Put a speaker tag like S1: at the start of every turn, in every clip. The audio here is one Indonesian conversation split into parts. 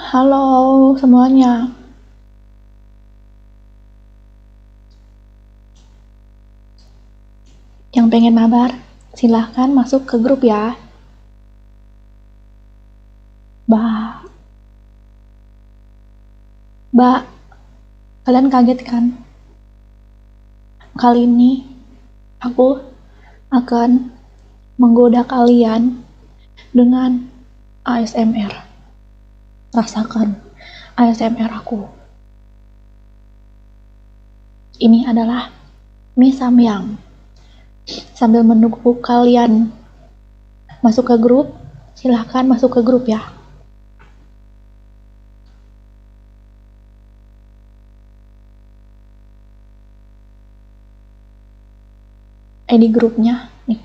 S1: Halo semuanya. Yang pengen mabar, silahkan masuk ke grup ya. Mbak, kalian kaget kan? Kali ini aku akan menggoda kalian dengan ASMR. Rasakan ASMR aku. Ini adalah mie samyang. Sambil menunggu kalian masuk ke grup, silahkan masuk ke grup ya. ID grupnya nih.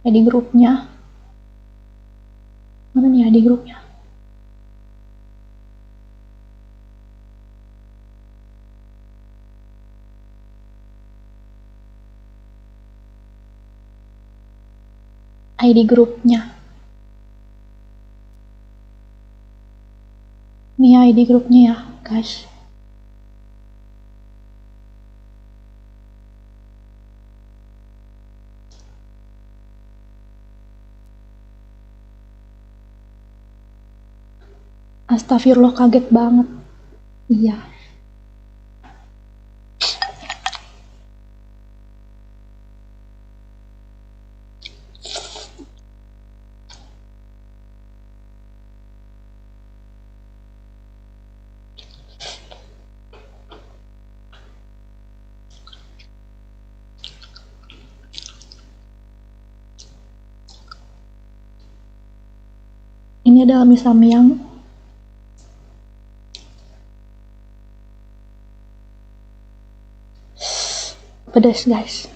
S1: ID grupnya. Mana nih ID grupnya? ID grupnya. Nih ID grupnya ya, guys. Astagfirullah, kaget banget. Iya. Ini adalah mie samyang. Pedas guys.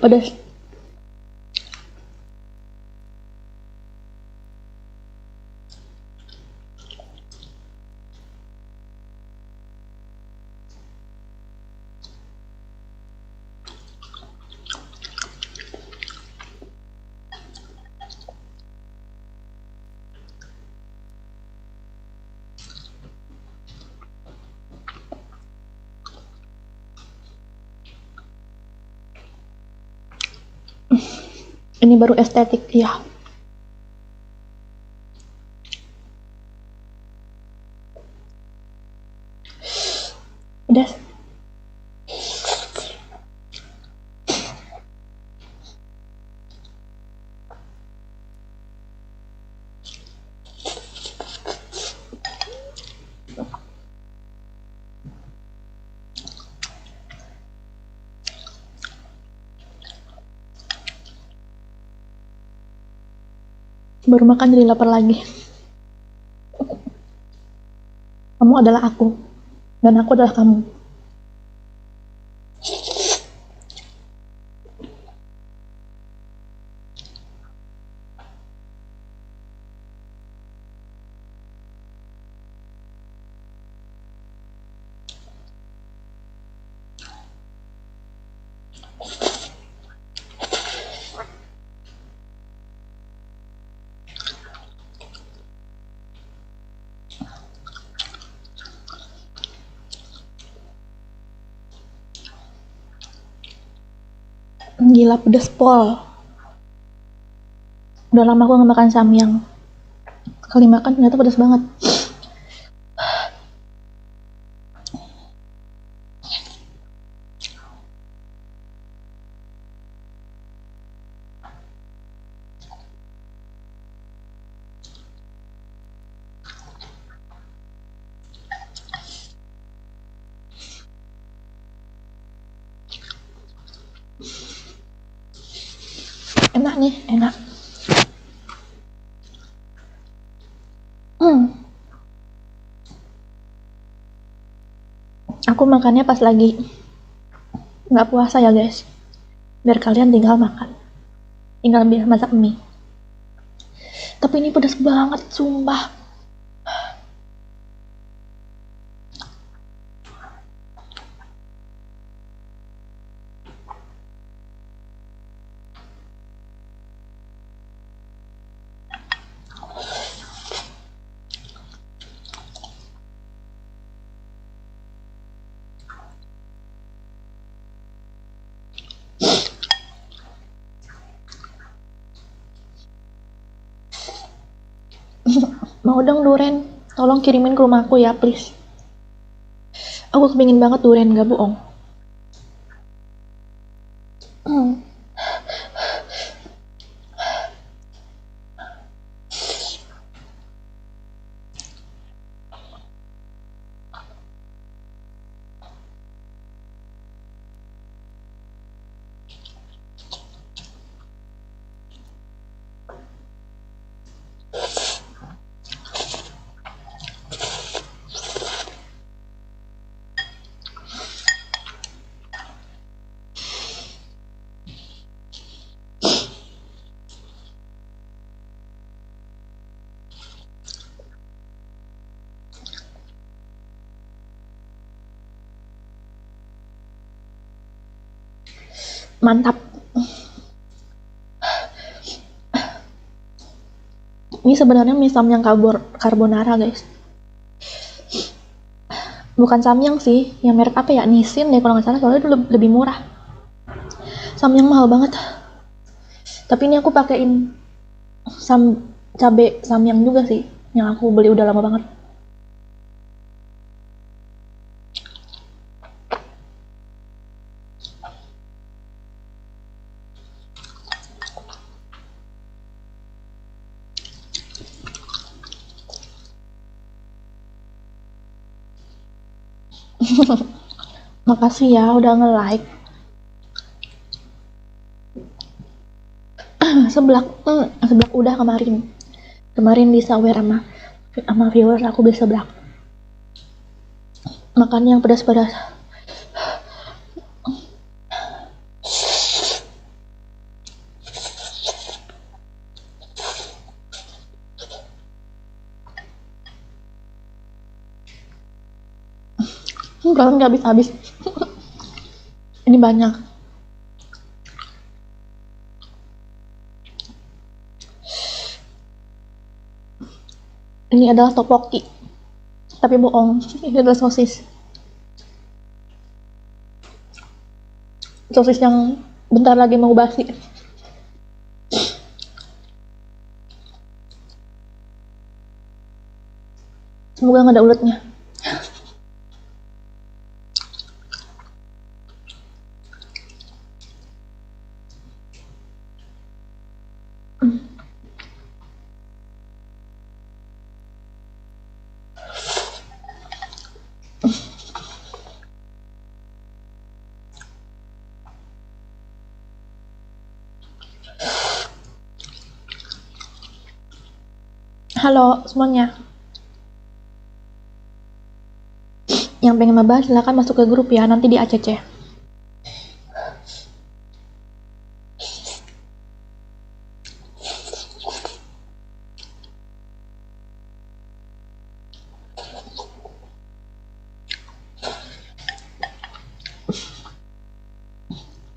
S1: Pedas. Ini baru estetik ya. Pedas. Baru makan jadi lapar lagi. Kamu adalah aku, dan aku adalah kamu. Gila, pedes pol. Udah lama aku gak makan samyang. Kali makan ternyata pedas banget. Enak nih, enak. Aku makannya pas lagi nggak puasa ya guys, biar kalian tinggal makan, tinggal masak mie. Tapi ini pedas banget, sumpah. Mau dong duren, tolong kirimin ke rumahku ya, please. Aku kepingin banget duren, gak bohong. Mantap. Ini sebenarnya mie samyang carbonara, guys. Bukan samyang sih, yang merek apa ya? Nissin deh kalau nggak salah, soalnya itu lebih murah. Samyang mahal banget. Tapi ini aku pakein cabe samyang juga sih, yang aku beli udah lama banget. Makasih ya udah nge-like. Seblak udah kemarin di sawer sama viewers aku beli seblak. Makan yang pedas-pedas. Kalau nggak habis-habis. Ini banyak. Ini adalah topoki. Tapi bohong, ini adalah sosis. Sosis yang bentar lagi mau basi. Semoga nggak ada uletnya. Halo semuanya. Yang pengen membahas silahkan masuk ke grup ya, nanti di ACC.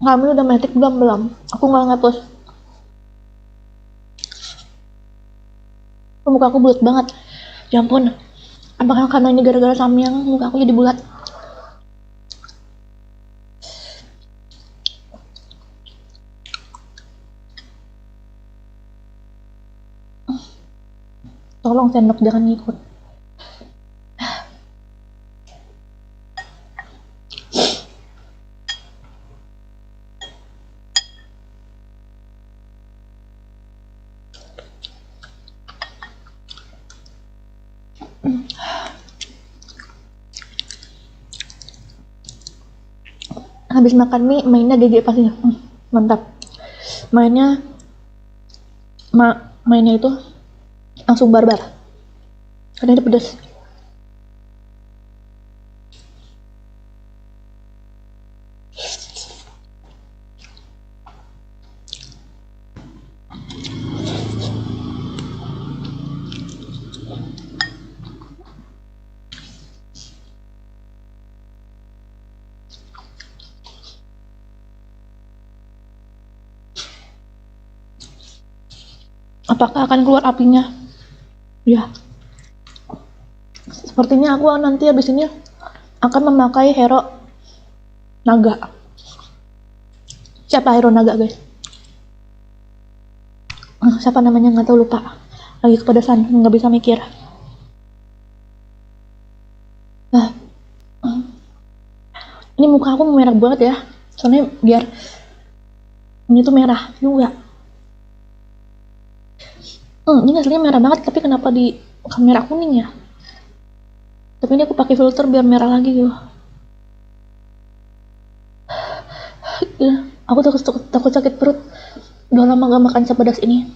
S1: Kamu udah metik belum? Aku nggak ngapus. Muka aku bulat banget. Ya ampun. Apakah karena ini gara-gara samyang muka aku jadi bulat? Tolong sendok jangan ngikut. Habis makan mie mainnya GG pastinya. Mantap. Mainnya itu langsung barbar. Karena ini pedas. Apakah akan keluar apinya? Ya, sepertinya aku nanti habis ini akan memakai hero naga. Siapa hero naga, guys? Siapa namanya, nggak tahu, lupa. Lagi kepedesan, nggak bisa mikir. Ini muka aku merah banget ya, soalnya biar ini tuh merah juga. Ini aslinya merah banget, tapi kenapa di kamera kuning ya? Tapi ini aku pakai filter biar merah lagi gitu. Aku takut sakit perut. Udah lama gak makan sepedas ini.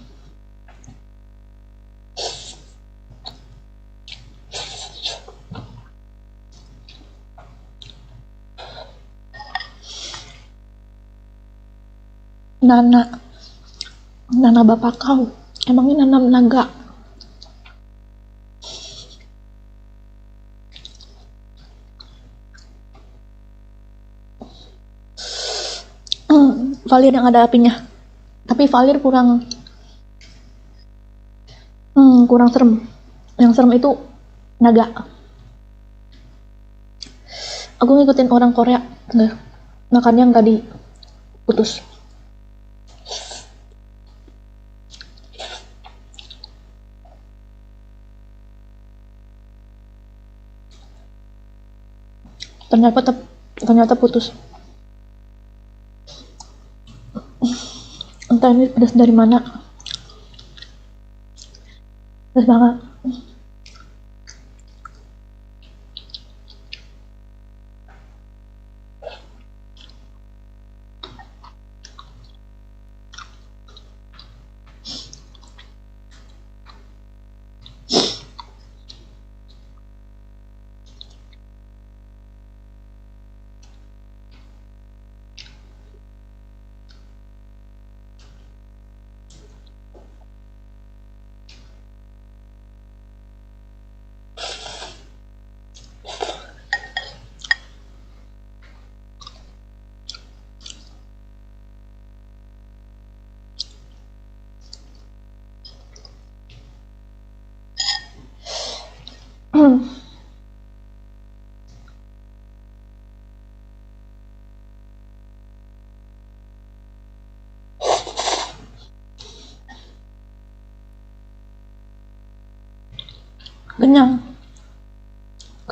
S1: Nana bapak kau, emangnya nanam naga? Valir yang ada apinya, tapi Valir kurang serem. Yang serem itu naga. Aku ngikutin orang Korea, makannya nggak diputus. Ternyata putus. Entah ini pedas dari mana. Pedas banget.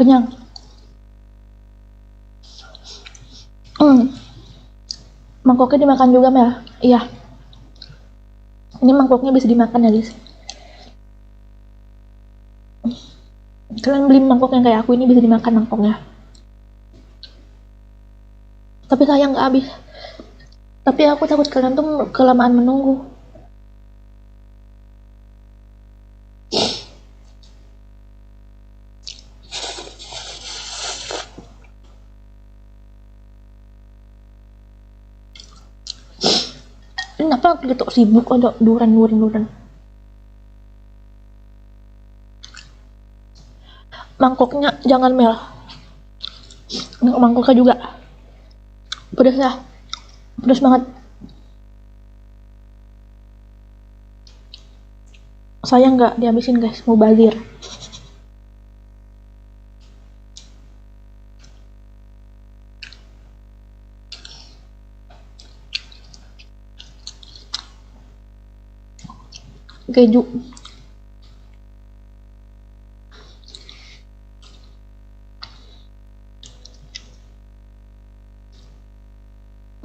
S1: Kenyang. Mangkoknya dimakan juga, Mel. Iya. Ini mangkoknya bisa dimakan ya, guys. Kalian beli mangkok yang kayak aku ini bisa dimakan mangkoknya. Tapi sayang nggak habis. Tapi aku takut kalian tuh kelamaan menunggu. Kenapa gitu sibuk ada duran. Mangkoknya jangan, Mel. Mangkoknya juga. Pedas ya. Pedas banget. Sayang nggak dihabisin, guys. Mau bazir. Keju.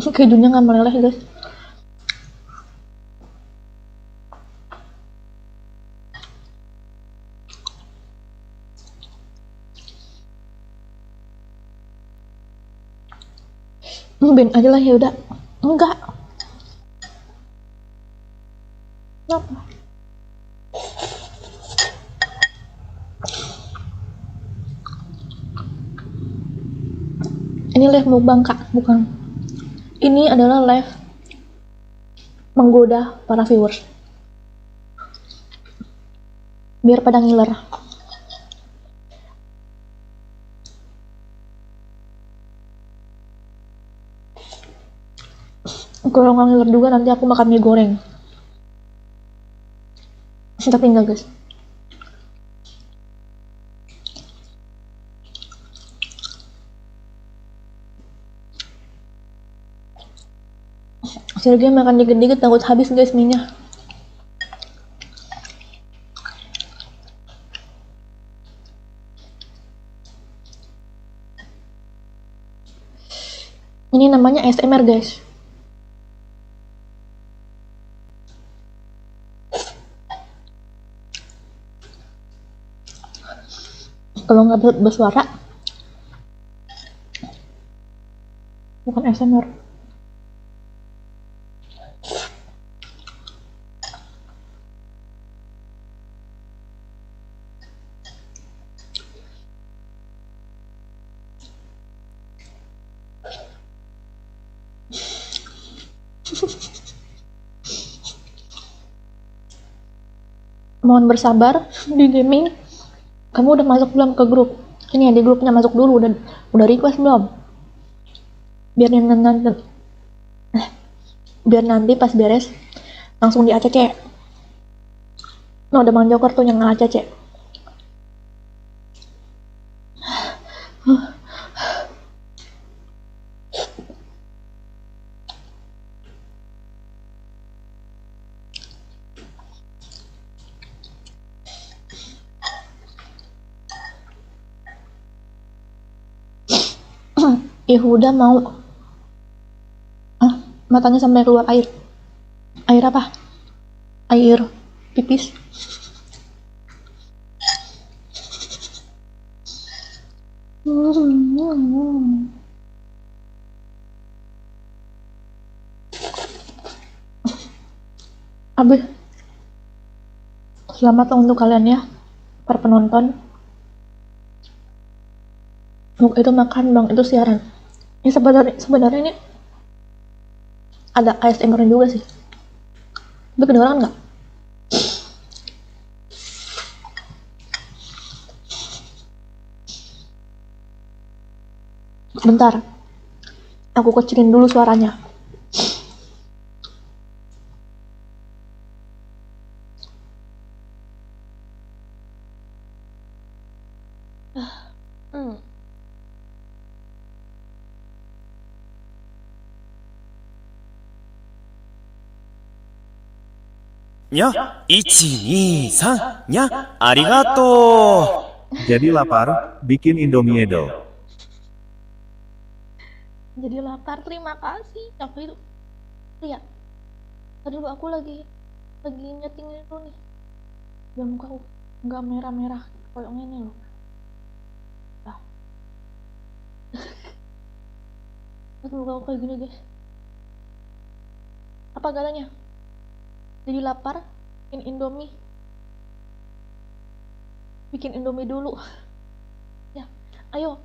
S1: Kejunya nggak meleleh, guys. Ben aja lah, ya udah. Enggak. Kenapa? Ini live mukbang, Kak, bukan. Ini adalah live menggoda para viewers. Biar pada ngiler. Kalau nggak ngiler juga nanti aku makan mie goreng. Tapi enggak guys, Sergei makan dikit-dikit takut habis guys minyak. Ini namanya ASMR guys. Kalau nggak bersuara bukan ASMR. Mohon bersabar di gaming. Kamu udah masuk belum ke grup? Ini ya, di grupnya masuk dulu. Udah request belum? Biar nanti pas beres langsung di ACC. No, ada Bang Joker tuh yang ACC. Yehuda mau matanya sampai keluar air. Air apa? Air pipis. Abis, selamat untuk kalian ya, para penonton. Itu makan bang, itu siaran. Ini sebenarnya ini ada ASMR juga sih. Itu kedengeran nggak? Bentar, aku kecilin dulu suaranya.
S2: Nya, 1, 2, 3, nya, arigato.
S3: Jadi lapar, bikin Indomie Edo.
S1: Jadi lapar, terima kasih. Apa itu? Lihat. Tadi dulu aku lagi nyeting dulu nih. Biar muka aku nggak merah-merah kayak ini loh. Nah. Aduh, muka aku kayak gini guys. Apa galanya? Jadi lapar, bikin Indomie. Bikin Indomie dulu. Ya, ayo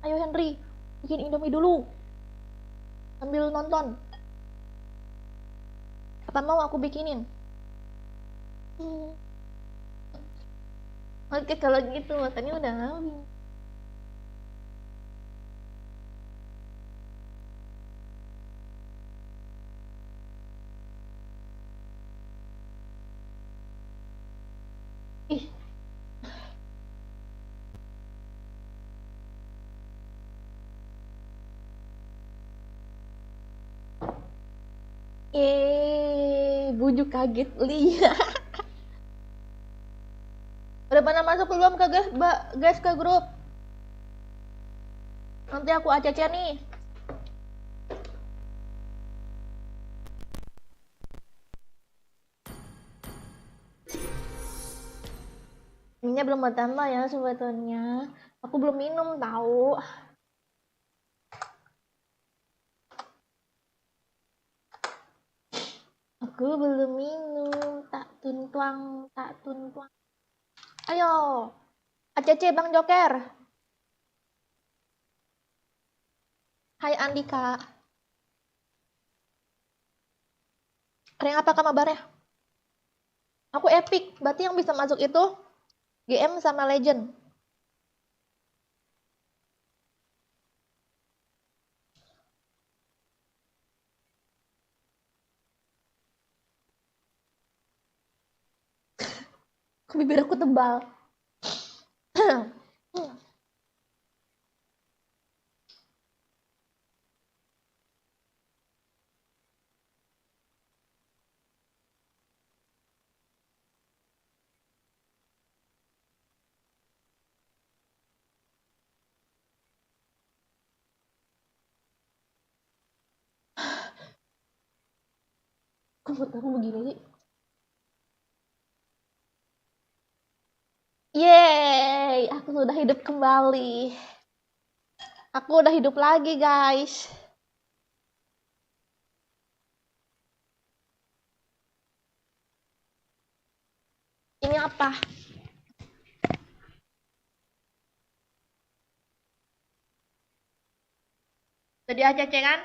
S1: Henry, bikin Indomie dulu. Sambil nonton. Apa mau aku bikinin? Oke, kalau gitu makannya udah habis. Ih. Bujuk kaget lihat. Udah pada masuk belum ke guys ke grup? Nanti aku ACC nih. Minyak belum bertambah ya sebetulnya. Aku belum minum tahu. Aku belum minum. Tak tuntuang. Ayo. ACC Bang Joker. Hai Andika. Kalian apa kabarnya? Aku epic. Berarti yang bisa masuk itu GM sama Legend. Bibir aku tebal. Kok buat aku begini sih? Yeay, aku sudah hidup kembali. Aku udah hidup lagi, guys. Ini apa? Jadi ACC kan?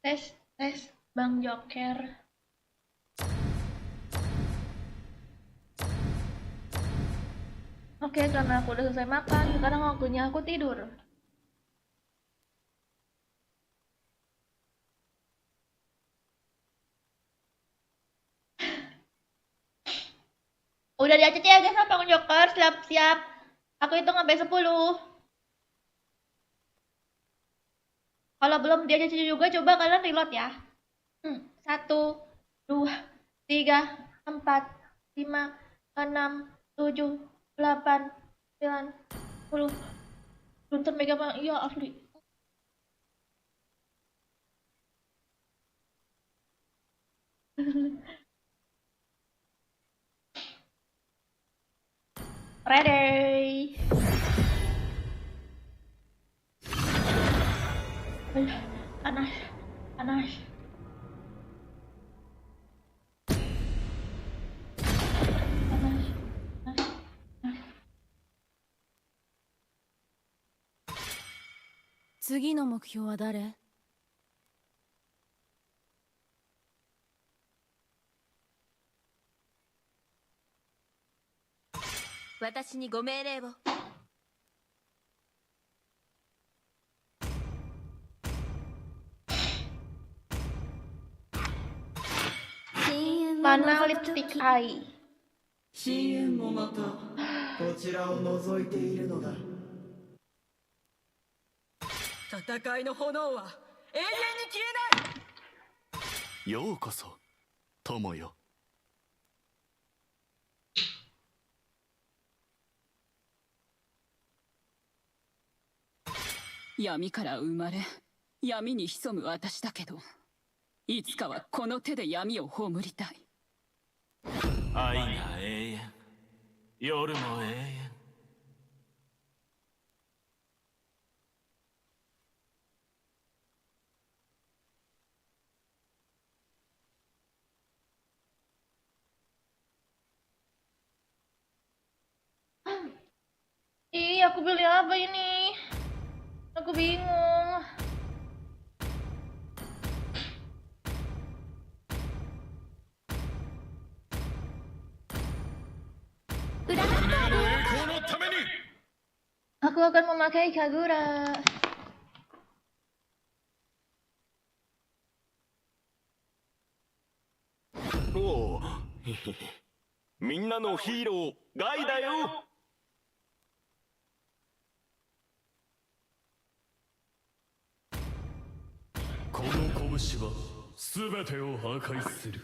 S1: Tes, Bang Joker. Oke, karena aku udah selesai makan, sekarang waktunya aku tidur. Udah di ACC ya guys, Bang Joker, siap-siap. Aku hitung sampai 10. Kalau belum di ACC juga, coba kalian reload ya. 1, 2, 3, 4, 5, 6, 7, 8, 9, 10. Luntur mega bang, iya asli. Ready. Panas, panas. Panas, panas, panas.
S4: 次の目標は誰？私にご命令を。
S1: Mana lipstick eye?
S5: 深淵もまたこちらを覗いているのだ。戦いの炎は永遠に消えない。
S6: ようこそ友よ。
S4: 闇から生まれ闇に潜む私だけど、いつかはこの手で闇を葬りたい。
S6: 愛が永遠、夜も永遠。
S1: Ih, aku beli apa ini? Aku bingung. Aku akan memakai Kagura.
S6: おお、みんなのヒーローガイだよ。この拳は全てを破壊する。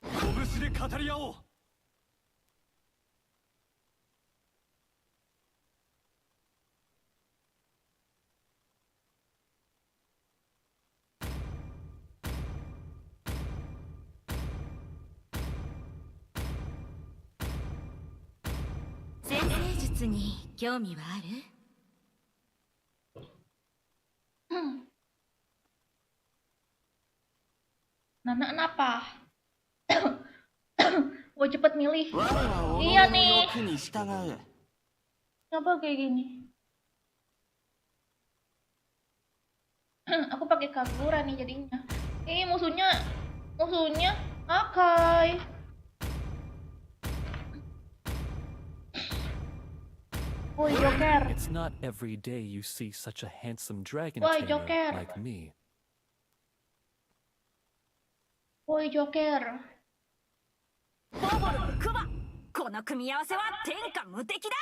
S6: 拳で語り合おう。
S4: 先生術に興味はある
S1: ？Nana kenapa? Gue cepet milih. Iya nih. Kenapa kayak gini? Aku pakai Kagura nih jadinya. Musuhnya Akai. Woi Joker.
S7: It's not every day you see such a handsome dragon
S1: Woi,
S7: tamer
S1: Joker.
S7: like me.
S1: Woi Joker.
S5: ボボルクバ、この組み合わせは天下無敵だ。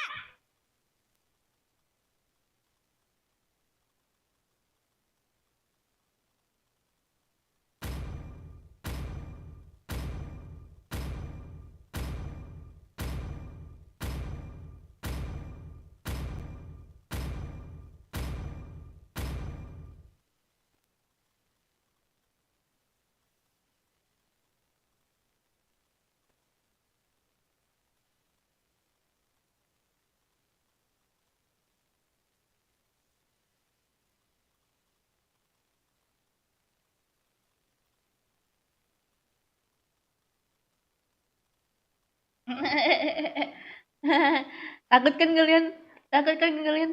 S1: Takut kan kalian? Takut kan kalian?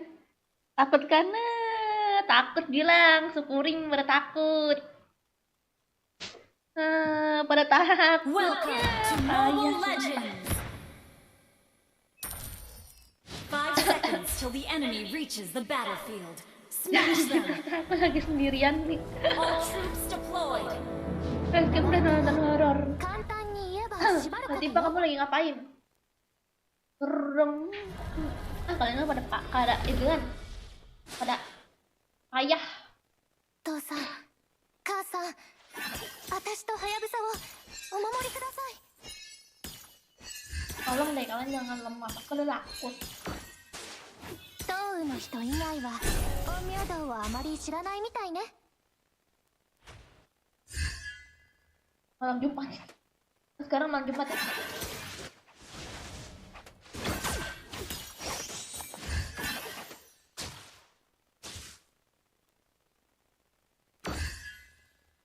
S1: Takut kan? Takut bilang, Sukuring pada takut. Pada takut.
S5: Welcome to Mobile Legends. 5 seconds till the enemy reaches the battlefield. Smash them.
S1: Aku lagi sendirian nih.
S5: All troops deployed.
S1: Kamu udah nonton horor.
S8: 簡単に言えばしばらく
S1: Tiba kamu lagi ngapain? Serem. Kalian pada pada itu kan? Pada ayah.
S8: 父さん母さん私とはやぶさをお守りください
S1: Tolong deh kalian jangan lemah. Aku udah takut.
S8: 東雨の人以外は陰陽道をあまり知らないみたいね
S1: Malam Jumat. Sekarang malam Jumat ya?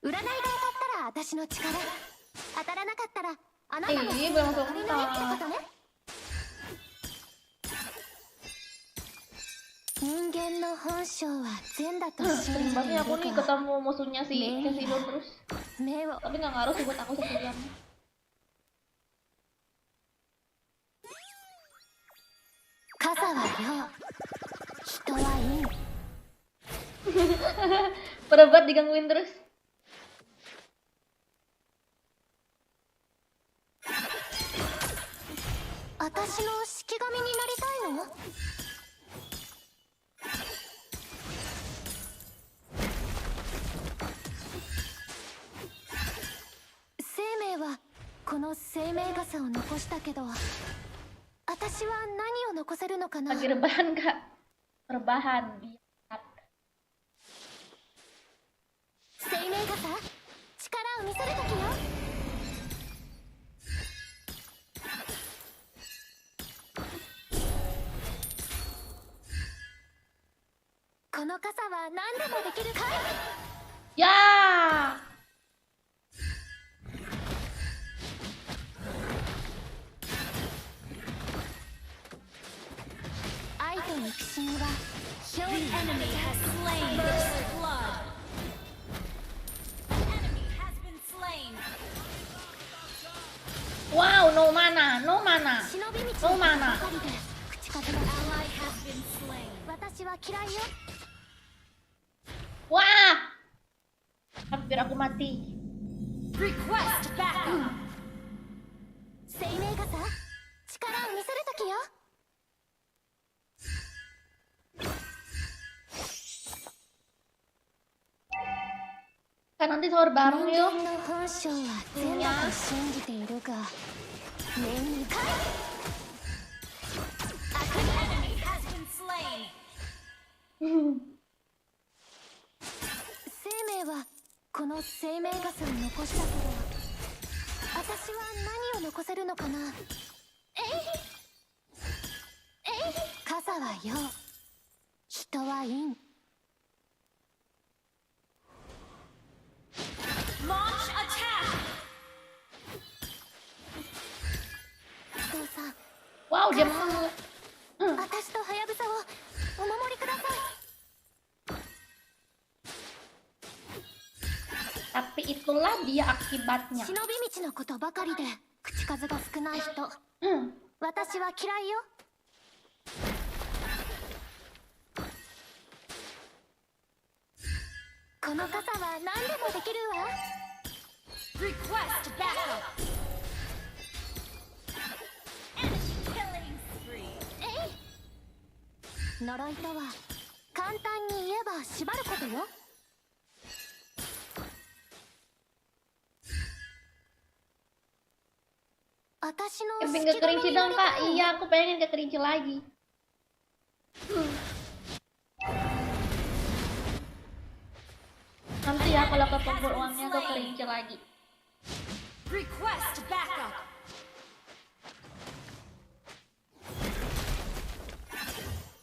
S8: Uranaiが当たったら私の力当たらなかったらあなたの
S1: Ih, belum
S8: お金のねってことね人間の本性は善だと信じてい
S1: Sering banget ya aku nih
S8: るか
S1: ketemu musuhnya si Casino terus.
S8: 目を
S1: Tapi nggak ngaruh sih buat aku sendirian.
S8: 傘は陽人は陰
S1: Pada banget digangguin terus.
S8: 私の式神になりたいの生命はこの生命傘を残したけど私は何を残せるのかな
S1: Lagi rebahan kak. Rebahan dia.
S8: 生命傘力を見せるときよこの傘は何でもできるかい
S1: Ya.
S8: 愛と憎しみは表
S5: The enemy has slain first blood. An enemy has been slain.
S1: Wow, no mana, no mana.
S8: 忍び道
S1: No
S8: の
S1: mana.
S8: ばかりで口数が
S5: Ally has been slain.
S8: 私は嫌いよ
S1: Wah. Hampir aku mati.
S5: Request backup.
S8: 生命傘力を見せるときよ
S1: Kan nanti sahur bareng
S8: 人
S1: yuk.
S8: 間の本性は善だと信じているが念にかい
S5: An enemy has been slain.
S8: 生命はこの生命傘を残したけど私は何を残せるのかなえいえい傘は陽人は陰
S5: Launch attack.
S8: 父さん
S1: Wow, dia mau.
S8: 私とはやぶさをお守りください
S1: Tapi itulah dia akibatnya.
S8: 忍び道のことばかりで口数が少ない人
S1: Hmm.
S8: 私は嫌いよこの傘は何でもできるわ。
S5: Request backup.
S8: 呪いとは簡単に言えば縛ることよ。私の
S1: Keping ke kerinci dong kak. Iya, aku pengen ke kerinci lagi. Nanti ya kalau kekumpul uangnya ke kerinci lagi.
S5: Request backup.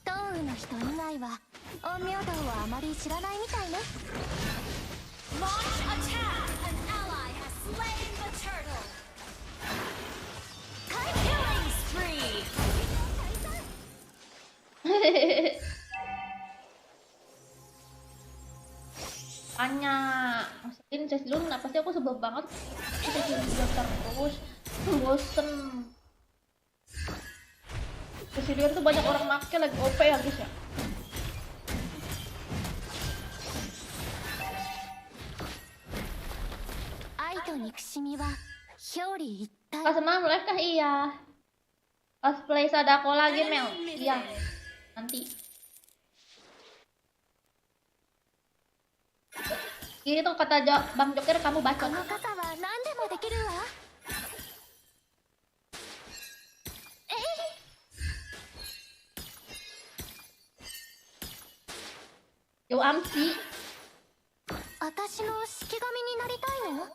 S8: 東雨の人以外は陰陽道をあまり知らないみたいね。
S5: Launch attack. An ally has slain the turtle. Killing spree.
S1: Tanya, masukin sesi dulu, kenapa sih aku sebel banget sesi dulu terus, bosen. Sesi dulu tuh banyak orang make lagi OP ya guys ya. Pas semalam live kah? Iya. Cosplay Sadako lagi Mel. Iya. Nanti. Ini tuh kata Bang Joker kamu baca.
S8: この傘は何でもできるわ。
S1: Yo Amsi.
S8: 私の式神になりたいの？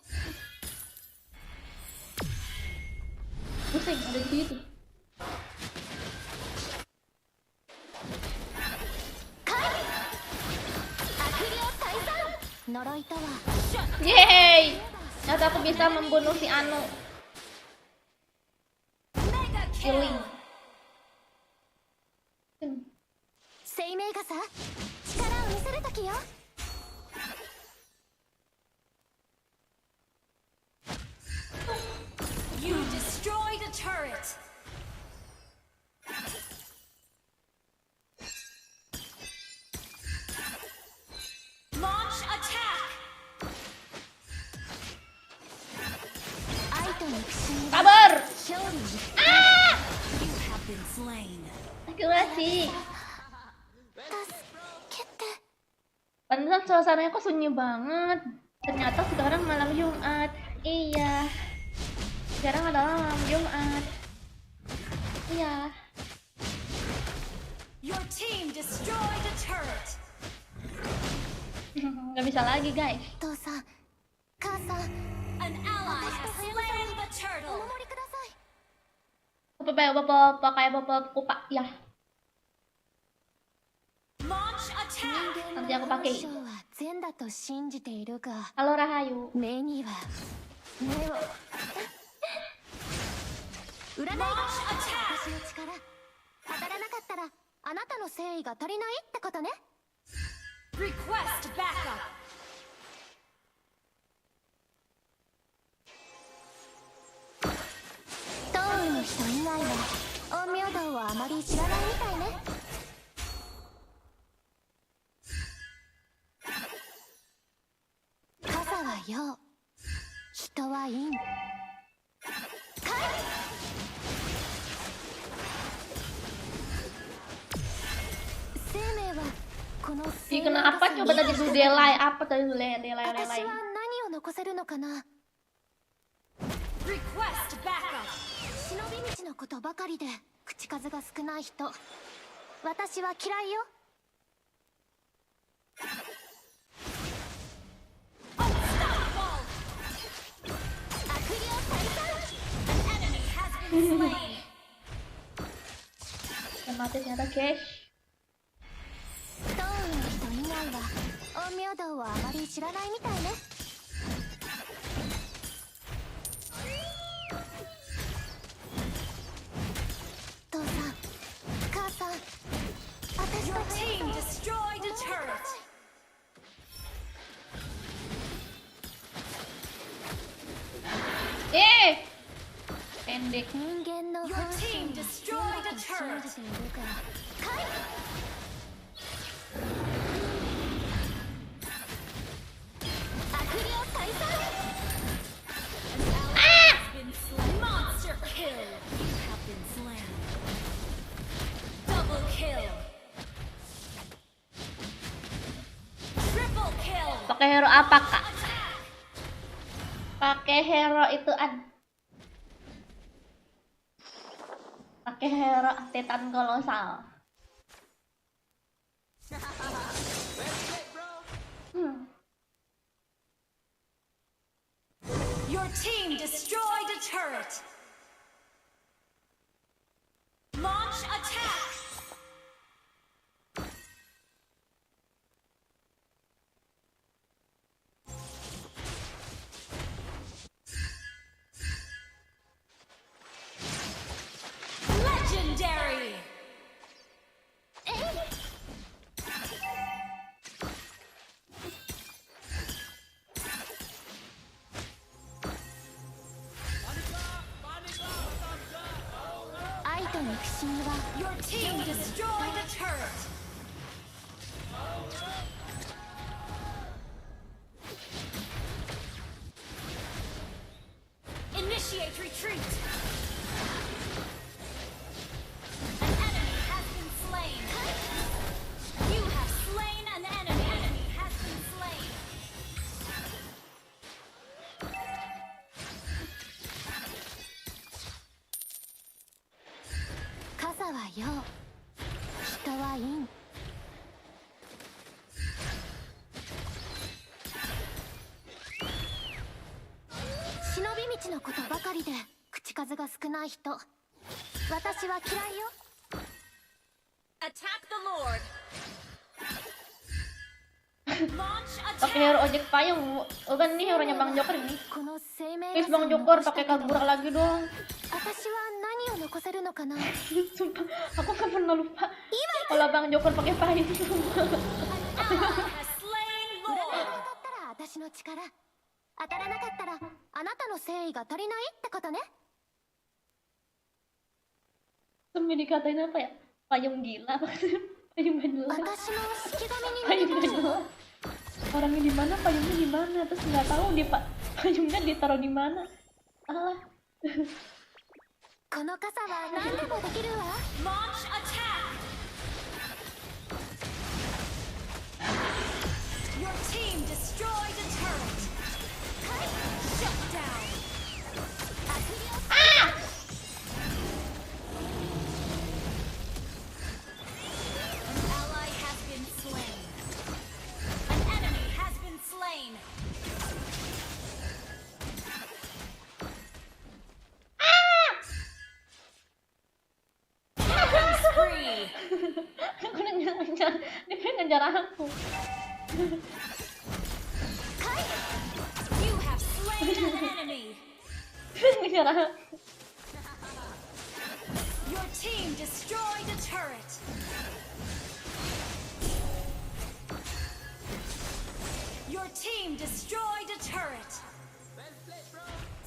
S1: Pusing ada di situ.
S8: 呪いとは
S1: Yeay. Ternyata aku bisa membunuh si Anu. Killing.
S8: 生命傘、力を見せるときよ。
S5: You destroyed a turret. Launch attack.
S8: 愛と憎しみ
S1: Sabar.
S8: 勝利に
S5: You have been slain.
S1: Terima kasih.
S8: 助けて。
S1: Pantesan suasananya kok sunyi banget. Ternyata sekarang malam Jumat. Iya. Sekarang adalah malam Jumat. Iya.
S5: Your team destroyed a turret.
S1: Gak bisa lagi guys.
S8: 父さん、母さん、
S5: An ally has slain the
S8: お
S5: turtle.
S8: 守りください。
S1: Bapak kayak bapak kupak ya.
S5: Launch attack.
S8: 人
S1: Nanti aku
S8: 間の
S1: pakai.
S8: 本性は善だと信じているが、
S1: Halo Rahayu.
S8: 目には目を占いが私の力当たらなかったらあなたの誠意が足りないってことね。
S5: Request backup.
S8: 東雨の人以外は陰陽道をあまり知らないみたいね。傘は陽、人は陰。生命はこの
S1: Ih, kena apa coba tadi tuh delay? Apa tadi tuh delay?
S8: 私は何を残せるのかな。
S5: Request backup.
S8: 忍び道のことばかりで口数が少ない人、私は嫌いよ。
S5: An enemy has been slain.
S1: Mati ternyata guys.
S8: 東雨の人以外は陰陽道をあまり知らないみたいね。父さん、母さん、私
S5: Your
S8: たち
S5: team destroyed a turret.
S1: Pendek.
S8: 人間の
S5: Your
S8: 本性
S5: team
S8: に
S5: destroyed
S8: 善
S5: a
S8: だと信
S5: turret.
S8: じているが、
S1: apa kak? Pakai hero itu pakai hero Titan kolosal.
S8: Your team destroyed a turret. Launch attack. Legendary. Your team destroyed a turret. Initiate retreat. An enemy has been slain. You have slain an enemy. An enemy has been slain. Kasa wa you, hito wa in. 忍び道のことばかりで口数が少ない人、私は嫌いよ。Attack the Lord. Launch
S1: Pakai
S8: attack.
S1: hero ojek payung. Oh kan ini hero nya Bang Joker ini. Please Bang Joker pakai Kagura lagi dong.
S8: 私は何を残せるのかな。
S1: Sumpah, aku gak pernah lupa kalau Bang Joker pakai payung.
S8: 占いが当たったら私の力、当たらなかったらあなたの誠意が足りないってことね。
S1: Sampai dikatain apa ya? Payung gila. Payung gila.
S8: 私の式神にな
S1: Payung
S8: りたいの。
S1: gila. Orangnya di mana, payungnya di mana? Terus nggak tahu di payungnya ditaruh di mana. Alah.
S8: この傘は何でもできるわ。Launch attack. Your team destroyed a turret. Shut down. An ally has been slain. An enemy has been slain. Spree.
S1: Aku ngejar, dia pengen ngejar aku.
S8: You have slain an enemy.
S1: Dia ngejar aku.
S8: Your team destroyed a turret. Your team destroyed a turret.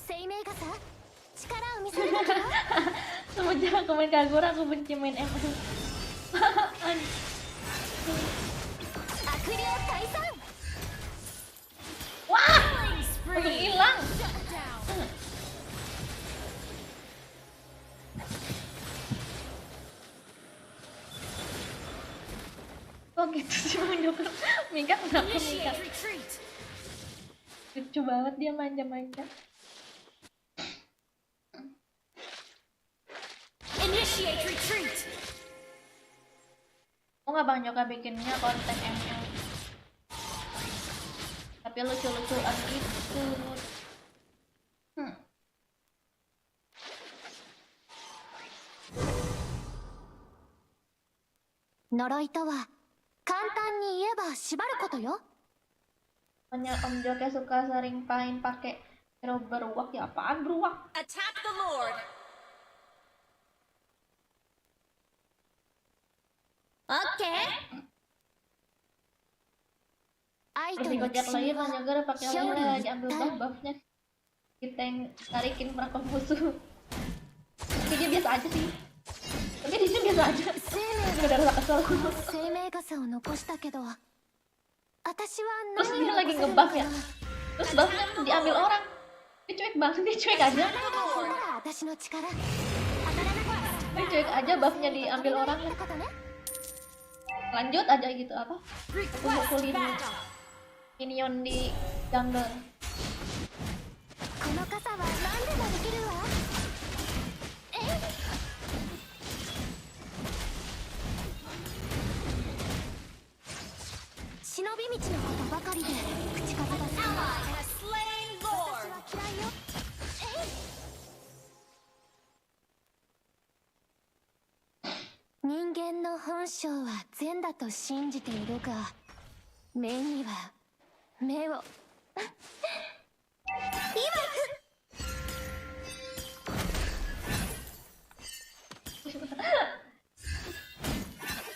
S8: 生命傘、力を見せるのか。
S1: Semenjak aku main Kagura, aku benci main ML.
S8: 悪霊退散。
S1: Wah!
S8: Killing spree.
S1: Langsung hilang.
S8: Shut down.
S1: Kok gitu sih Bang Joker? Mika kenapa Mika?
S8: Initiate retreat.
S1: Lucu banget dia manja-manja.
S8: Initiate retreat.
S1: Mau nggak Bang Joker bikinnya konten ML? Tapi lucu-lucuan gitu.
S8: Noroi to wa kantan ni iie ba shibaru koto yo.
S1: Pokoknya Om Joker suka sering pakai hero beruak. Ya apaan beruak?
S8: Attack the Lord. Okay.
S1: Terus dikocak lagi Bang Joker pakai lagi ambil buff-buffnya. Kita yang tarikin perangkap musuh. Tapi dia biasa aja sih. Tapi dia biasa aja. Gak ada rasa kesel.
S8: 生命傘を残したけど、私は
S1: Terus
S8: 何
S1: dia
S8: を
S1: lagi
S8: 残せるの
S1: ngebuff
S8: か
S1: ya.
S8: な。
S1: Terus buffnya diambil orang. Dia cuek banget, dia cuek aja.
S8: なら私の力、当たらなかったら
S1: Dia cuek aja buffnya diambil orang.
S8: ってことね。
S1: Lanjut aja gitu apa. Aku mukulin. minion di jungle.
S8: この傘は何でもできるわ。えい。忍び道のことばかりで口数が少ない。私は嫌いよ。人間の本性は善だと信じているが、目には目を。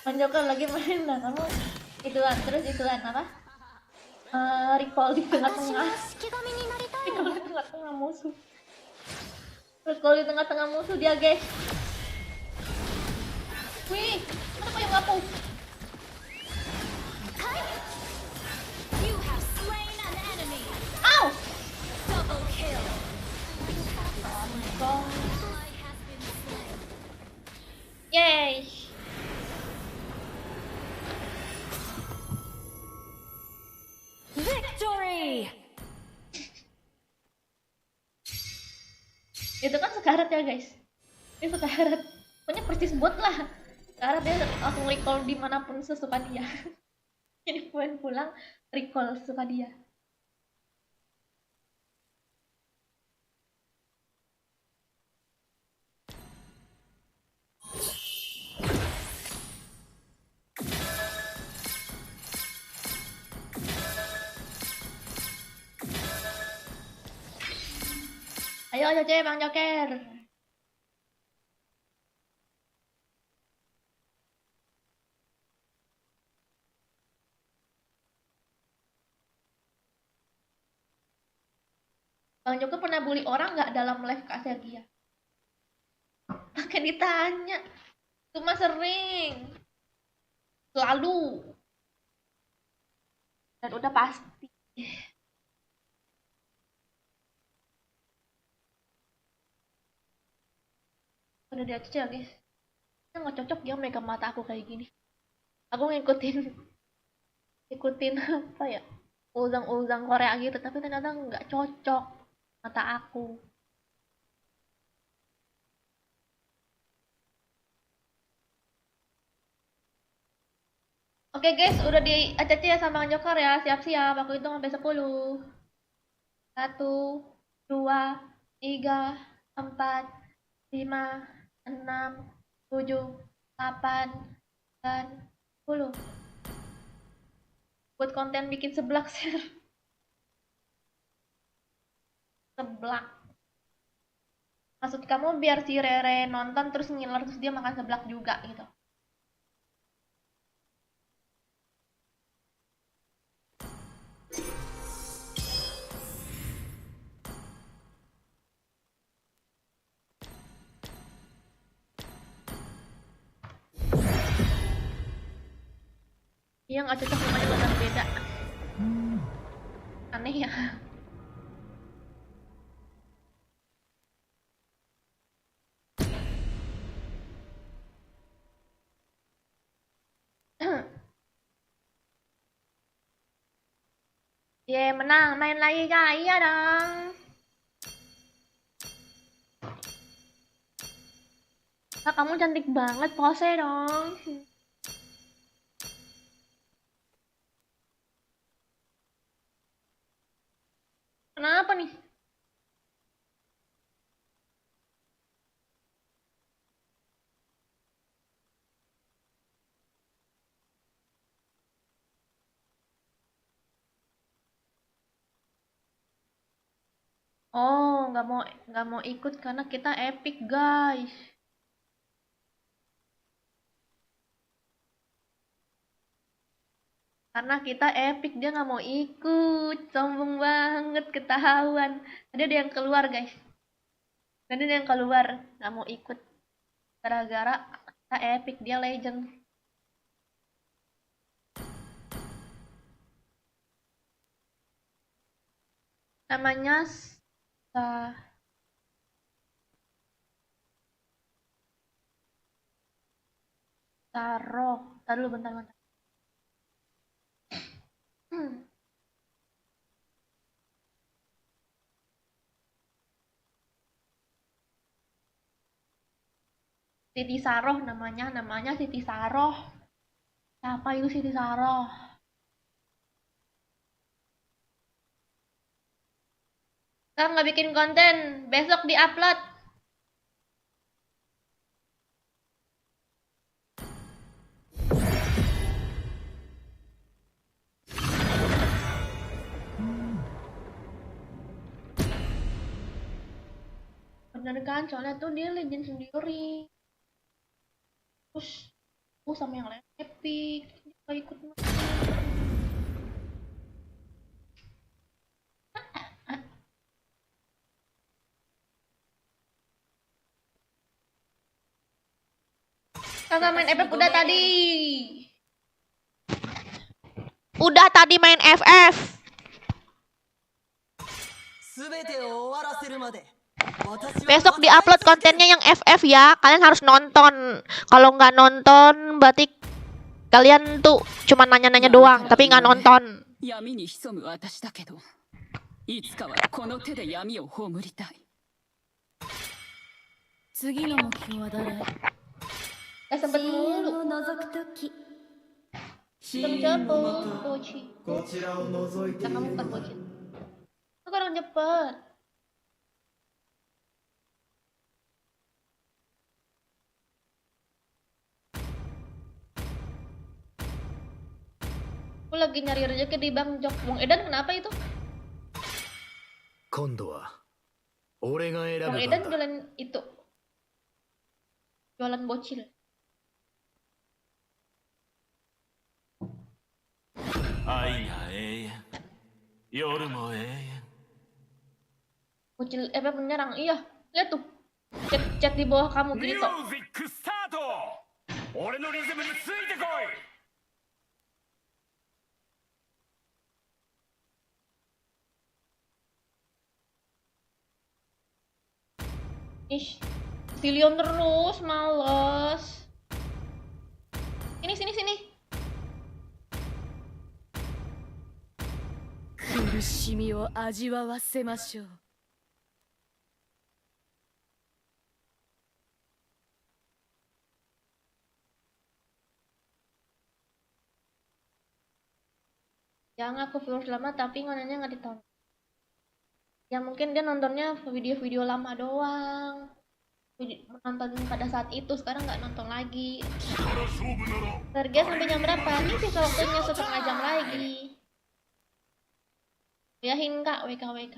S1: Manjokan lagi main lah kamu ituan terus ituan apa? Recall di
S8: 私
S1: tengah-tengah
S8: は式神になりたい
S1: recall
S8: の。
S1: di tengah-tengah musuh. Terus kalau di tengah-tengah musuh dia guys. Wih, mana payung aku?
S8: You have slain an enemy.
S1: Ow!
S8: Double kill.
S1: Gong.
S8: Ally has been slain.
S1: Yay!
S8: Victory.
S1: Itu kan sekarat ya guys. Itu sekarat. Pokoknya persis bot lah. Sekarat dia langsung recall dimanapun sesuka dia. Jadi pulang recall sesuka dia. Ayo Joce, Bang Joker. Bang Joker pernah bully orang nggak dalam live Kak Sergia? Pakai ditanya. Cuma sering. Selalu. Dan udah pasti. Udah dia aja guys. Nggak cocok dia megang mata aku kayak gini. Aku ngikutin apa ya, uzang-uzang Korea gitu, tapi ternyata nggak cocok mata aku. Oke guys, udah di ACC ya sama Bang Joker ya, siap-siap. Aku hitung sampai 10. 1, 2, 3, 4, 5, 6, 7, 8, dan 10. Buat konten bikin seblak share. Seblak. Maksud kamu biar si Rere nonton terus ngiler terus dia makan seblak juga gitu. Iya nggak cocok namanya benar beda. Aneh ya. Ye menang, main lagi kak, iya dong. Kak kamu cantik banget, pose dong. Kenapa nih? Oh, nggak mau ikut karena kita epic guys. Karena kita epic dia nggak mau ikut, sombong banget ketahuan. Tadi ada yang keluar guys. Tadi ada yang keluar nggak mau ikut gara-gara kita epic dia legend. Namanya Taruh. Taruh dulu bentar. Siti Saroh namanya Siti Saroh. Siapa itu Siti Saroh? Sekarang nggak bikin konten, besok diupload. Bener kan, soalnya tuh dia legend sendiri. Terus aku sama yang lain epic, gak ikut main. Kakak main FF udah tadi. Udah tadi main FF. Besok diupload kontennya yang FF ya. Kalian harus nonton. Kalau nggak nonton berarti kalian tuh cuma nanya-nanya doang, tapi nggak nonton.
S4: 闇に潜む私だけど、いつかはこの手で闇を葬りたい。
S8: 次の目標は誰？
S1: Gak sempet mulu.
S8: を覗くとき
S1: Belum cepet, Boci. Nah, kamu bukan Boci. Aku orang cepet. Aku lagi nyari rezeki di Bang Jok. Bang Edan kenapa itu?
S6: 今度は俺が選
S1: Bang
S6: ぶ
S1: Edan
S6: 番だ
S1: jualan itu. Jualan bocil.
S6: 愛が永遠夜も永遠
S1: Bocil FF menyerang. Iya, lihat tuh. Chat di bawah kamu
S6: ミュ
S1: Grito.
S6: ージックスタート俺のリズムについてこい
S1: Ish, Zillion terus, males. Sini.
S8: 苦しみを味わわせましょう。
S1: Jangan aku viewers lama tapi ngontennya nggak ditonton. Ya mungkin dia nontonnya video-video lama doang. Menonton pada saat itu, sekarang nggak nonton lagi. Target sampai jam berapa? Ini sisa waktunya setengah jam lagi. Boyahin kak, WK.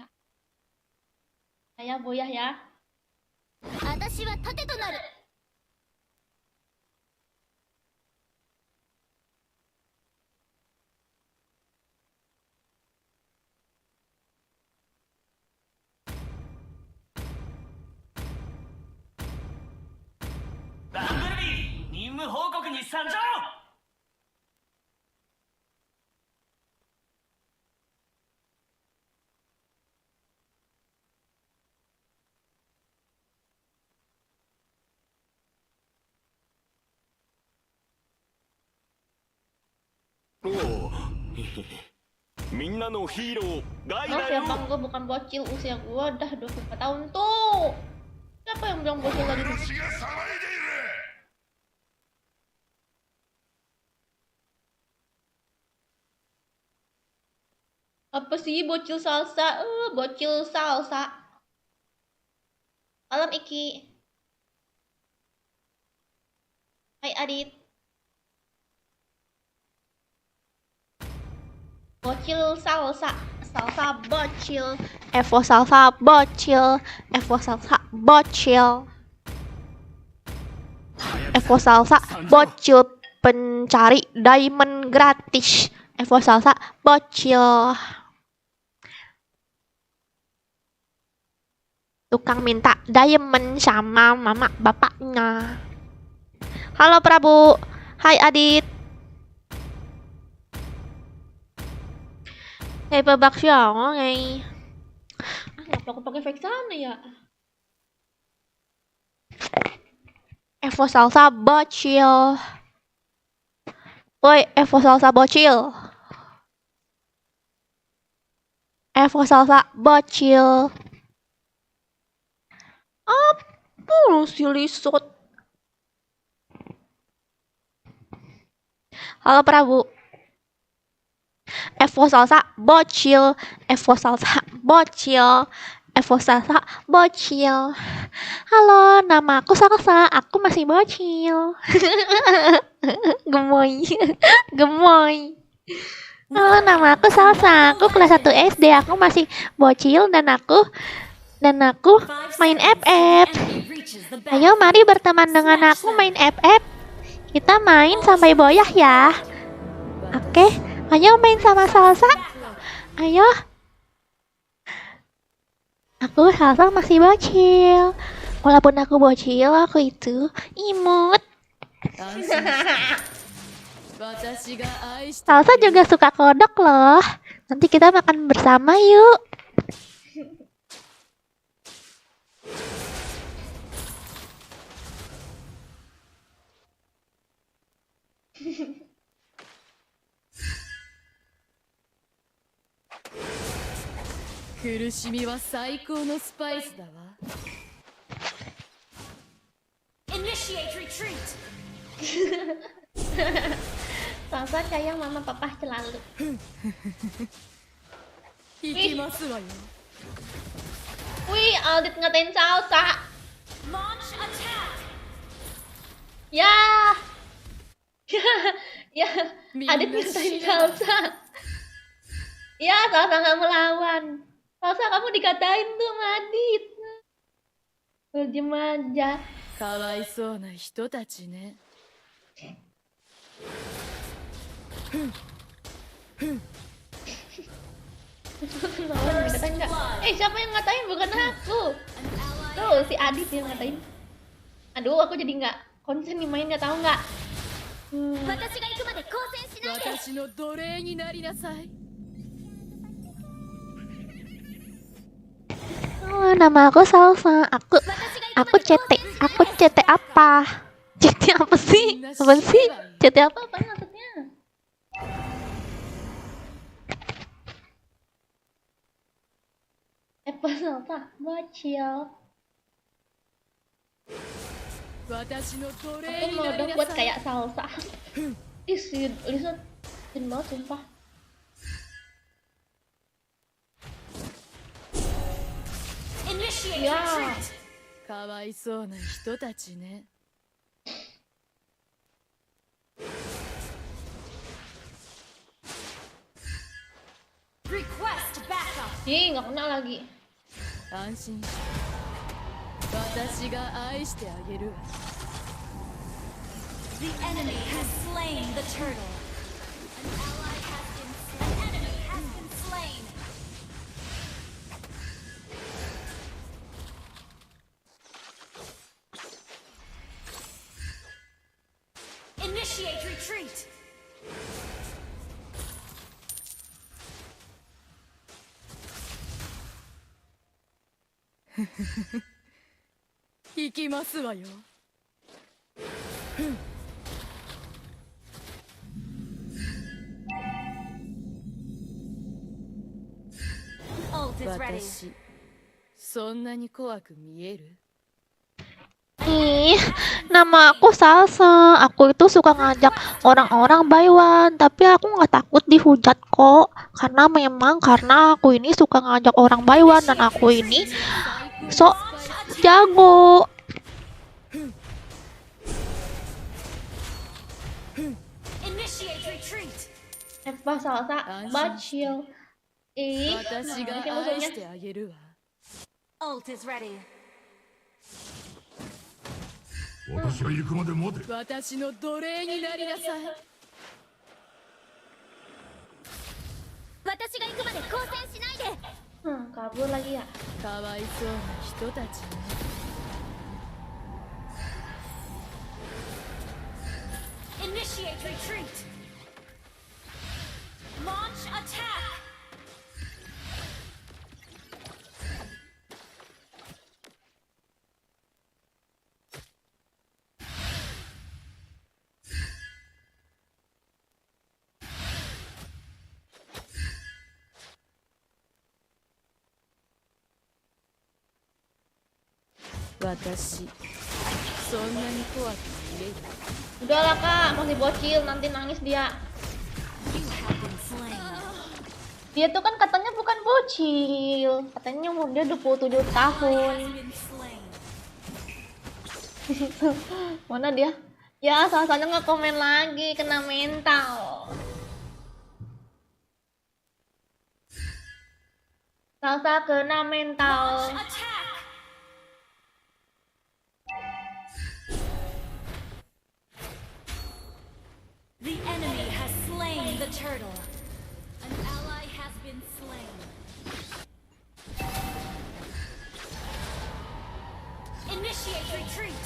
S1: Saya boyah ya.
S8: 私は盾となる。
S6: バンブルビー任務報告に参上 おおみんなのヒーローガイ
S1: Maaf
S6: だ
S1: ya
S6: よ
S1: bang, gue bukan bocil. Usia gue udah 24 tahun tuh. Siapa yang bilang bocil tadi tuh? Apa sih bocil salsa? Bocil salsa. Malam Iki. Hai Adit. Bocil salsa. Salsa bocil. Evo salsa bocil. Evo salsa bocil. Evo salsa bocil pencari diamond gratis. Evo salsa bocil. Tukang minta diamond sama mama bapaknya. Halo Prabu. Hai Adit. Kayak babak siapa ngay? Ngapa aku pakai fake sana ya? Evo salsa bocil. Woi, Evo salsa bocil. Evo salsa bocil. Apa lu si Lisot? Halo Prabu. Evo Salsa bocil, Evo Salsa bocil, Evo Salsa bocil. Halo, nama aku Salsa, aku masih bocil. Gemoy, gemoy. Halo, nama aku Salsa, aku kelas 1 SD, aku masih bocil dan aku main FF. Ayo mari berteman dengan aku main FF. Kita main sampai boyah ya. Oke, ayo main sama Salsa. Ayo. Aku Salsa masih bocil. Walaupun aku bocil, aku itu imut. Salsa juga suka kodok loh. Nanti kita makan bersama yuk.
S8: Initiate retreat.
S1: Salsa sayang mama papa selalu. Wih, Aldit ngatain Salsa.
S8: Launch attack.
S1: Ya. Ya, Adit ngatain Salsa. Ya, Salsa nggak melawan. Salsa kamu dikatain tuh sama Adit. Diem aja. Lawan dikatain nggak? Siapa yang ngatain? Bukan aku. Tuh, si Adit yang ngatain. Aduh, aku jadi nggak konsen nih main, nggak tahu nggak?
S8: 私が行くまで交戦しないで。
S1: Oh, nama aku Salsa. Aku CT apa? CT apa sih? Apa sih? CT apa maksudnya? Apa Salsa? Bocil. Aku mau dong buat kayak Salsa. Ih, si Lisa jin banget sumpah.
S8: Initiate
S1: Ya.
S8: retreat. Request backup.
S1: Ih, nggak kena lagi.
S8: The enemy has slain the turtle. An enemy has been slain. Initiate retreat. Ult is ready.
S1: Ih, nama aku Salsa. Aku itu suka ngajak orang-orang buy one, tapi aku nggak takut dihujat kok. Karena aku ini suka ngajak orang buy one dan aku ini sok jago.
S8: Initiate retreat.
S1: Apa Salsa? Bacil. Ih, mana sih musuhnya?
S8: Ult is ready.
S6: 私が行くまで待て。
S8: 私が行くまで交戦しないで。
S1: Kabur lagi ya.
S8: Initiate retreat. Launch attack.
S4: そんなに怖く見える。
S1: Udahlah kak, masih bocil, nanti nangis dia. Dia tuh kan katanya bukan bocil, katanya umur dia 27 tahun. Di situ, mana dia? Ya, Sasanya nggak komen lagi, kena mental. Sasa kena mental.
S8: The enemy has slain the turtle. An ally has been slain. Initiate retreat.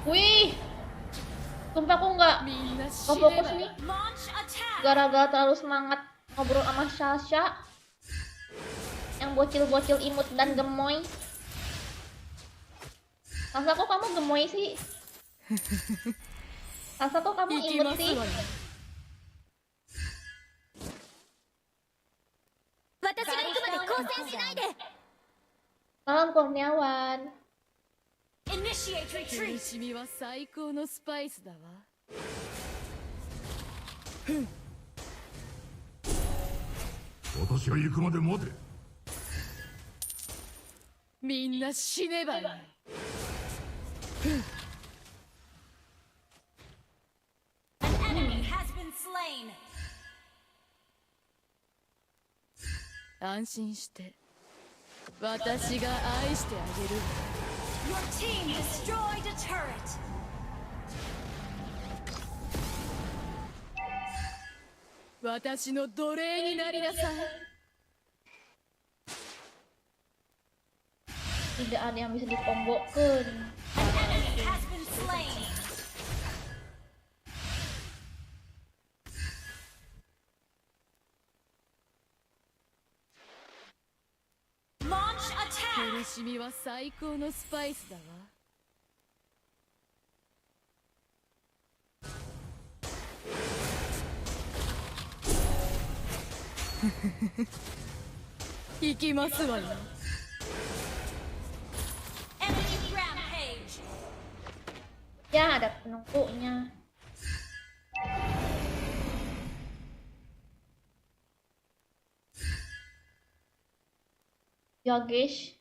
S1: Wih, sumpah aku nggak fokus nih,
S8: Launch attack.
S1: gara-gara terlalu semangat ngobrol sama Sasha yang bocil-bocil imut dan gemoy. Sasa kok kamu gemoy sih? Sasa kok kamu imut sih? Salam Kurniawan.
S8: Initiate
S4: 苦
S8: retreat.
S4: しみは最高のスパイスだわ。
S6: 私が行くまで待て。
S4: みんな死ねばいい。
S8: An enemy has been slain.
S4: 安心して、私が愛してあげるわ。
S8: Your team destroyed a turret.
S4: 私の奴隷になりなさい。
S1: Tidak ada yang bisa dikombokan.
S8: An enemy has been slain. Launch attack.
S4: 苦しみは最高のスパイスだわ。行きますわよ。
S8: Enemy rampage.
S1: Ya, ada penunggunya. Ya guys,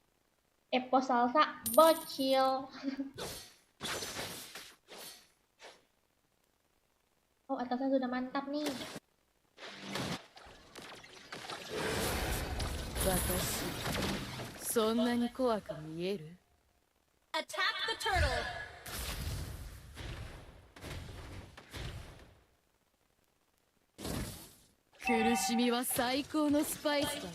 S1: Epo Salsa bocil. Oh, atasnya sudah mantap nih.
S4: 私、そんなに怖く見える？
S8: Attack the turtle.
S4: 苦しみは最高のスパイスだわ。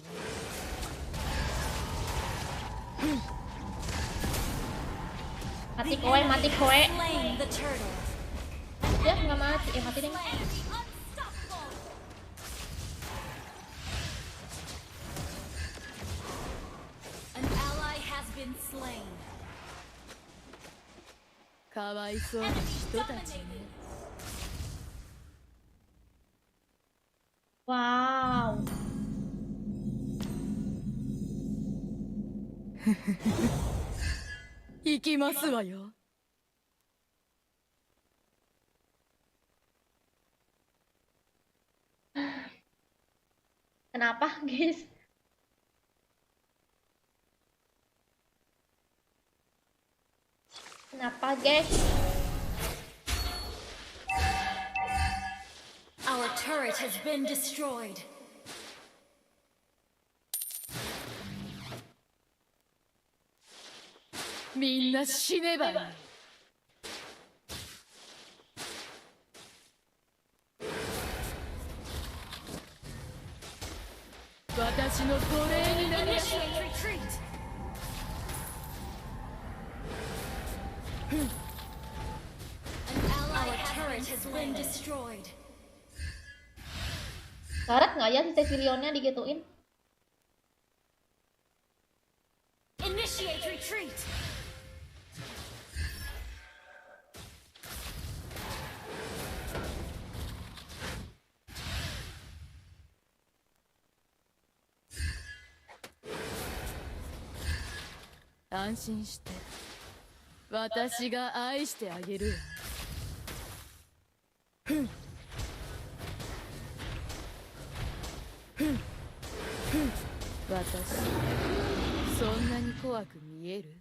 S1: Mati kowe, mati kowe.
S8: Slain the turtle.
S1: Dia nggak mati, mati deh.
S8: Unstoppable. An ally has been slain.
S4: かわいそうな人たちね。
S1: Wow.
S4: 行きますわよ。
S1: Kenapa, guys? Kenapa, guys?
S8: Our turret has been destroyed.
S4: みんな死ねばいい。 私の奴隷になりなさい。
S8: Initiate retreat. An ally turret has been destroyed.
S1: Karet nggak ya si Cecilionnya digituin?
S8: Initiate retreat.
S4: An 安心して私が愛してあげるわ。ふんふんふん。私そんなに怖く見える？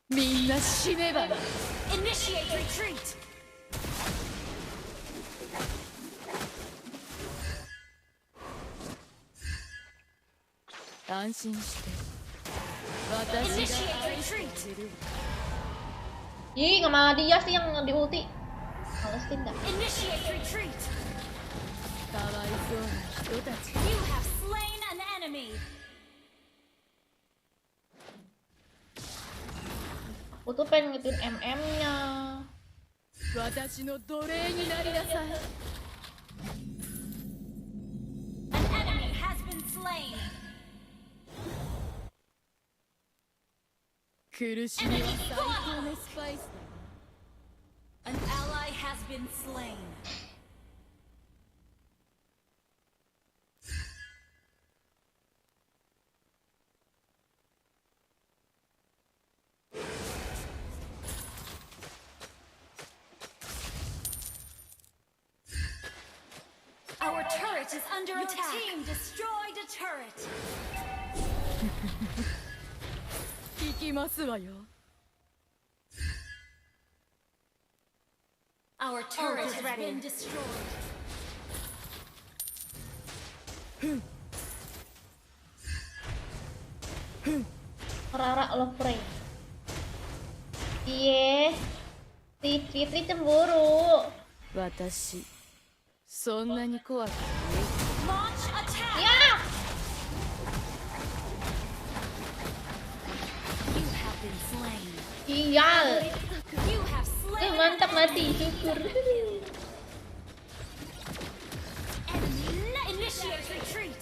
S4: みんな死ねばいい。
S8: Initiate retreat.
S4: 安心して私が愛してあげるわ。
S1: Ih, nggak malah dia sih yang di ulti. Malesin dah.
S8: Initiate retreat.
S4: かわいそうな人たち。
S8: You have slain an enemy.
S1: Aku tuh pengen ngituin MM-nya.
S4: 私の奴隷になりなさい。
S8: An enemy has been slain.
S4: 苦しみは最高のスパイス
S8: An ally has been slain. Our turret is under attack. Your team destroyed a turret.
S4: だ。行きますわよ。
S8: Our turret has been destroyed.
S1: Rara love Prey. Iye. Si Fitri cemburu.
S4: 私そんなに怖く見える？
S8: Launch attack.
S1: Ya.
S8: You have been slain.
S1: Sial.
S8: You have slain.
S1: Mantap mati, syukur.
S8: Enemy initiate retreat.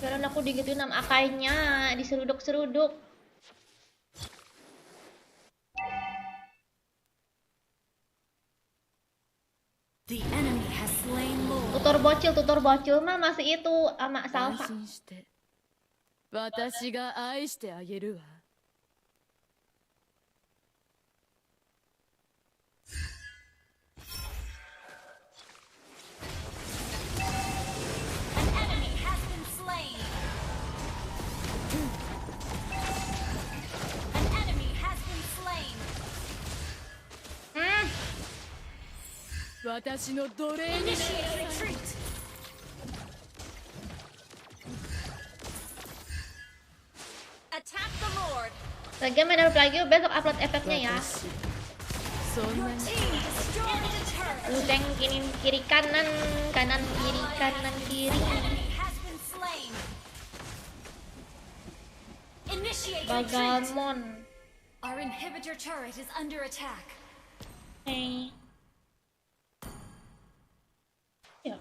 S1: Sekarang aku digituin sama akainya, diseruduk-seruduk.
S8: The enemy has slain Lord.
S1: Tutor bocil mah masih itu sama
S4: 安
S1: Salva.
S4: 心して私が愛してあげるわ。
S8: An enemy has been slain. An enemy has been slain.
S4: 私の奴隷になりな
S8: Initiate
S4: さい。
S8: retreat. Attack the Lord.
S1: Lagian main Double Plagio besok upload efeknya ya.
S4: 私そんな
S8: Your
S4: に
S8: team destroyed a turret.
S1: Lu ceng kiri kanan, kanan kiri.
S8: Enemy has been slain. Initiate retreat.
S1: Bagamon.
S8: Our inhibitor turret is under attack.
S1: Hey. Ya.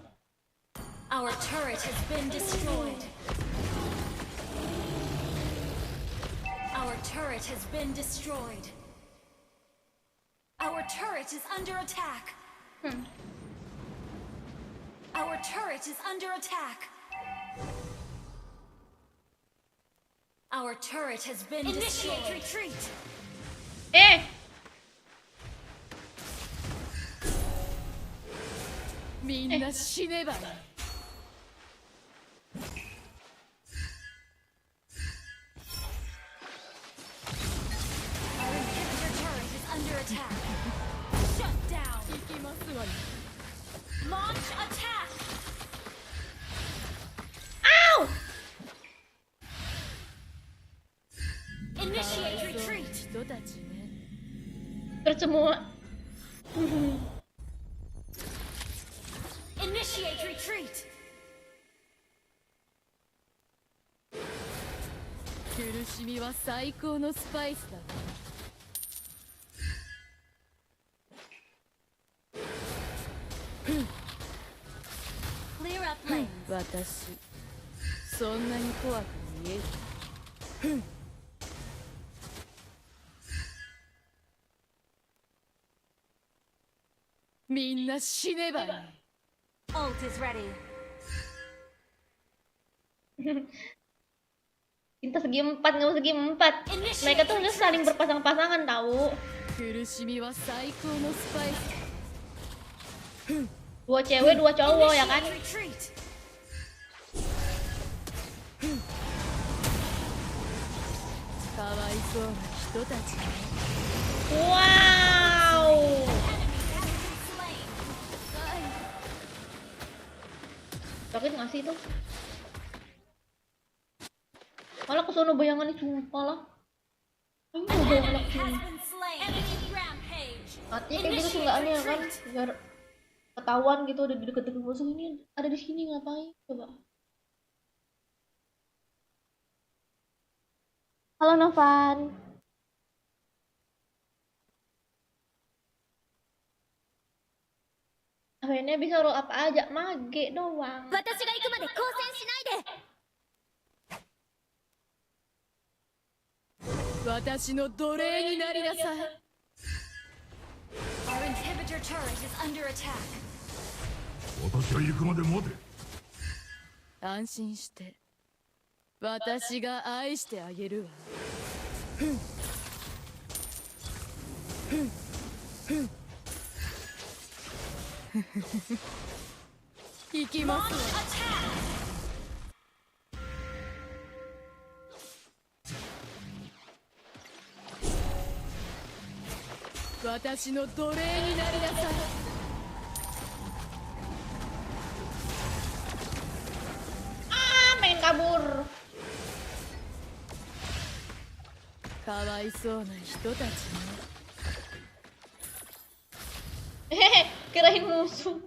S8: Our turret has been destroyed. Our turret has been destroyed. Our turret is under attack. Our turret is under attack. Our turret has been destroyed. Initiate retreat.
S1: Eh,
S4: みんな死ねばいい。
S8: Our inhibitor turret is under attack. Shut down.
S4: 行きますわよ。
S8: Launch attack.
S1: ow!
S8: Initiate retreat.
S4: 人たちね。
S1: Terus semua.
S8: Initiate retreat.
S4: 苦しみは最高のスパイスだわ。
S8: Clear up
S4: 私そんなに怖く見える？みんな死ねばいい。
S8: Ult is ready.
S1: Cinta segi empat, nggak mau segi empat. Mereka tuh harus saling berpasang-pasangan tahu.
S4: 苦しみは最高のスパイス。
S1: Dua cewek, dua cowok ya kan?
S8: Retreat.
S4: かわいそうな人たちね。
S1: Wow. Sakit nggak sih itu? Malah kesono bayangannya sumpah lah. Ini udah enak sih. Mati kayak gitu seenggaknya kan, biar ketahuan gitu ada di deket-deket musuh. Ini ada di sini ngapain? Coba. Halo Novan. Akhirnya bisa roll apa aja, mage doang.
S8: 私が行くまで交戦しないで。
S4: 私の奴隷になりなさい。
S8: Our inhibitor turret is under attack.
S6: 私は行くまで待て。
S4: 安心して。私が愛してあげるわ。行きますわ。私の奴隷になりなさい。
S1: Main kabur.
S4: かわいそうな人たちね。
S1: Hehehe, kirain musuh.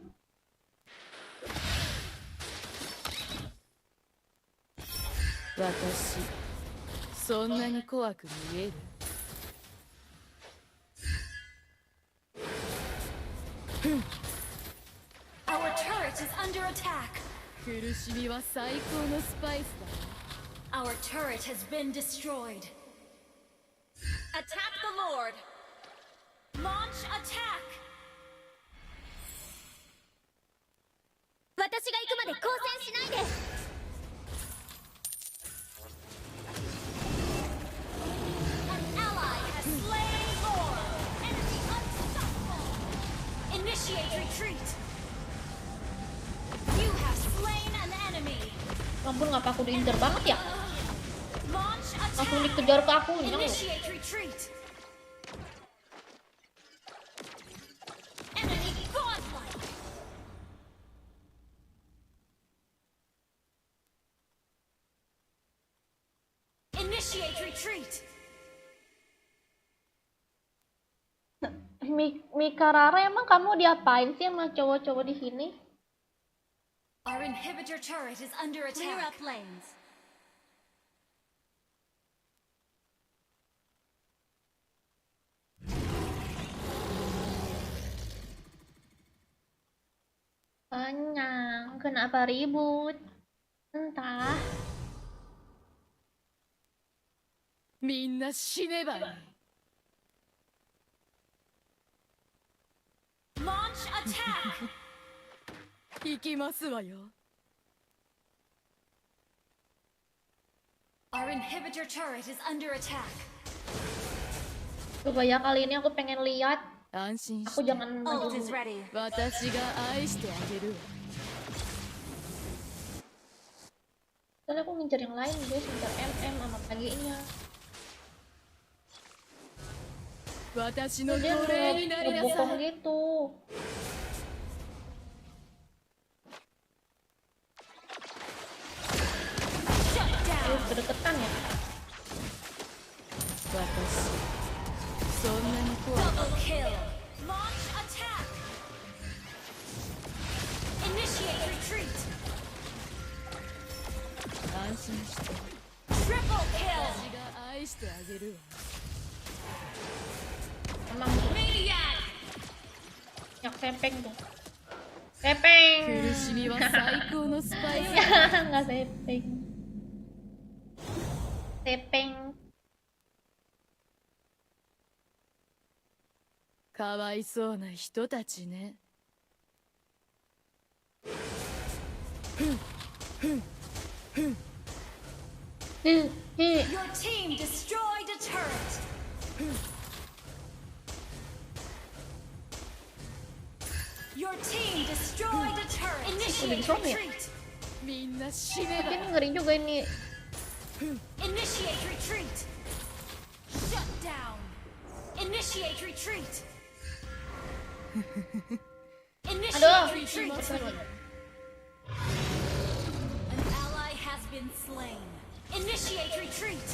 S4: Watashi, そんなに怖く見える？
S8: Our turret is under attack.
S4: 苦しみは最高のスパイスだ。
S8: Our turret has been destroyed. Attack the Lord. Launch attack. 私が行くまで交戦しないで。An ally has slain Lord. Enemy unstoppable. Initiate retreat. You have slain an enemy.
S1: Ampun, ngapa aku diincer banget ya?
S8: Launch
S1: Langsung
S8: attack.
S1: dikejar ke aku nih.
S8: Initiate retreat. Enemy godlike. Initiate retreat.
S1: Mika Rara, emang kamu diapain sih sama cowok-cowok di sini?
S8: Our inhibitor turret is under attack. Clear up lanes.
S1: Kenyang, kenapa ribut? Entah.
S4: みんな死ねばいい。
S8: Launch attack.
S4: 行きますわよ。
S8: Our inhibitor turret is under attack.
S1: Coba ya, kali ini aku pengen lihat.
S4: 安心し
S1: Aku
S4: て。
S1: jangan maju
S8: Ult is
S1: dulu.
S8: ready.
S4: 私が愛してあげるわ。
S1: Soalnya aku ngincer yang lain guys, ngincer MM sama KG-nya.
S4: 私の
S1: Dia
S4: 奴隷になりなさ
S1: ngebokong
S4: い。
S1: gitu.
S8: Shut
S1: Terus
S8: down.
S1: kedeketan ya.
S4: 私そんなに怖く
S8: Double kill. Launch attack. Initiate retreat.
S4: 安心して。
S8: Triple kill.
S4: 私が愛してあげるわ。
S1: Emang
S8: Maniac.
S1: yang sempeng tuh. Tepeng.
S4: 苦しみは最高のスパイス
S1: Nggak tepeng. Tepeng.
S4: かわいそうな人たちね
S1: Hi.
S8: Your team destroyed a turret. Your team destroyed a turret. Initiate
S1: disorang ya?
S8: retreat.
S4: みんな死ね
S1: Tapi ini ngeri juga ini.
S8: Initiate retreat. Shut down. Initiate retreat.
S1: Aduh.
S8: Initiate retreat. An ally has been slain. Initiate retreat.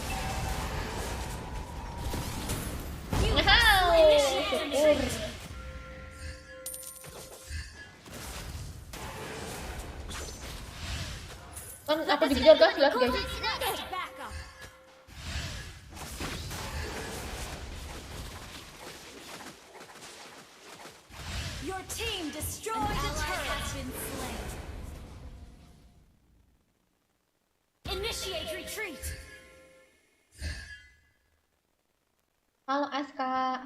S8: You
S1: Wow.
S8: initiate
S1: Syukur.
S8: retreat.
S1: Kan aku dikejar guys, lihat guys.
S8: Back up. Your team destroyed a turret. Has been slain. Initiate retreat.
S1: Halo Aska.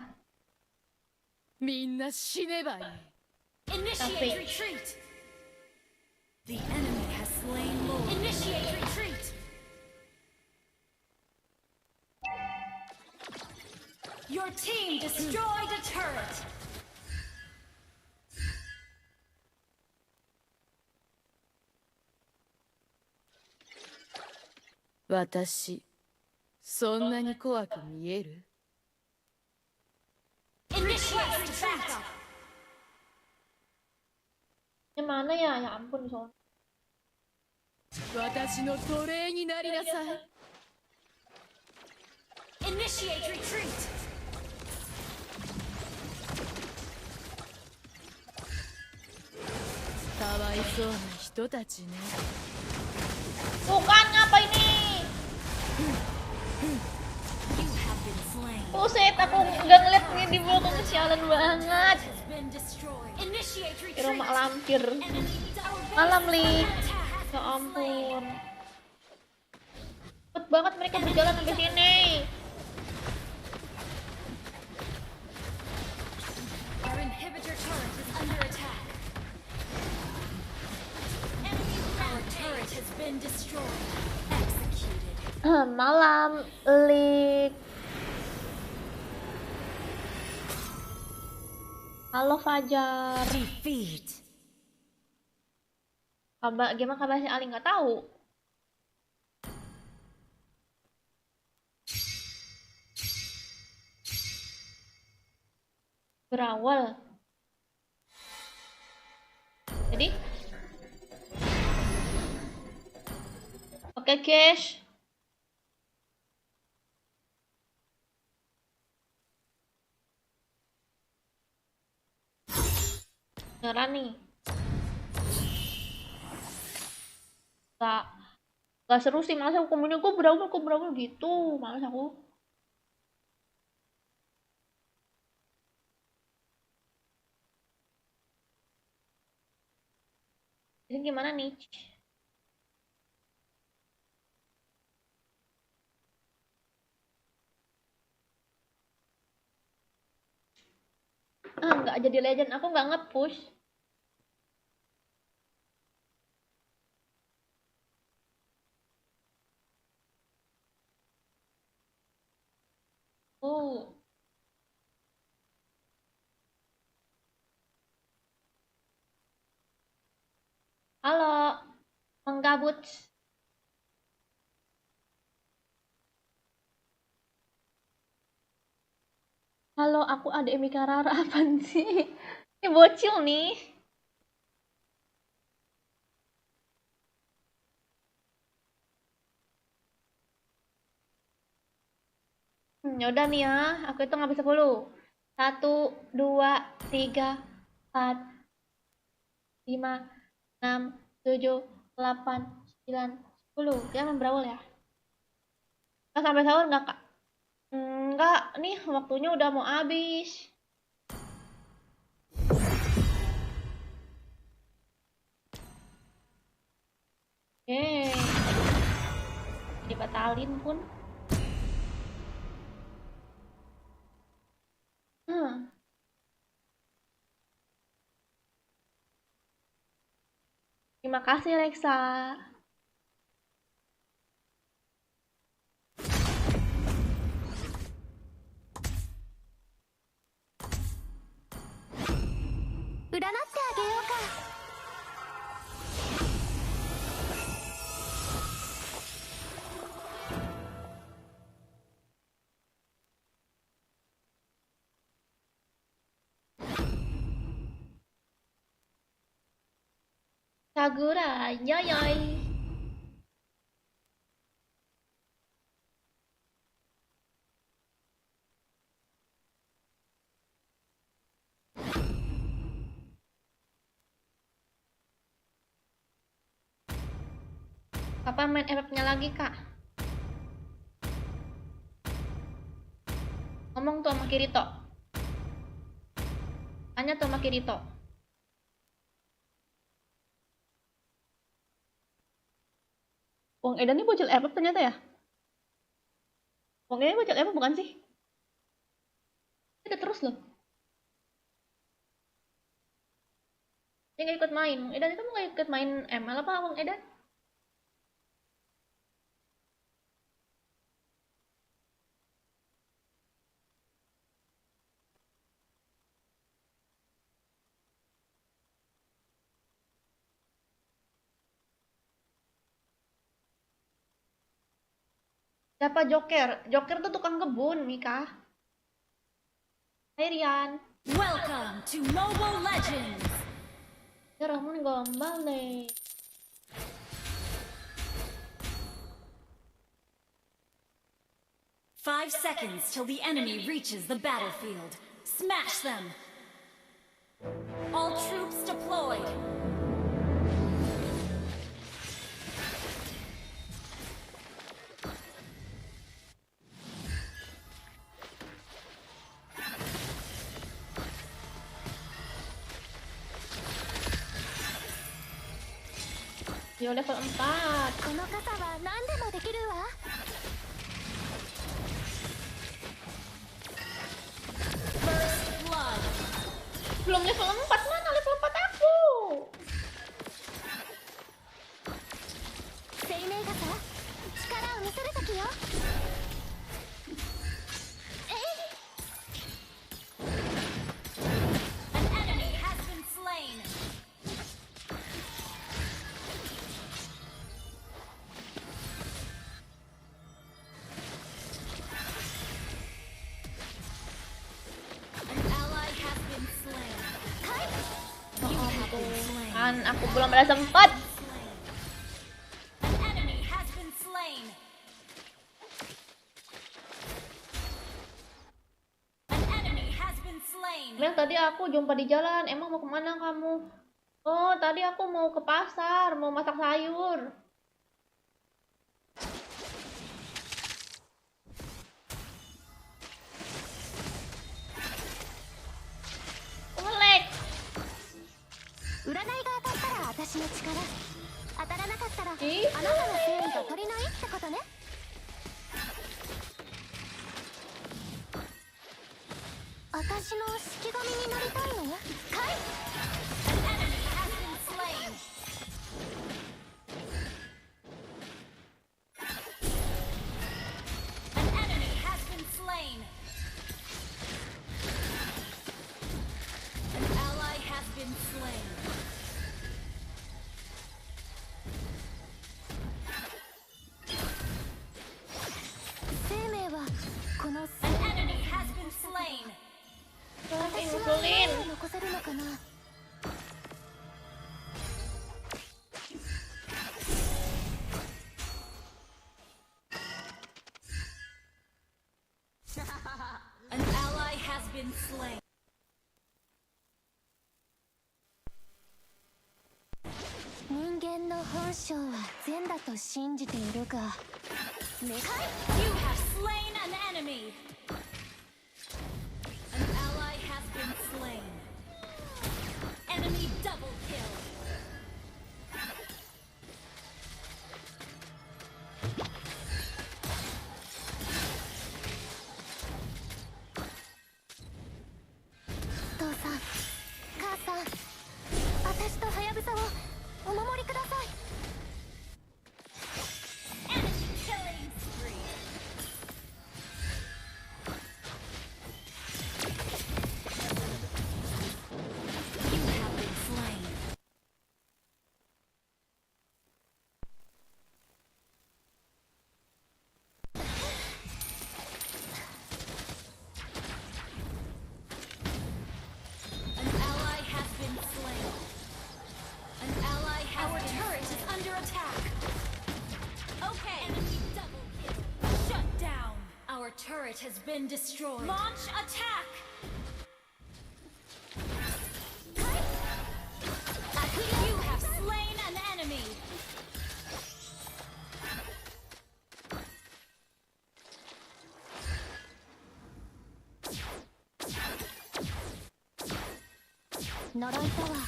S4: みんな死ねばいい
S8: Initiate retreat. The enemy has slain Lord. Initiate retreat. Your team destroyed a turret.
S4: Watashi そんなに怖く見える
S8: Initiate retreat.
S1: Yang mana ya? Ya ampun, Son.
S4: 私の奴隷になりなさい
S8: Initiate retreat.
S4: かわいそうな人たちね
S1: Tuh kan, ngapa ini?
S8: You have been slain.
S1: Buset, aku nggak ngeliat ini di belakang, kesialan banget.
S8: Has been destroyed. Initiate
S1: Kira
S8: retreat.
S1: mak lampir.
S8: Enemy double
S1: Malam, Li.
S8: attack.
S1: Ya ampun. Cepet banget mereka berjalan sampai sini.
S8: Our inhibitor turret is under attack. Enemy our turret has been destroyed. Executed.
S1: Malam, Lik. Halo Fajar.
S8: Defeat.
S1: Gimana kabarnya Ali nggak tahu. Berawal. Jadi, oke guys. Beneran nih. Gak seru sih, males aku komennya kok berawal gitu, males aku. Ini gimana nih? Nggak jadi legend, aku nggak nge-push. Oh. Halo, menggabut. Halo, aku adek Mika Rara, apaan sih? Ini bocil nih. Yaudah nih ya, aku hitung sampai 10. 1, 2, 3, 4, 5, 6, 7, 8, 9, 10. Jangan berawal ya. Nggak sampai sahur nggak, Kak? Enggak, nih waktunya udah mau habis. dibatalin pun. Terima kasih Alexa. Kagura, yoyoy. Kapan main FF-nya lagi, Kak? Ngomong tuh sama Kirito. Tanya tuh sama Kirito. Wong Edan ini bocil FF ternyata ya? Wong Edan bocil FF bukan sih? Dia terus loh. Dia nggak ikut main. Wong Edan itu nggak ikut main ML apa Wong Edan? Siapa Joker? Joker tuh tukang kebun, Mika. Hai Rian.
S8: Welcome to Mobile Legends.
S1: Ya Rahman gombal deh.
S8: Five seconds till the enemy reaches the battlefield. Smash them. All troops deployed.
S1: Yo level 4.
S8: この傘は何でもできるわ。First blood.
S1: Belum level 4, mana level 4 aku?
S8: 生命傘、力を見せる時よ。An enemy has been slain. An ally has been slain. Kai, you have been slain.
S1: Kan aku belum ada sempat.
S8: An enemy has been slain. An enemy has been slain.
S1: Mel, tadi aku jumpa di jalan. Emang mau kemana kamu? Oh, tadi aku mau ke pasar, mau masak sayur. Ngelek.
S8: 占いが当たったら私の力、当たらなかったらあなたの
S1: え
S8: 誠意が足りないってことね。私の式神になりたいの？かい。An enemy has been slain. An enemy has been slain. An ally has been slain. An enemy has been slain.
S1: Kenapa yang ngusulin?
S8: 残せるのかな。An ally has been slain. 人間の本性は善だと信じているが、You have slain an enemy. An ally has been slain. Enemy double kill. turret has been destroyed. Launch attack. You have slain an enemy. Noroi to wa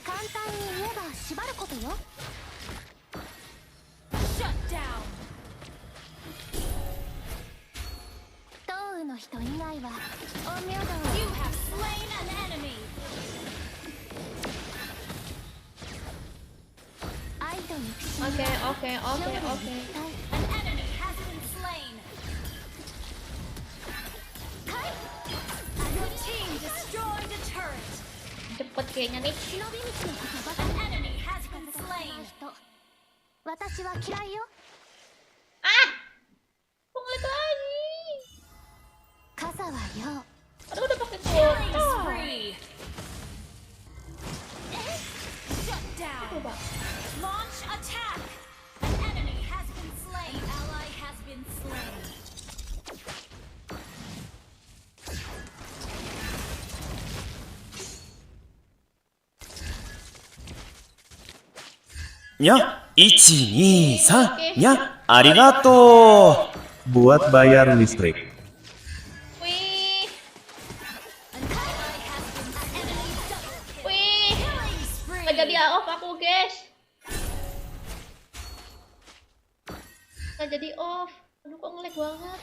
S8: kantan ni ieba shibaru koto yo. Shut down. 東雨の人以外は陰陽道を You have slain an enemy. 愛と憎しみ
S1: Oke, oke, oke, oke.
S8: An enemy has been slain. Your team destroyed a turret.
S1: Cepet kayaknya nih.
S8: 忍び道の言葉 An enemy has been slain. 私は嫌いよ
S1: Ah! Punglit lagi.
S8: 傘はよ
S1: Aduh, udah pakai
S8: Killing
S1: kuota.
S8: spree. Shut down.
S1: Coba.
S8: Launch attack. An enemy has been slain. An ally has been slain.
S2: nya 123 nya arigato.
S3: Buat bayar listrik.
S1: Wih,
S8: An ally has been enemy double kill.
S1: wih.
S8: Killing spree.
S1: Nggak jadi off aku, guys. Nggak jadi off. Aduh, kok ngelag banget.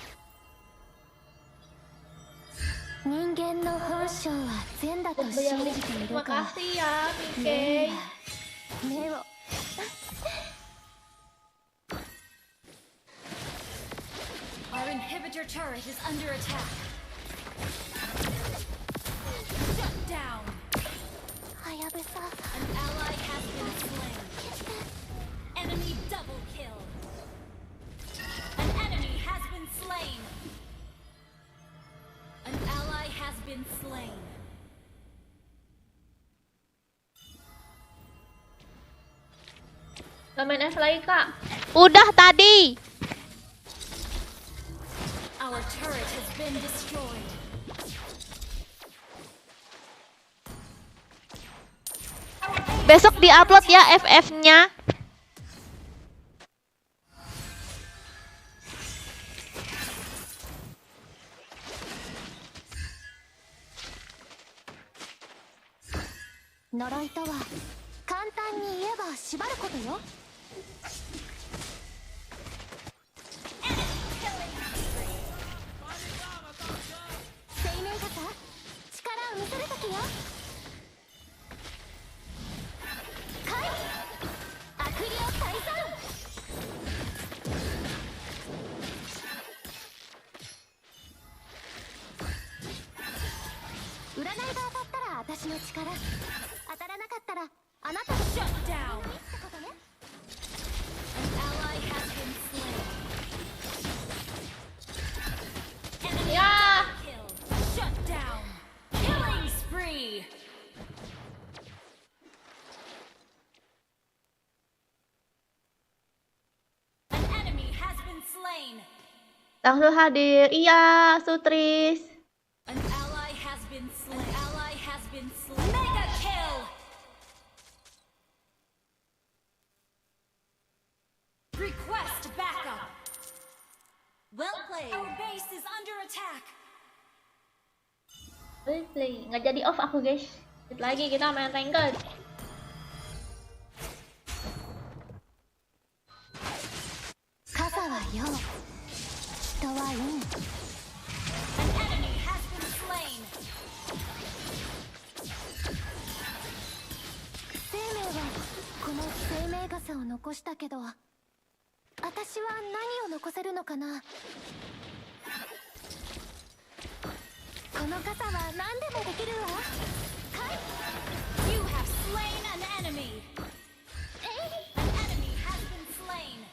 S8: 人間の本性は善だと
S1: Buat
S8: 信
S1: bayar
S8: じ
S1: listrik.
S8: ている
S1: Terima
S8: か
S1: kasih ya, Mike.
S8: 目を Our inhibitor turret is under attack. Shut down. Hayabusa. An ally has been slain. Enemy double kill. An enemy has been slain. An ally has been slain.
S1: Nggak main F lagi, Kak. Udah tadi.
S8: Our turret has been destroyed.
S1: Besok diupload ya FF-nya.
S8: Noroi to wa kantan ni ieba shibaru koto yo. Seimei kata, chikaraを見せるときよ。はい、悪霊退散。占いが当たったら私の力、当たらなかったらあなたの Shut down ってことね。An ally has been slain. Enemy
S1: Ya.
S8: kill. Shut down. Killing spree. An enemy has been slain.
S1: Langsung hadir. Iya, Sutris.
S8: An ally has been slain. An ally has been slain. Mega kill. Request backup. Well played. Our base is under attack.
S1: Play. Nggak jadi off aku, guys. Lanjut lagi kita main Tangled.
S8: Kasa wa yo. Hito wa in. An enemy has been slain. 生命はこの生命傘を残したけど、私は何を残せるのかな。この傘は何でもできるわ。はい。You have slain an enemy. An enemy has been slain.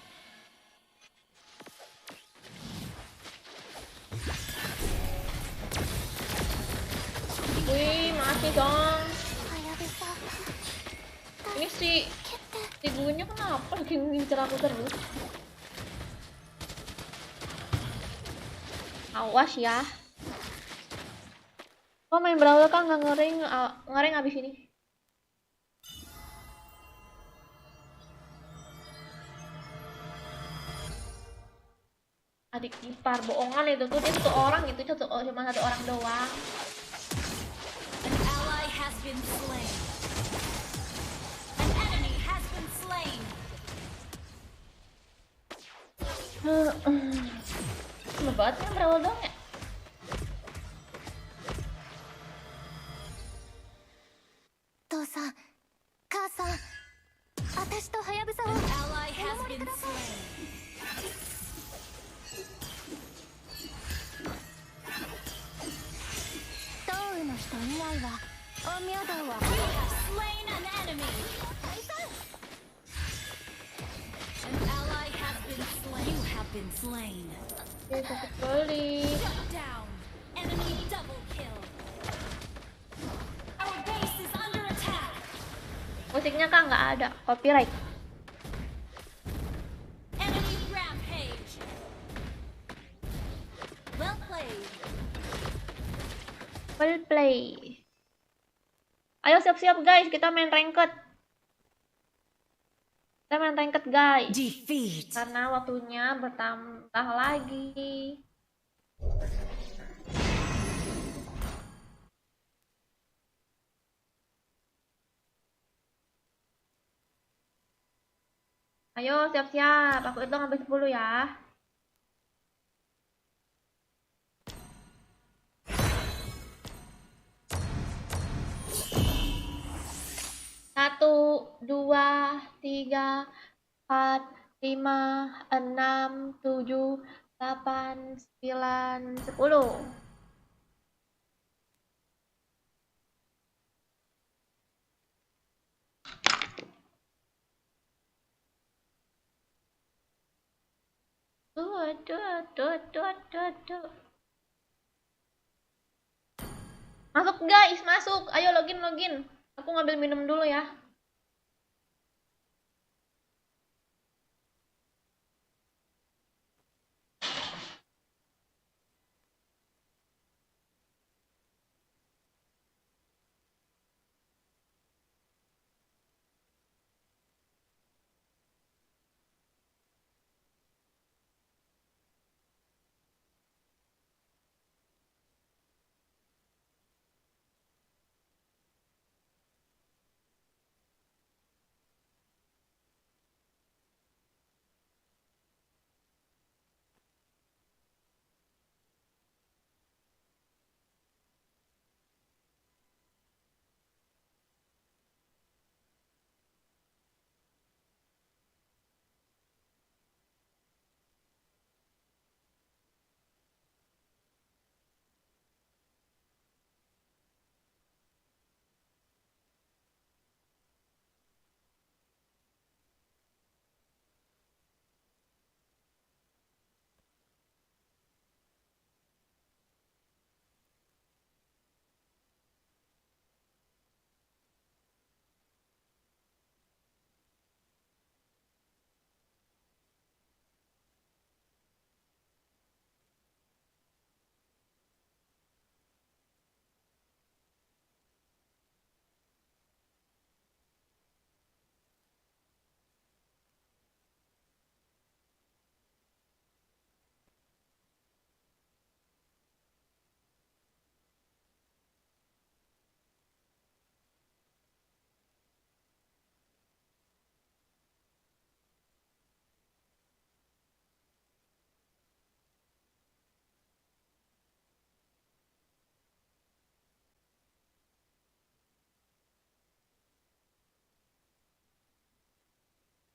S1: Wih, masih dong.
S8: Hayabusa.
S1: Ini si gurunya kenapa lagi ngincer aku terus? Awas ya. Kok main Brawler kan nggak ngering abis ini. Adik ipar bohongan itu tuh, dia satu orang gitu, cuma satu orang doang.
S8: An ally has been slain. An enemy has been slain.
S1: Cuma banget kan Brawler doang ya.
S8: Tosa, Kasa, Atashi to Hayabusa wo. An ally has been slain. 東雨の人以外は陰陽道は You have slain an enemy. An ally has been slain. You have been slain.
S1: Oke, sakit kali.
S8: Shut down. Enemy double kill. Our base is under attack.
S1: Musiknya kan nggak ada, copyright.
S8: Enemy rampage. Well played.
S1: Well play. Ayo siap-siap guys, kita main ranked. Kita main ranked guys.
S5: Defeat.
S1: Karena waktunya bertambah lagi. Ayo siap-siap, aku hitung sampai 10 ya. Satu, dua, tiga, 4, 5, 6, 7, 8, 9, 10. Tuh. Masuk guys, masuk. Ayo login. Aku ngambil minum dulu ya.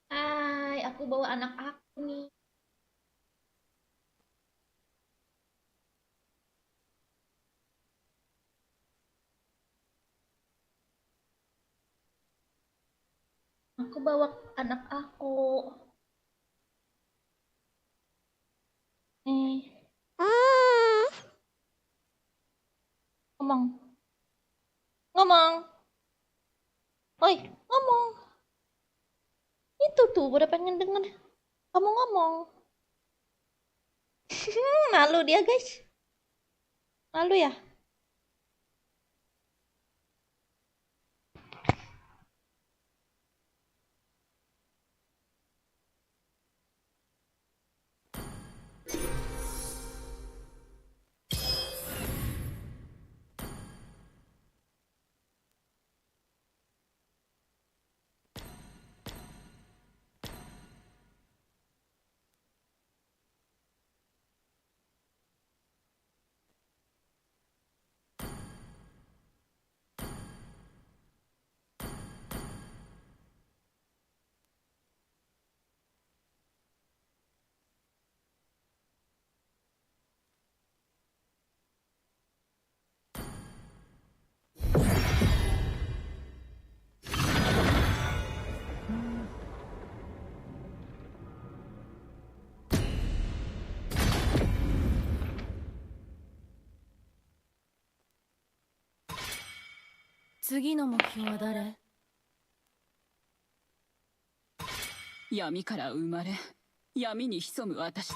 S1: Hai, aku bawa anak aku nih. Aku bawa anak aku. Ngomong. Oi, ngomong. Itu tuh, udah pengen denger kamu ngomong. Malu dia, guys. Lalu ya?
S8: 誰
S4: 闇から生まれ闇に潜む私だ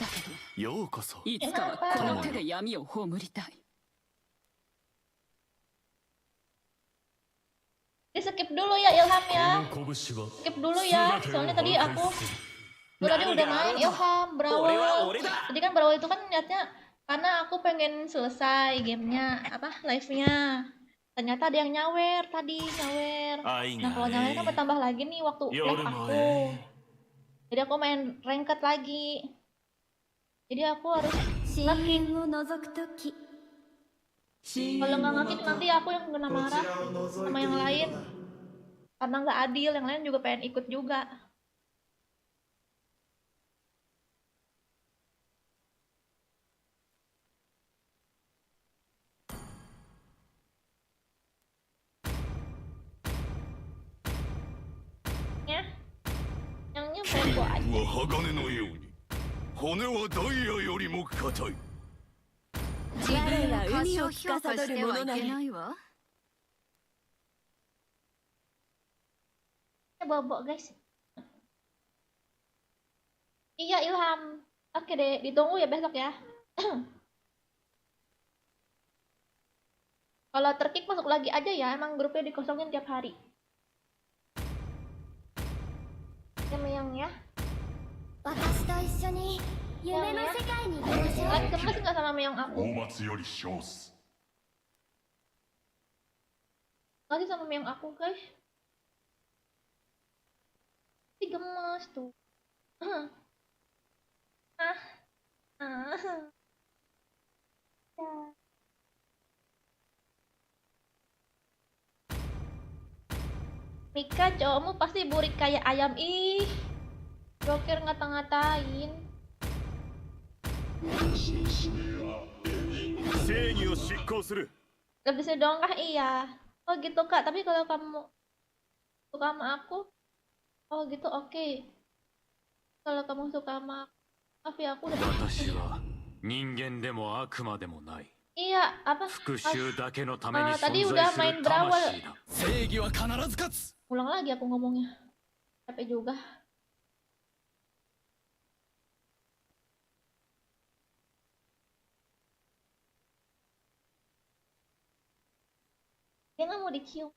S4: け
S6: ようこそ
S4: どいつかはこの手で闇を葬りたい。
S1: Di skip dulu ya Ilham ya. Skip dulu ya. Soalnya tadi aku tadi udah main Ilham Brawl. Tadi kan Brawl itu kan niatnya karena aku pengen selesai gamenya apa live-nya. Ternyata ada yang nyawer tadi nyawer. Nah kalau nyawer kan bertambah lagi nih waktu live aku. Jadi aku main ranked lagi. Jadi aku harus ngakit. Kalau nggak ngakit nanti aku yang kena marah sama yang lain. Karena nggak adil, yang lain juga pengen ikut juga. Ya, yangnya pengen gua aja.
S6: 鋼のように骨はダイヤよりも硬い。
S8: 我ら海を司る者なり
S1: Bobok guys. Iya Ilham. Oke deh, ditunggu ya besok ya. Kalau terkik masuk lagi aja ya, emang grupnya dikosongin tiap hari. Ya Meyang ya.
S8: 私と一緒に夢の世界に行きましょう
S1: Kalian gemes nggak sama Meyang aku?
S6: 松より少数
S1: Nggak sih sama Meyang aku guys? Si gemes tuh. Ah. Ah. Ya. Mika, cowokmu pasti burik kayak ayam. Ih, Joker ngata-ngatain.
S6: 正義を執行する
S1: Gak bisa dong kah? Iya. Oh gitu kak, tapi kalau kamu suka sama aku, oh gitu oke. Kalau kamu suka sama aku, tapi aku udah
S9: 私は人間でも悪魔でもない。
S1: Iya, apa?
S9: 復讐だけのために
S1: Tadi
S9: 存
S1: udah
S9: 在す
S1: main
S9: る
S1: Brawl.
S9: 魂だ。
S6: 正義は必ず勝つ
S1: Ulang lagi aku ngomongnya. Capek juga. Dia nggak mau dicium.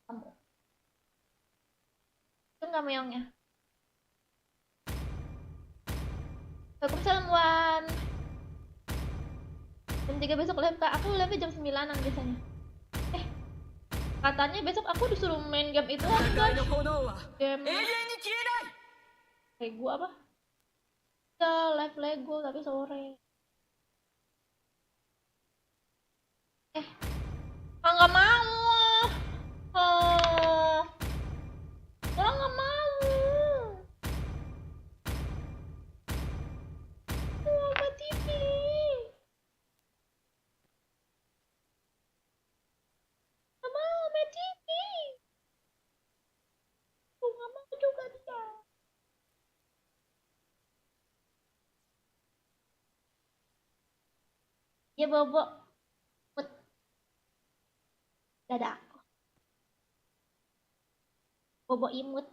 S1: Kamu. Itu nggak meongnya. Waalaikumsalam Wan. Jam 3 besok live kak. Aku live jam 9-an biasanya. Katanya besok aku disuruh main game itu kan
S5: 戦いの炎は
S1: game
S5: 永遠に消えない
S1: Lego apa? Ya live Lego tapi sore. Nggak mau. Oh, orang nggak mau. Apa TV? Nggak mau main TV. Tuh nggak mau juga dia. Ya bobo. Dadah. Bobo imut.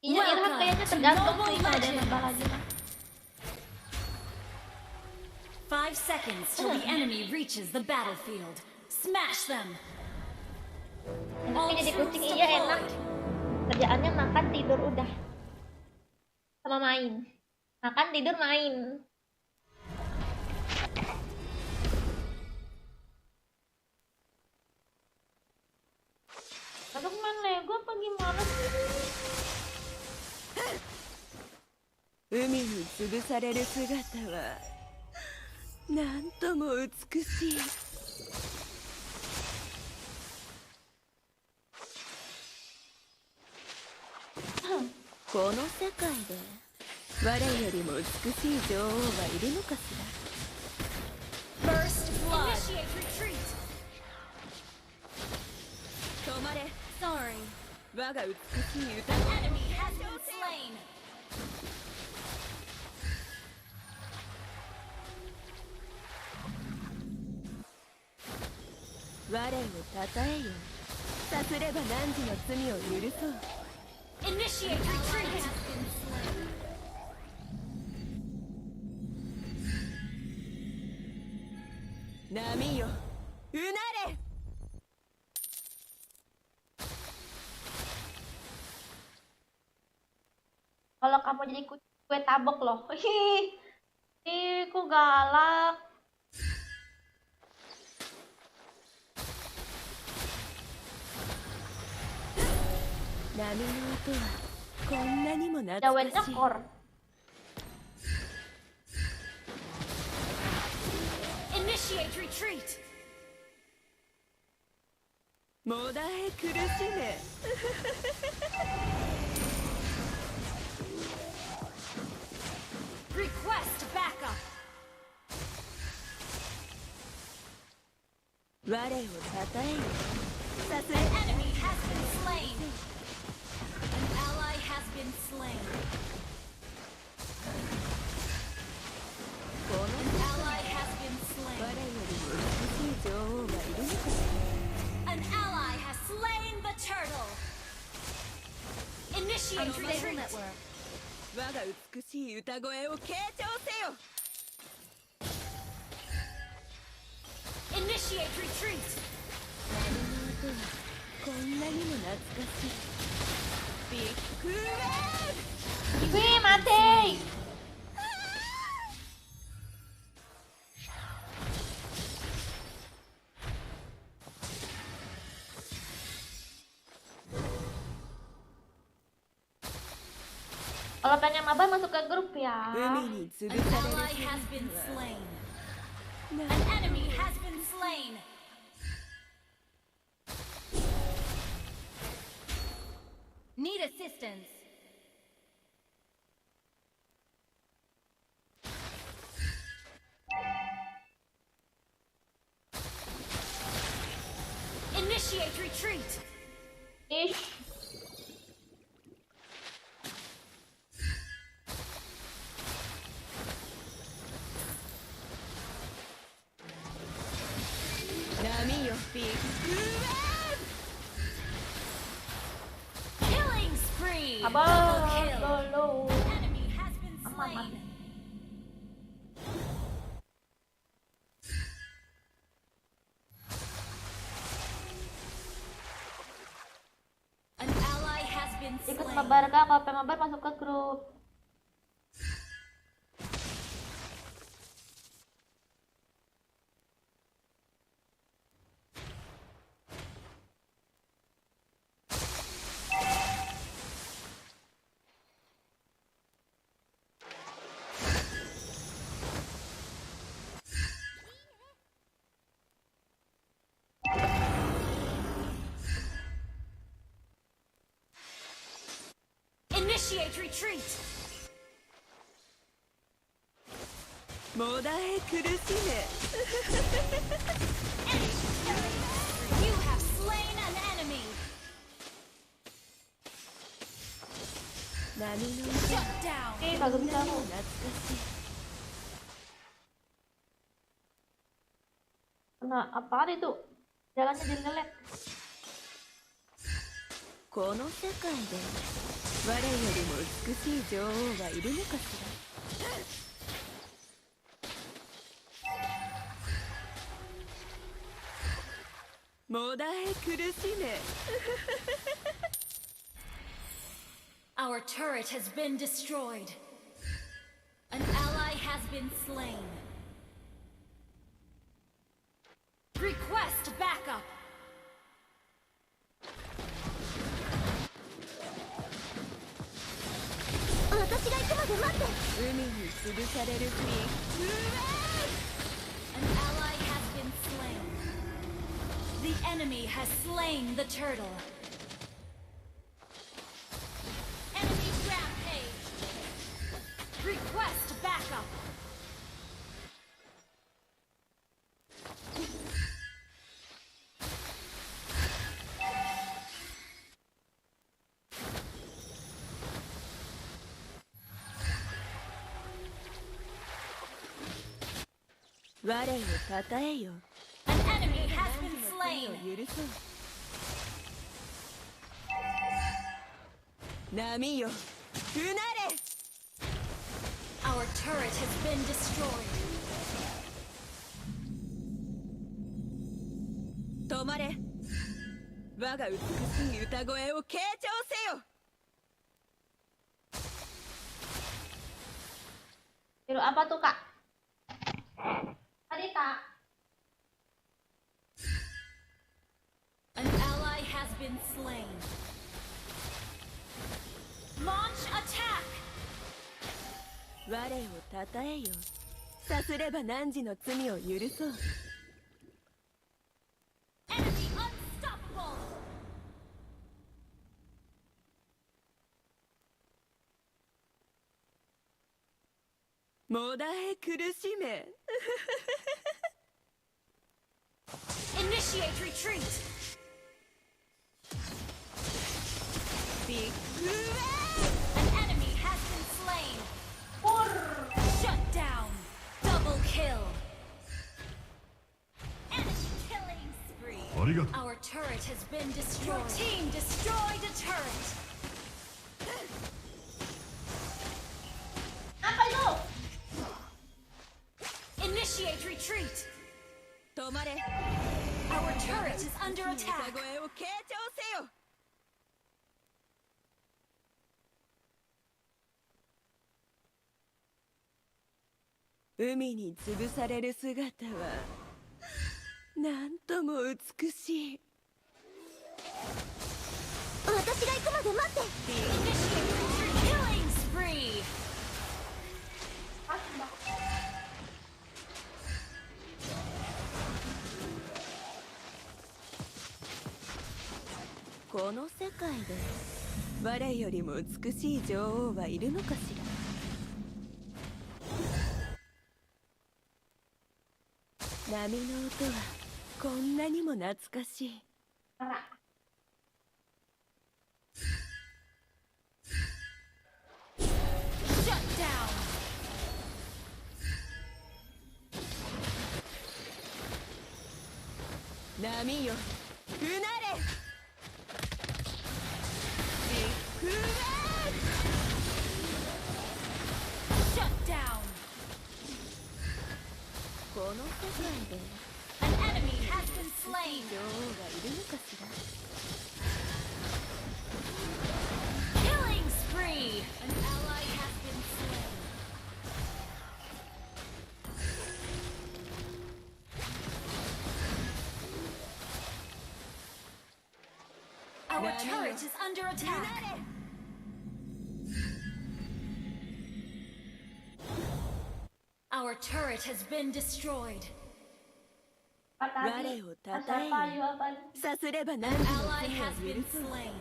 S1: Iya, Irham kayaknya tergantung sih kalau dia nambah lagi mah.
S8: 5 seconds till the enemy reaches the battlefield. Smash them.
S1: Enaknya jadi kucing, iya enak. Kerjaannya makan tidur udah. Sama main. Makan tidur main. Aduh main Lego apa gimana sih?
S5: 海に潰される姿はなんとも美しい。この世界で我よりも美しい女王はいるのかし
S8: First blood.
S5: Initiate retreat. ら。止まれ。
S8: Sorry.
S5: 我が美しい歌
S8: Enemy has been slain.
S5: 我を称えよ。さすれば汝の罪を許そう。
S8: Initiate retreat.
S5: 波よ、うなれ。
S1: Kalau kamu jadi kucing, gue tabok loh. Ih, kok galak. Jawabnya kor.
S8: Initiate retreat.
S5: もだえ苦しめ。
S8: Request backup.
S5: 我を称えよ。さすれ
S8: An enemy has been slain. An ally has been slain.
S5: この
S8: An ally has been
S5: 我
S8: slain.
S5: よりも美しい女王がいるのかし
S8: An ally has slain the turtle. Initiate retreat.
S5: ら。我が美しい歌声を傾聴せよ。
S8: Initiate retreat.
S5: 波の音はこんなにも懐かしい。ビッグウェーブ。
S1: Wih, mati. Kalau pengen mabar masuk ke grup ya.
S5: 海に潰
S8: An
S5: さ
S8: ally
S5: れる
S8: has been slain.
S5: な
S8: An enemy has been slain. Need assistance. Initiate retreat.
S1: Ish.
S5: Nami yo, big
S8: Killing spree.
S1: Abang,
S8: Double kill.
S1: dulu.
S8: Enemy has been
S1: Aman,
S8: slain.
S1: aman.
S8: An ally has been
S1: Ikut
S8: slain.
S1: mabar kak, kalau pengen mabar masuk ke grup.
S8: Initiate retreat.
S5: もだえ苦しめ。
S8: You have slain an enemy.
S5: 波の
S8: Shut down.
S1: Ih, kagak bisa aku.
S5: 懐かしい。
S1: Nah, apaan itu? Jalannya jadi ngelag.
S5: この世界で我よりも美しい女王はいるのかしら。もだえ苦しめ。
S8: Our turret has been destroyed. An ally has been slain. Request backup. 私が行くまで待って。
S5: 海に潰されるビッグウェーブ。
S8: An ally has been slain. The enemy has slain the turtle. Enemy rampage. Request backup.
S5: An
S8: enemy has been slain.
S5: 波よ、うなれ。
S8: Our turret has been destroyed.
S5: 止まれ。我が美しい歌声を傾聴せよ。
S1: Biru apa tuh, Kak? Tadi, Kak.
S8: An ally has been slain. Launch attack.
S5: 我をたたえよ。さすれば汝の罪を許そう。
S8: Enemy unstoppable.
S5: もだえ苦しめ。
S8: Initiate retreat.
S5: ビッグウェー
S8: An enemy has been slain. Shut down. Double kill. Enemy killing spree. Our turret has been destroyed. Your team destroyed a turret.
S1: Apa itu?
S8: Initiate retreat.
S5: 止まれ。
S8: Our turret is under
S5: 歌
S8: attack.
S5: 声を傾聴せよ。海に潰される姿はなんとも美しい。
S8: 私が行くまで待って。Initiate retreat. Killing spree.
S5: この世界で我よりも美しい女王はいるのかしら。波の音はこんなにも懐かしい。
S8: Shut down.
S5: 波よ、うなれ。ビッグウェーブ。
S8: Shut down.
S5: この世界で
S8: An enemy has been slain.
S5: 女王がいるのかしら。
S8: Killing spree. An ally has been slain. Our turret is under attack. Our turret has been destroyed.
S1: Apa tadi?
S5: 我をたたえ
S1: Asal
S5: よ。
S1: payu apa?
S5: さすれば
S8: An
S5: 何の
S8: ally
S5: 罪
S8: has
S5: を
S8: been
S5: 許そう。
S8: slain.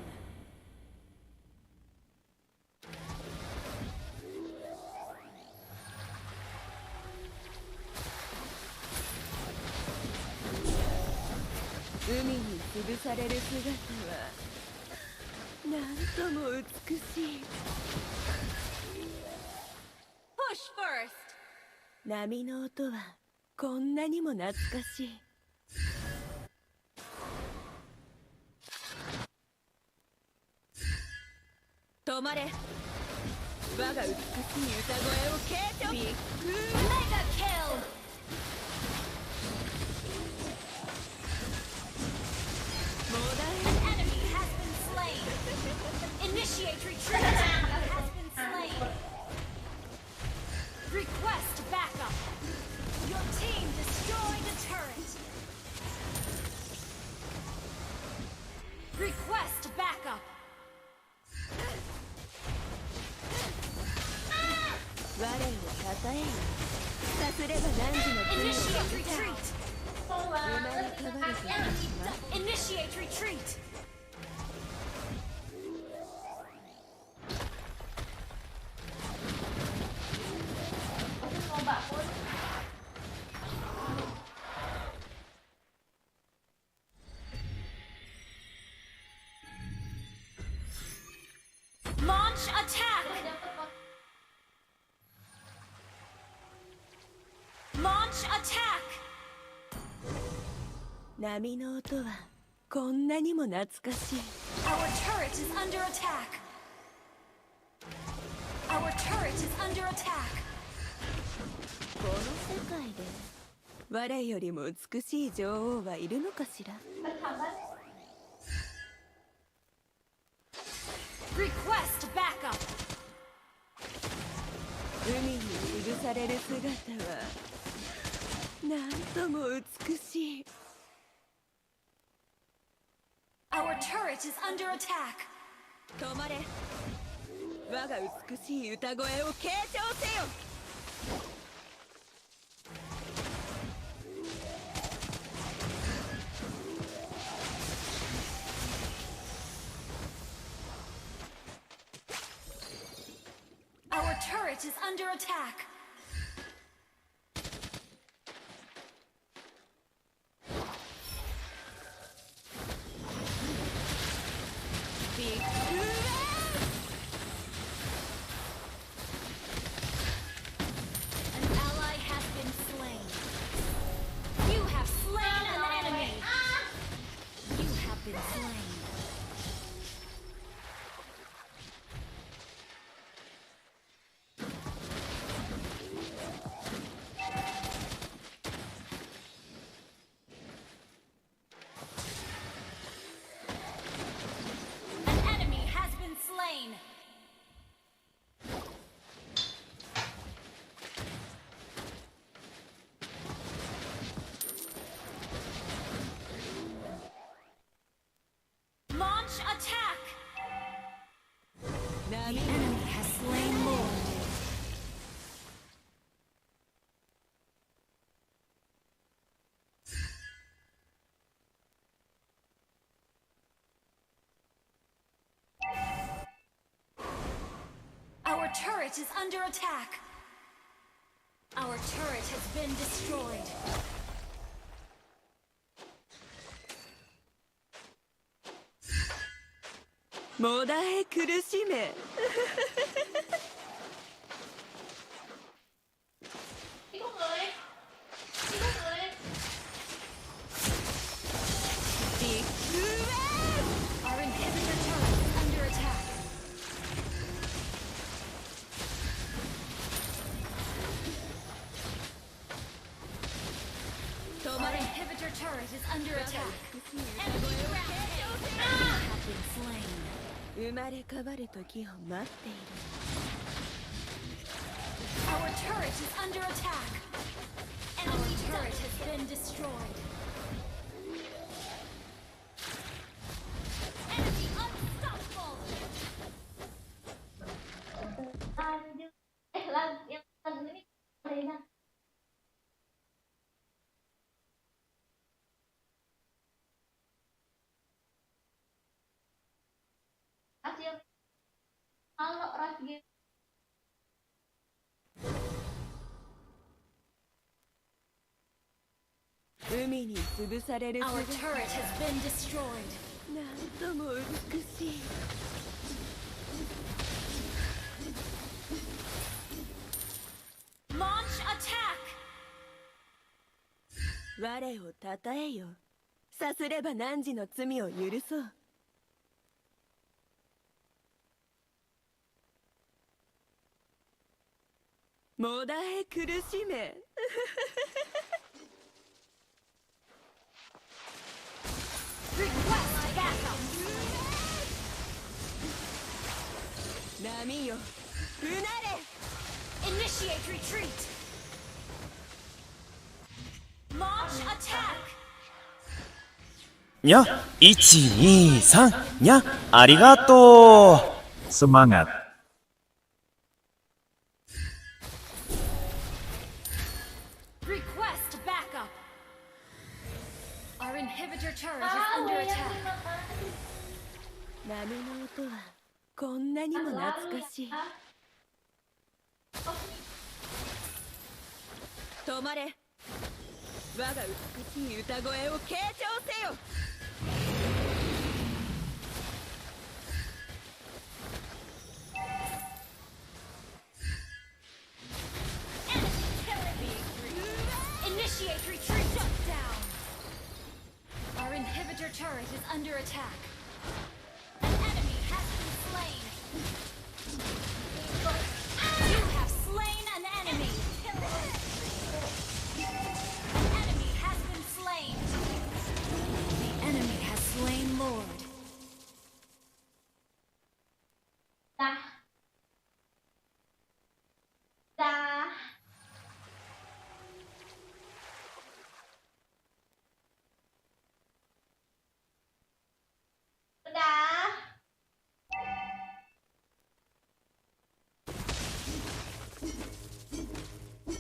S5: 「海に潰される姿はなんとも美しい」
S8: Push first.
S5: 波の音はこんなにも懐かしい。止まれ。我が美しい歌声を継承。ビッグ
S8: Mega kill!
S5: モダ
S8: An enemy has been slain. Initiate retreat. An enemy has been slain. Request backup. Your team destroyed a turret. Request backup.
S5: 我を称えよ。さすれば何時の罪を
S8: Initiate retreat.
S5: 生まれ変わると
S8: Enemy initiate retreat. Launch attack. Launch attack.
S5: 波の音はこんなにも懐かしい。
S8: Our turret is under attack. Our turret is under attack.
S5: この世界で我よりも美しい女王はいるのかしら。
S8: Request backup.
S5: 海に吊るされる姿はなんとも美しい。
S8: Our turret is under attack.
S5: 止まれ。我が美しい歌声を継承せよ。
S8: Our turret is under attack.
S5: Big Wave!
S8: An ally has been slain. You have slain an enemy. You have been slain. An enemy has been slain. Launch attack.
S5: 波
S8: The enemy has slain Lord. Our turret is under attack. Our turret has been destroyed.
S5: もだえ苦しめ。ビッグウェー
S8: Our inhibitor turret is under attack. Our inhibitor turret is under attack. Enemy rampage. Have been slain.
S5: 生まれ変わる時を待っている。
S8: Our turret is under attack. Enemy turret has been destroyed. Enemy unstoppable.
S5: Our 海に潰される
S8: Our
S5: 姿
S8: turret has been destroyed.
S5: なんとも美しい。
S8: Launch attack.
S5: 我をたたえよ。さすれば汝の罪を許そう。もだえ苦しめ。波ようなれ。
S8: Initiate retreat. Launch attack.
S2: にゃ、123にゃ、ありがとう。
S3: Semangat.
S8: Request backup. Our inhibitor turret is under attack.
S5: 波の音はこんなにも懐かしい。止まれ。我が美しい歌声を傾聴せよ。
S8: Initiate retreat. Shut down. Our inhibitor turret is under attack. An enemy has been slain. You have slain an enemy. An enemy has been slain. The enemy has slain Lord. Dah. Dah. Udah.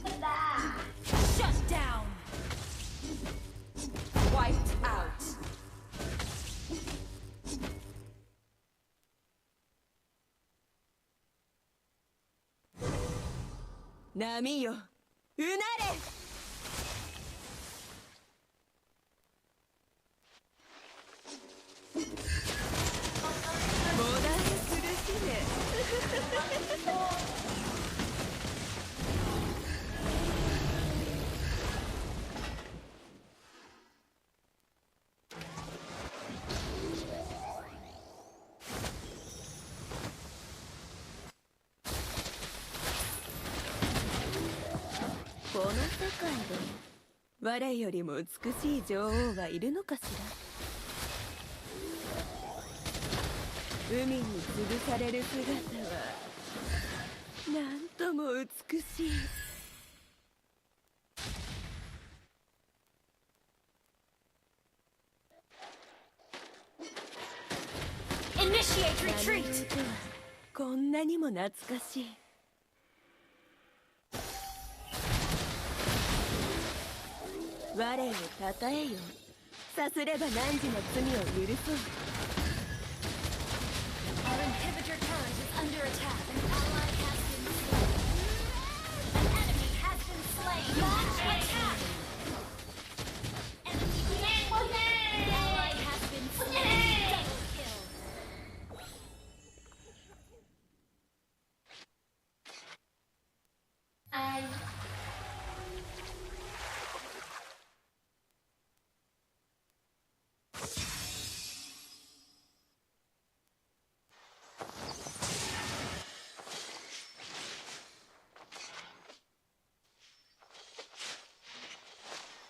S8: Udah. Shut down. Wiped out.
S5: Namiようなれ。もだえ苦しめ。この世界で我よりも美しい女王はいるのかしら。海に潰される姿はなんとも美しい。
S8: Initiate
S5: 波の
S8: retreat.
S5: 音はこんなにも懐かしい。我をたたえよ。さすれば汝の罪を許そう。
S8: Our inhibitor turret is under attack. An ally has been slain. An enemy has been slain. Launch attack. An ally has been slain. Double kill.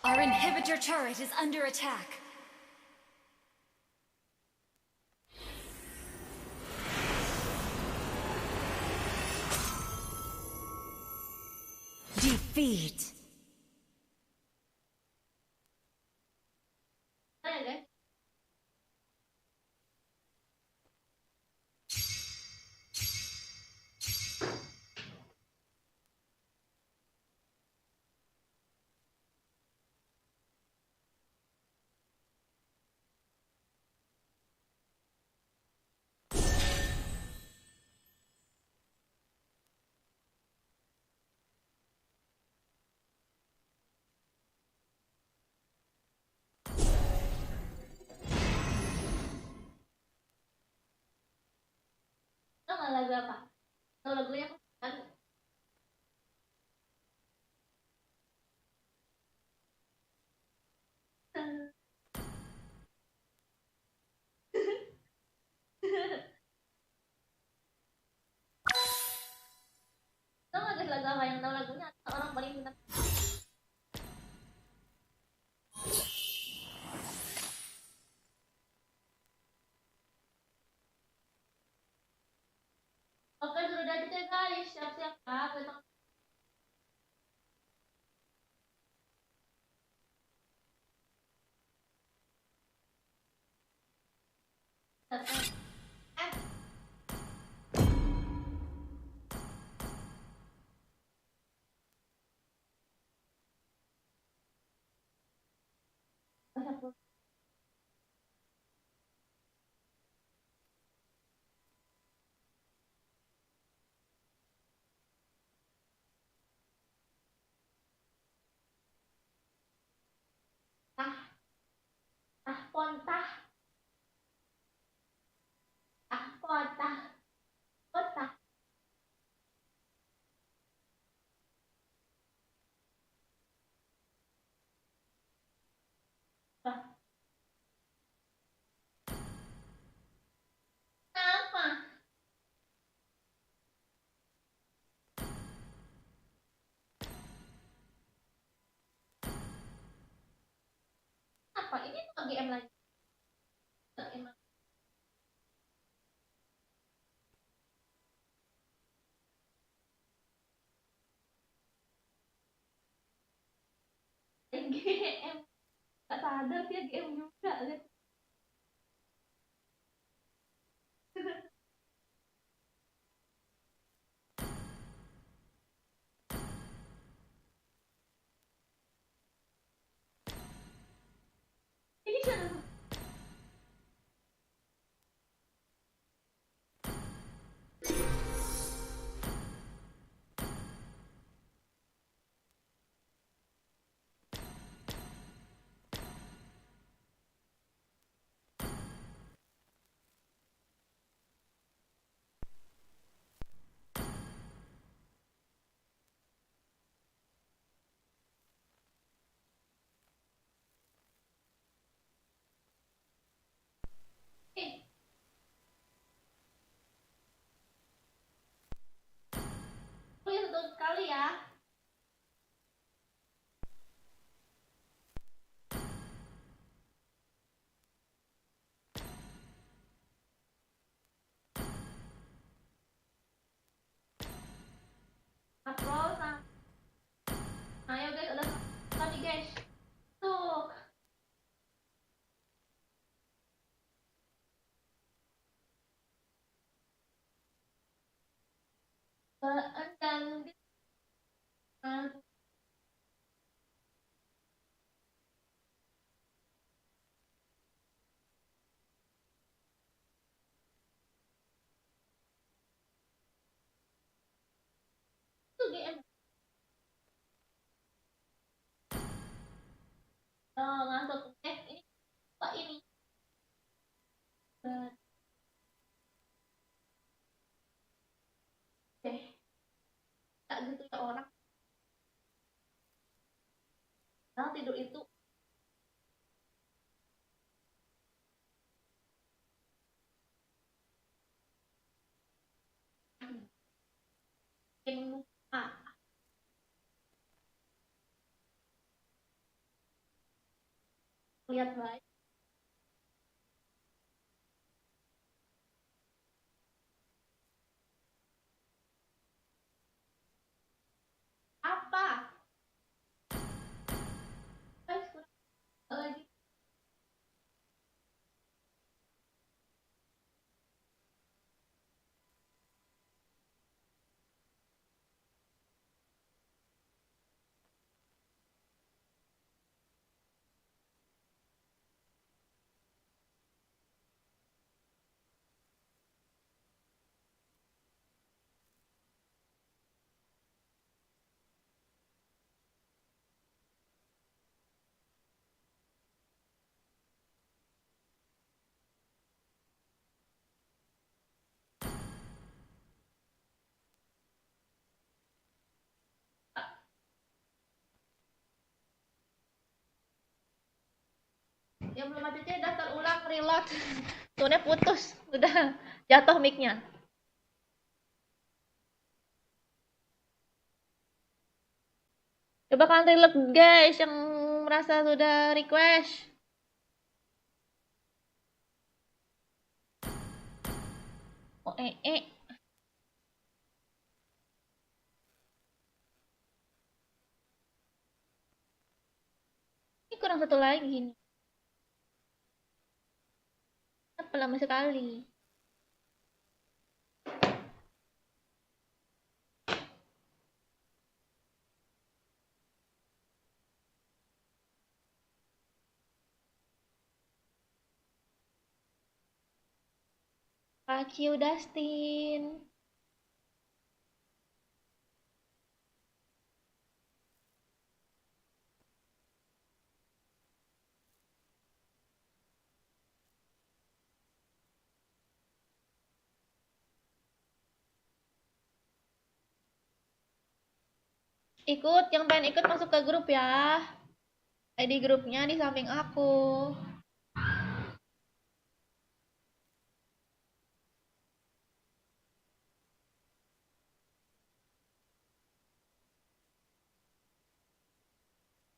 S8: Our inhibitor turret is under attack. Defeat. Tau nggak lagu apa? Tau lagunya kan? Tau nggak guys lagu apa yang tau lagu
S1: aja guys, siap-siap ya. Tah, tah pontah, tah pontah, pontah. Kenapa? Apa ini tuh GM lagi? GM GM, gak sadar dia GM juga lihat. Ini siapa? Oh ya, satu kali ya. Upload. Ayo guys, udah tadi guys. Tuh. Dan itu GM. Oh, masuk. Ini Pak ini. Tak gitu ya orang. Nah, tidur itu bikin lupa. Lihat baik. Apa? Guys, kurang lagi. Yang belum ACC daftar ulang reload. Soalnya putus, udah jatuh mic-nya. Coba kalian reload guys yang merasa sudah request. Oh, yang satu lagi nih. Apa lama sekali. Pak Q Dustin. Ikut, yang pengen ikut masuk ke grup ya. ID grupnya di samping aku.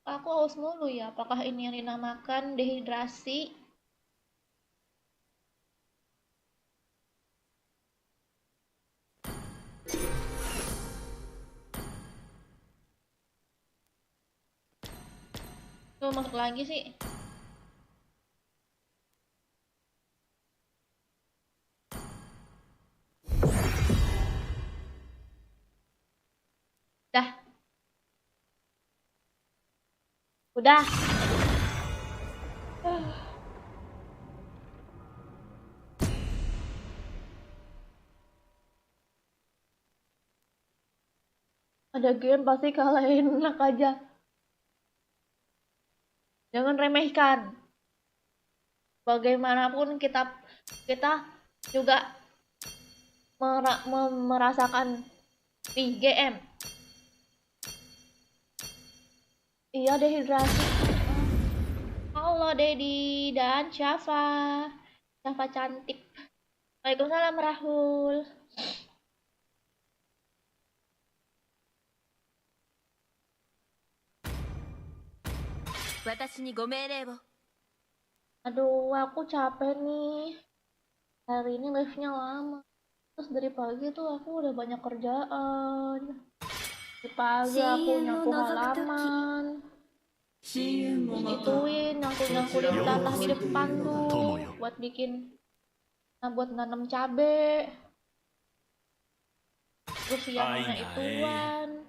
S1: Aku haus mulu ya. Apakah ini yang dinamakan dehidrasi? Tuh masuk lagi sih. Dah. Udah. Ada game pasti kalahin enak aja. Jangan remehkan. Bagaimanapun kita juga merasakan di GM. Iya, dehidrasi. Halo Dedi dan Syafa. Syafa cantik. Waalaikumsalam Rahul. Aduh, aku capek nih. Hari ini live-nya lama. Terus dari pagi tuh aku udah banyak kerjaan. Dari pagi aku nyapu halaman. Terus ituin, nyangkul-nyangkulin tanah di depan tuh. Buat buat nanam cabe. Terus siangnya ituan.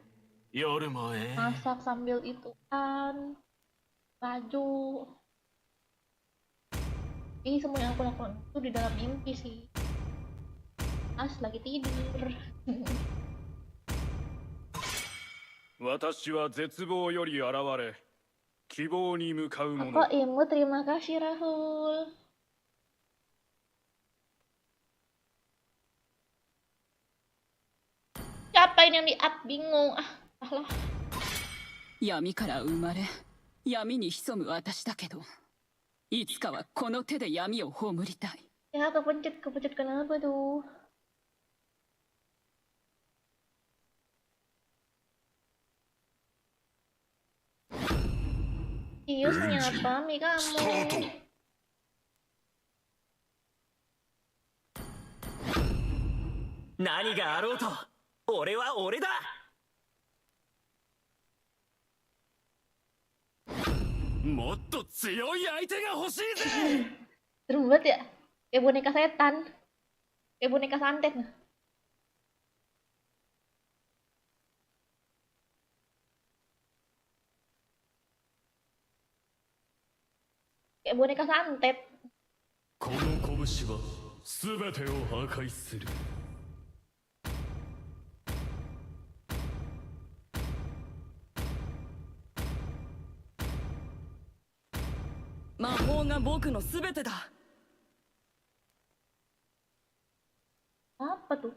S1: Masak sambil ituan. Baju. Ini semua yang aku lakukan itu di dalam mimpi sih. Lagi tidur.
S6: 私は絶望より現れ希望に向かうもの
S1: Apa Imu, terima kasih Rahul. Siapa ini yang di-up? Bingung. Alah.
S4: 闇から生まれ闇に潜む私だけどいつかはこの手で闇を葬りたい
S1: Ya, kepencet kenapa tuh? Cius nyapa, Mi kamu.
S2: 何があろうと俺は俺だ。もっと強い相手が欲しいぜ。
S1: Seru banget ya? Kayak boneka setan. Kayak boneka santet. Kayak boneka santet.
S9: この拳は全てを破壊する。
S5: 魔法が僕の全てだ。
S1: Apa tuh?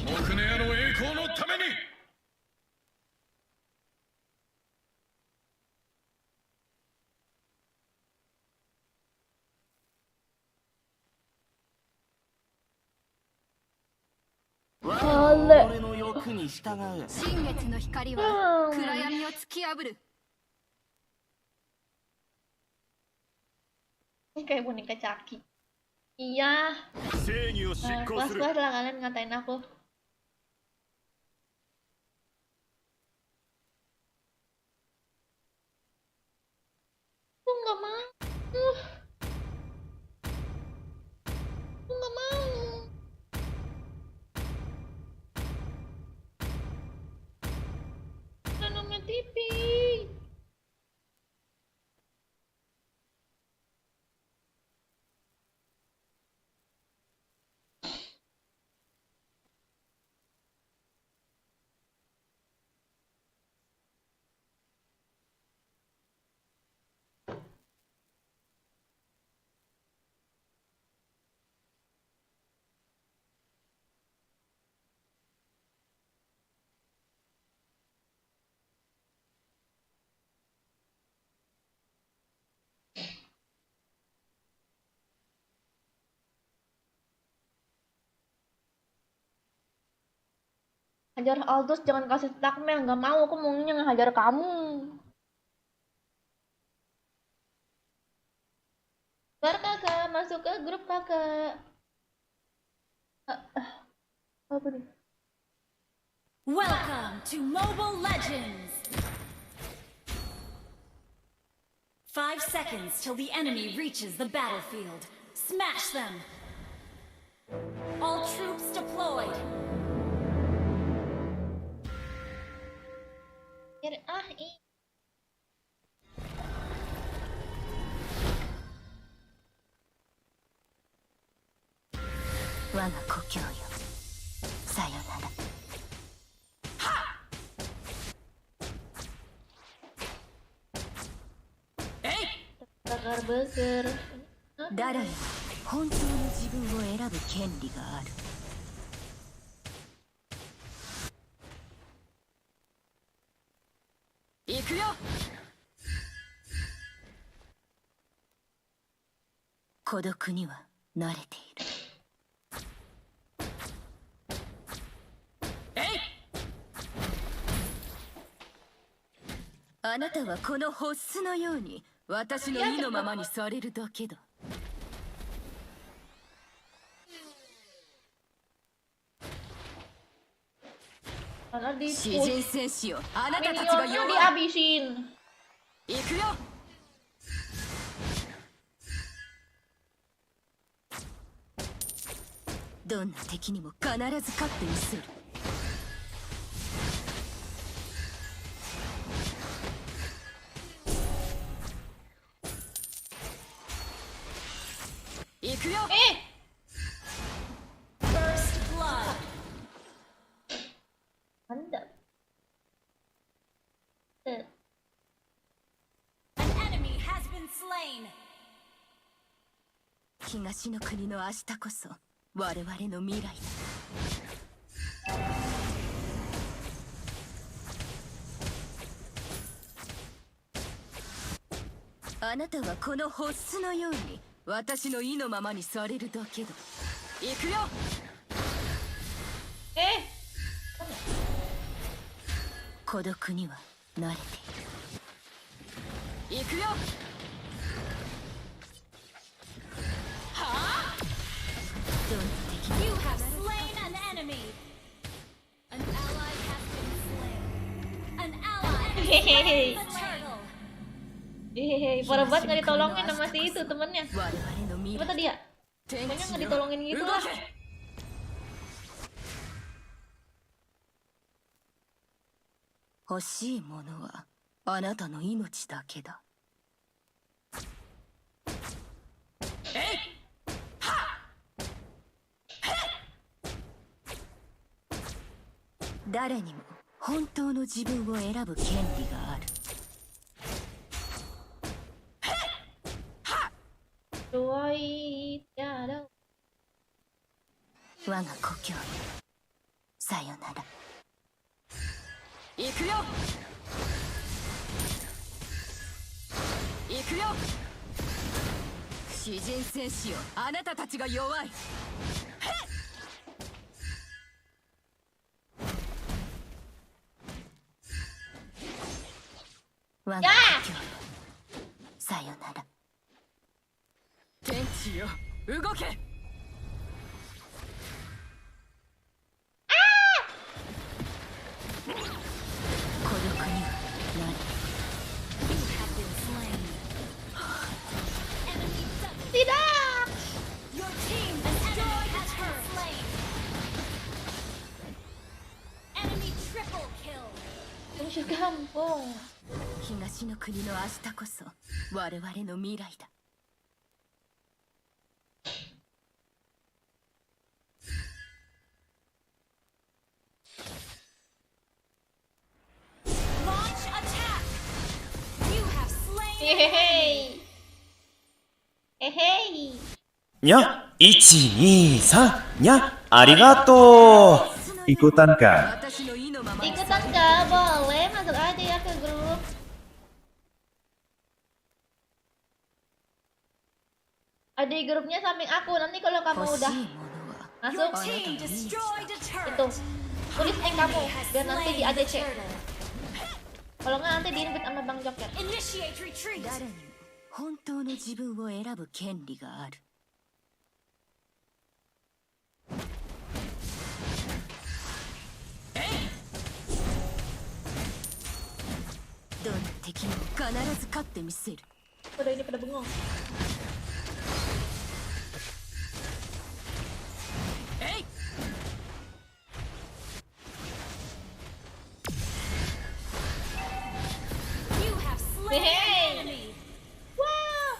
S6: Mokuneya no eikou no tameni!
S2: に従う。
S8: 新月の光は暗闇を突き破る。
S1: Ini kayak boneka Chucky. Iya.
S9: 正義を執行する。
S1: Kelas-kelas lah kalian ngatain aku. Aku nggak mau. Aku nggak mau. Udah namanya TV. Hajar Aldous, jangan kasih takmel, nggak mau, aku maunya ngehajar kamu. Keluar kakak, masuk ke grup kakak. Apa nih?
S5: Welcome to Mobile Legends! 5 seconds till the enemy reaches the battlefield. Smash them! All troops deployed!
S1: Ih.
S5: 我が故郷よ、さよなら。
S1: Bakar-bakar.
S5: 誰も本当の自分を選ぶ権利がある。行くよ。孤独には慣れている。あなたはこのホッスのように私の意のままにされるだけだ。詩人戦士よ、あなたたちが弱い。
S1: dihabisin.
S5: 行くよ。どんな敵にも必ず勝ってみせる。行くよ。First blood.
S1: Mantap.
S5: An enemy has been slain. 東の国の明日こそ我々の未来だ。あなたはこのホッスのように私の意のままにされるだけだ。行くよ。孤独には慣れている。行くよ。はあ。どんな敵に
S8: You have slain an enemy. An ally has been slain. An ally has slain the turtle.
S1: Hehehe, parah banget nggak ditolongin sama si itu temennya.
S5: 我々の未
S1: Apa
S5: 来。
S1: tadi ya? Pokoknya nggak ditolongin gitu lah.
S5: 欲しいものはあなたの命だけだ。誰にも本当の自分を選ぶ権利がある。
S1: Doai tiada.
S5: 我が故郷よ、さよなら。行くよ。行くよ。詩人戦士よ、あなたたちが弱い。我が故郷よ、さよなら。
S4: 天地よ動け。
S5: 孤独にはなる。
S1: Tidak.
S8: Your team destroyed the turret. Enemy triple kill.
S1: Yung siya gampong.
S5: 東の国の明日こそ我々の未来だ。
S8: Launch attack. You have slain an
S1: Hehehe. Hehehe.
S2: にゃ、123にゃ、ありがとう。
S3: Ikutan kah?
S5: 私の意のままに
S1: Ikutan kah? Boleh masuk aja ya ke grup. Ada di grupnya samping aku. Nanti kalau kamu
S5: 欲し
S1: udah
S5: いものは
S8: Your
S1: masuk
S8: team destroyed a turret.
S1: itu tulis nick kamu biar nanti di
S8: Slain the
S1: ADC.
S8: turtle.
S1: Kalau nggak nanti di invite sama Bang Joker.
S8: Initiate retreat.
S5: 誰にも本当の自分を選ぶ権利がある。どの敵にも必ず勝ってみせる。
S1: Pada ini pada bengong.
S8: You have slain
S1: Hey.
S8: an enemy.
S1: Wow.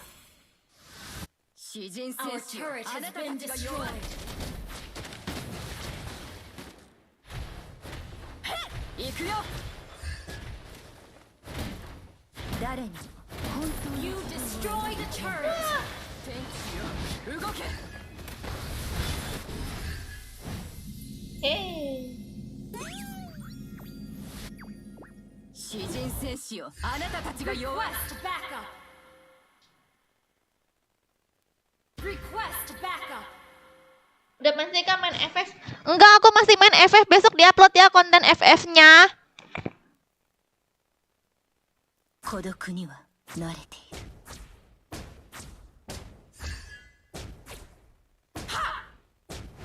S5: 詩人
S8: Our
S5: 戦士よ、
S8: turret
S5: あ
S8: has
S5: なた
S8: been
S5: たちが弱い。
S8: destroyed.
S5: 行くよ。誰にも本当に
S8: You destroyed a turret.
S5: 天地よ動け。
S1: Hey.
S5: 詩人戦士よ、あなたたちが弱い。
S8: Request backup. Request backup.
S1: Udah masih kan main FF? Enggak, aku masih main FF. Besok diupload ya konten FF-nya.
S5: 孤独には慣れている。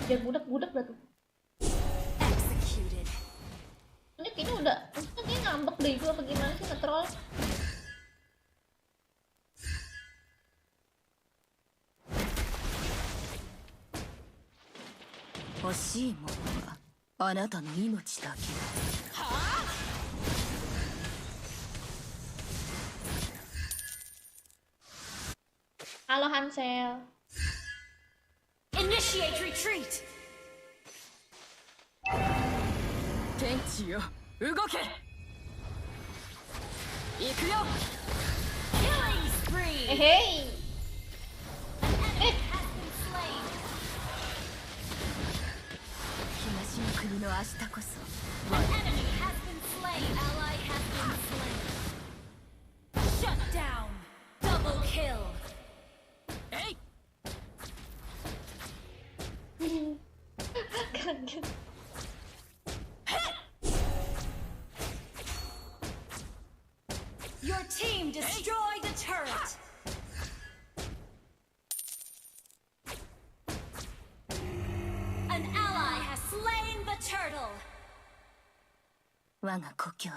S1: Biar budak-budak dah tuh.
S8: Executed.
S1: Ini kayaknya udah, maksudnya kayak ngambek deh itu apa gimana sih nge-troll.
S5: 「欲しいものはあなたの命だけだ」
S1: Halo Hansel.
S8: Initiate retreat.
S5: 天地よ動け。行くよ。
S8: Killing spree.
S1: Hey.
S8: An enemy has been slain.
S5: 東の国の明日こそ
S8: An enemy has been slain. Ally has been slain. Shut down. Double kill.
S5: えい。
S1: Kaget.
S8: Your team destroyed the turret. An ally has slain the turtle.
S5: 我が故郷よ、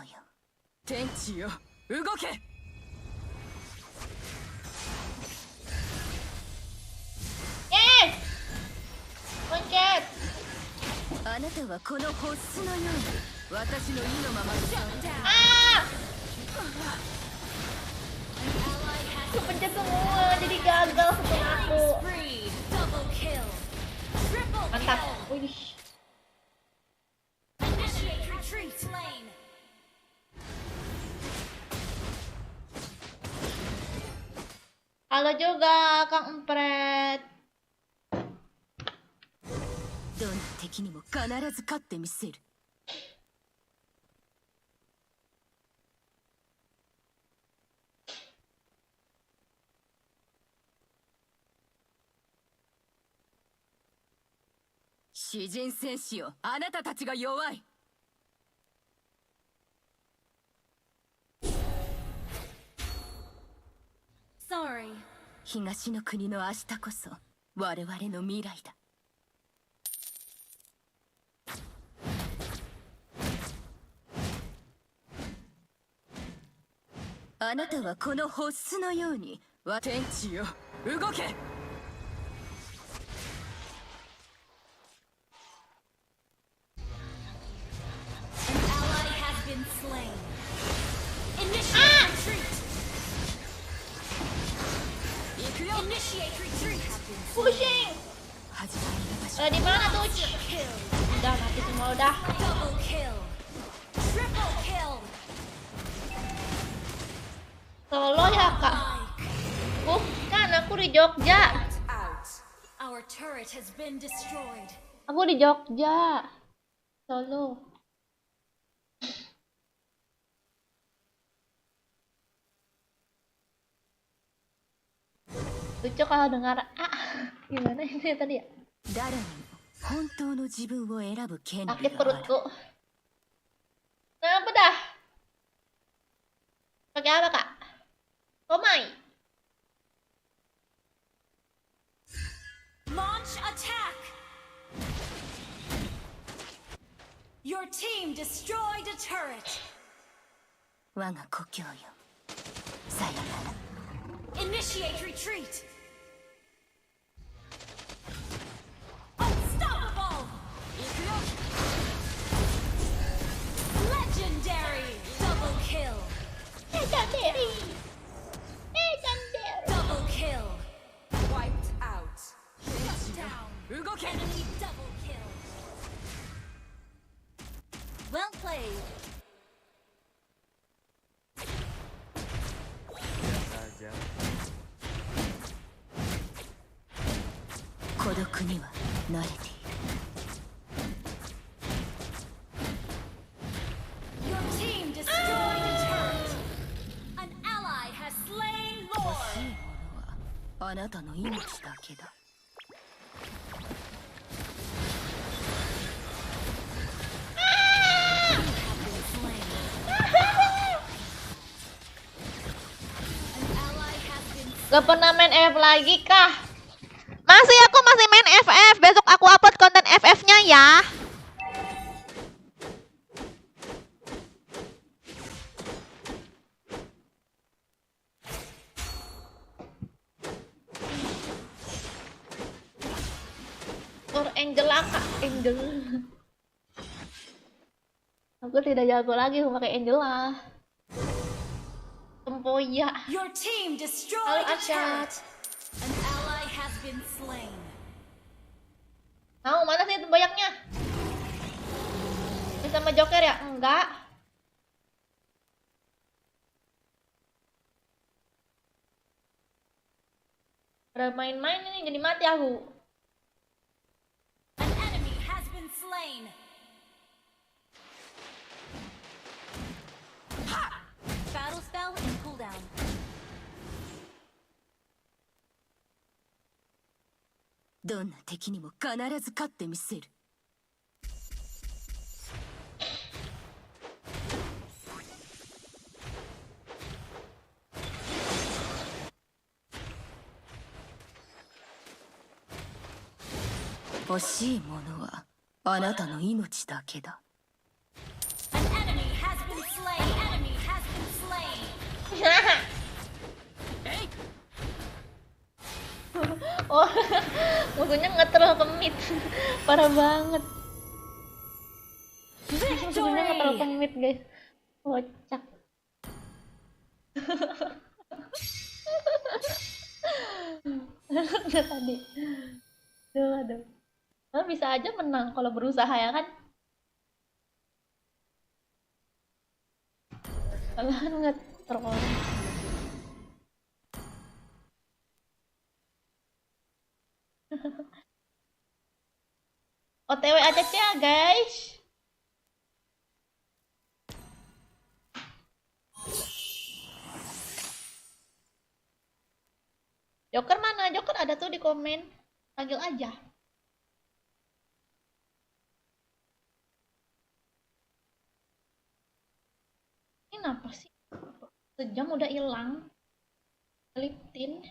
S4: 天地よ動け。
S1: Yes. Pencet.
S5: あなたはこのホッスのように私の意のままに
S8: Shut down.
S1: Ah.
S8: An ally has
S1: Kepencet semua jadi gagal setelah aku.
S8: killing spree. Double kill. Triple
S1: Mantap.
S8: kill.
S1: Wih.
S8: Initiate retreat. Slain.
S1: Halo juga Kang Empret.
S5: どんな敵にも必ず勝ってみせる。詩人戦士よ、あなたたちが弱い。東の国の明日こそ我々の未来だ。あなたはこのホッスのように天地よ動け。
S1: Pushing.
S5: 始まりの場所
S1: Di mana tuh? Udah mati semua udah.
S8: Double kill. Triple kill.
S1: Solo ya kak? Bukan, aku di Jogja.
S8: Out. Our turret has been destroyed.
S1: Aku di Jogja. Solo. Lucu kalau dengar gimana ini tadi ya?
S5: 誰にも本当の自分を選ぶ権利
S1: Sakit
S5: がある。
S1: perutku. Kenapa dah? Pakai apa kak? Tomai.
S8: Launch attack. Your team destroyed a turret.
S5: 我が故郷よ、さよなら。
S8: Initiate retreat. Unstoppable. Legendary. Double kill.
S1: Legendary.
S8: Double kill. Wiped out. Shut down. Enemy double kill. Well played.
S5: 孤独には慣れている。
S8: Your team destroyed a turret. An ally has slain
S5: 欲
S8: Lord.
S5: しいものはあなたの命だけだ。
S1: Gak pernah main FF lagi kah? Masih, aku masih main FF. Besok aku upload konten FF-nya ya. Or Angela kak, Angel. Aku tidak jago lagi pakai Angela. Tempoyak.
S8: Your team destroyed
S1: Halo
S8: a
S1: Asyad.
S8: turret. An ally has been slain.
S1: Mau mana sih tempoyaknya? Bisa sama Joker ya? Enggak. Udah main-main ini jadi mati aku.
S8: An enemy has been slain. Battle spell in cooldown.
S5: "どんな敵にも必ず勝ってみせる。 欲しいものはあなたの命だけだ。
S8: An enemy has been slain. Enemy has been slain.
S1: Oh, musuhnya nge-troll ke mid. Parah banget. Musuhnya nge-troll ke mid, guys. Kocak. Udah tadi. Aduh. Nah, bisa aja menang kalau berusaha ya kan? Kalian nge-troll. OTW aja ya guys. Joker mana? Joker ada tuh di komen. Panggil aja. Ini apa sih? Sejam udah hilang. Liptin.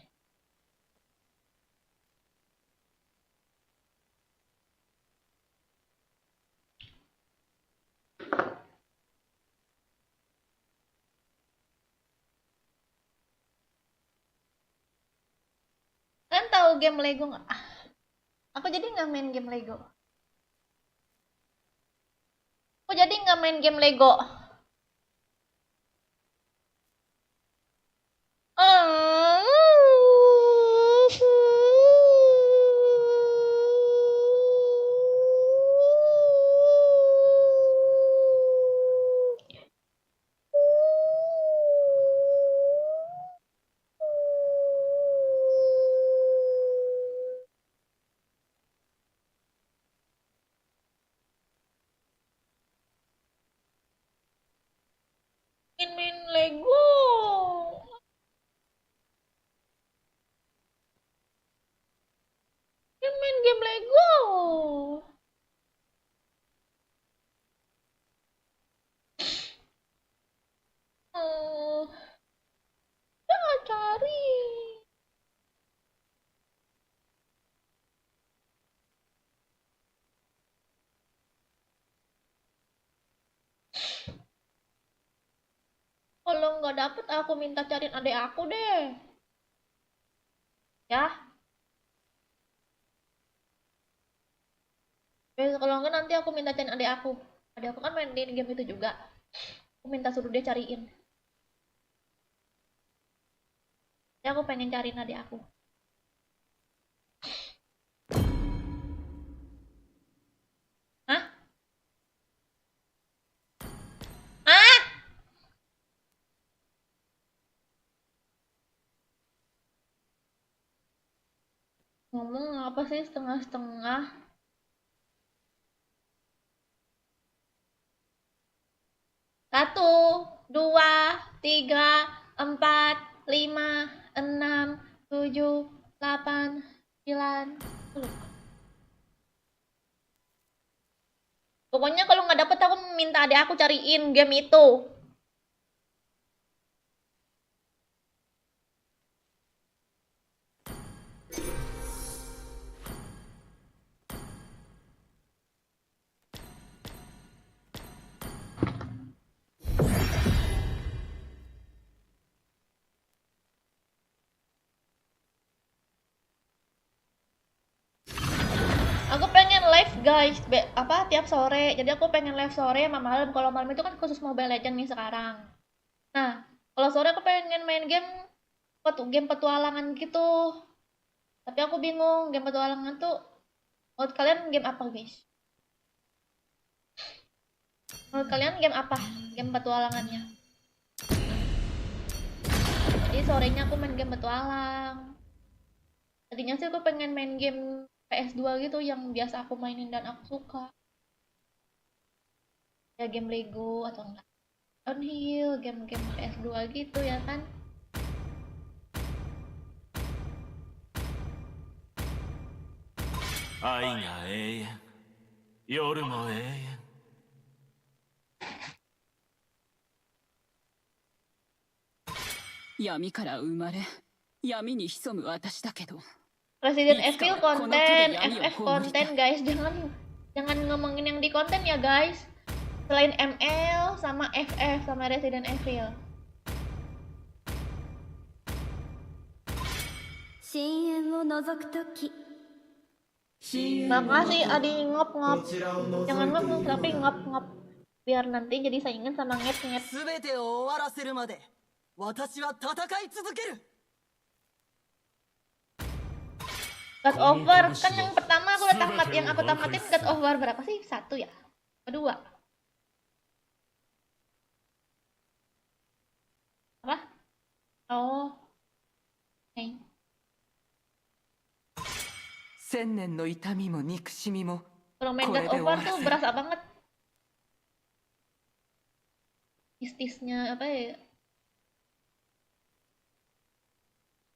S1: tahu game Lego nggak? Aku jadi nggak main game Lego. Aku jadi nggak main game Lego. Main Lego. Main game Lego. Jangan cari. Kalau nggak dapet, aku minta cariin adek aku deh. Ya. Kalau nggak nanti aku minta cariin adek aku. Adek aku kan main di game itu juga. Aku minta suruh dia cariin. Ya aku pengen cariin adek aku. Hah? Ah! Ngomong apa sih setengah-setengah? Satu, dua, tiga, empat, lima, enam, tujuh, delapan, sembilan. Pokoknya kalau nggak dapet aku minta adek aku cariin game itu. Aku pengen live guys, tiap sore. Jadi aku pengen live sore sama malam. Kalau malam itu kan khusus Mobile Legends nih sekarang. Nah, kalau sore aku pengen main game petualangan gitu. Tapi aku bingung game petualangan tuh menurut kalian game apa guys? Menurut kalian game apa? Game petualangannya? Jadi sorenya aku main game petualang. Tadinya sih aku pengen main game PS2 gitu yang biasa aku mainin dan aku suka. Ya game Lego atau enggak downhill, game-game PS2 gitu ya kan.
S4: Yami kara umare, yami ni hisomu watashi da kedo.
S1: Resident Evil konten, FF konten guys, jangan ngomongin yang di konten ya guys. Selain ML sama FF sama Resident Evil. Makasih Adi ngop-ngop. Jangan ngop-ngop tapi ngop-ngop. Biar nanti jadi saingan sama ngep-ngep. God of War kan yang pertama aku udah tamat, yang aku tamatin God of War berapa sih? 1 ya? Kedua? Apa? Oh. Okay.
S5: 千年の痛みも憎しみも
S1: Kalau main God of War tuh berasa banget mistisnya apa ya?